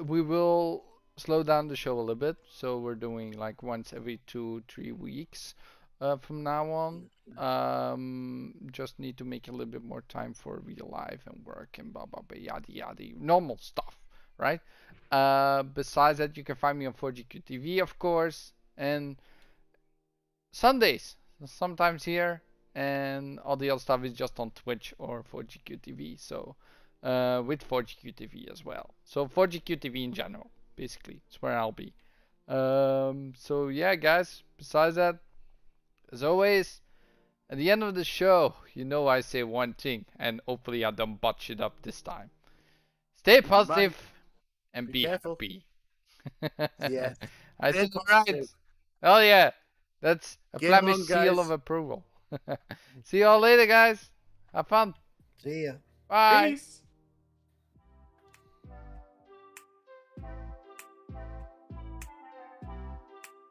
[SPEAKER 2] we will slow down the show a little bit. So we're doing like once every 2-3 weeks from now on. Just need to make a little bit more time for real life and work and blah blah blah yada yada normal stuff, right? Besides that, you can find me on 4GQ TV, of course, and Sundays sometimes here, and all the other stuff is just on Twitch or 4GQ TV. So with 4GQ TV as well. So 4GQ TV in general, basically, it's where I'll be. So yeah, guys. Besides that, as always, at the end of the show, you know I say one thing, and hopefully I don't botch it up this time. Stay positive and
[SPEAKER 3] Be
[SPEAKER 2] be
[SPEAKER 3] careful.
[SPEAKER 2] happy.
[SPEAKER 3] Yeah.
[SPEAKER 2] I
[SPEAKER 3] Stay
[SPEAKER 2] said it right.
[SPEAKER 3] positive.
[SPEAKER 2] Oh yeah, that's a
[SPEAKER 3] Game
[SPEAKER 2] Flamish
[SPEAKER 3] on,
[SPEAKER 2] seal
[SPEAKER 3] guys.
[SPEAKER 2] of approval. See y'all later, guys. Have fun.
[SPEAKER 5] See ya.
[SPEAKER 2] Bye.
[SPEAKER 4] Peace.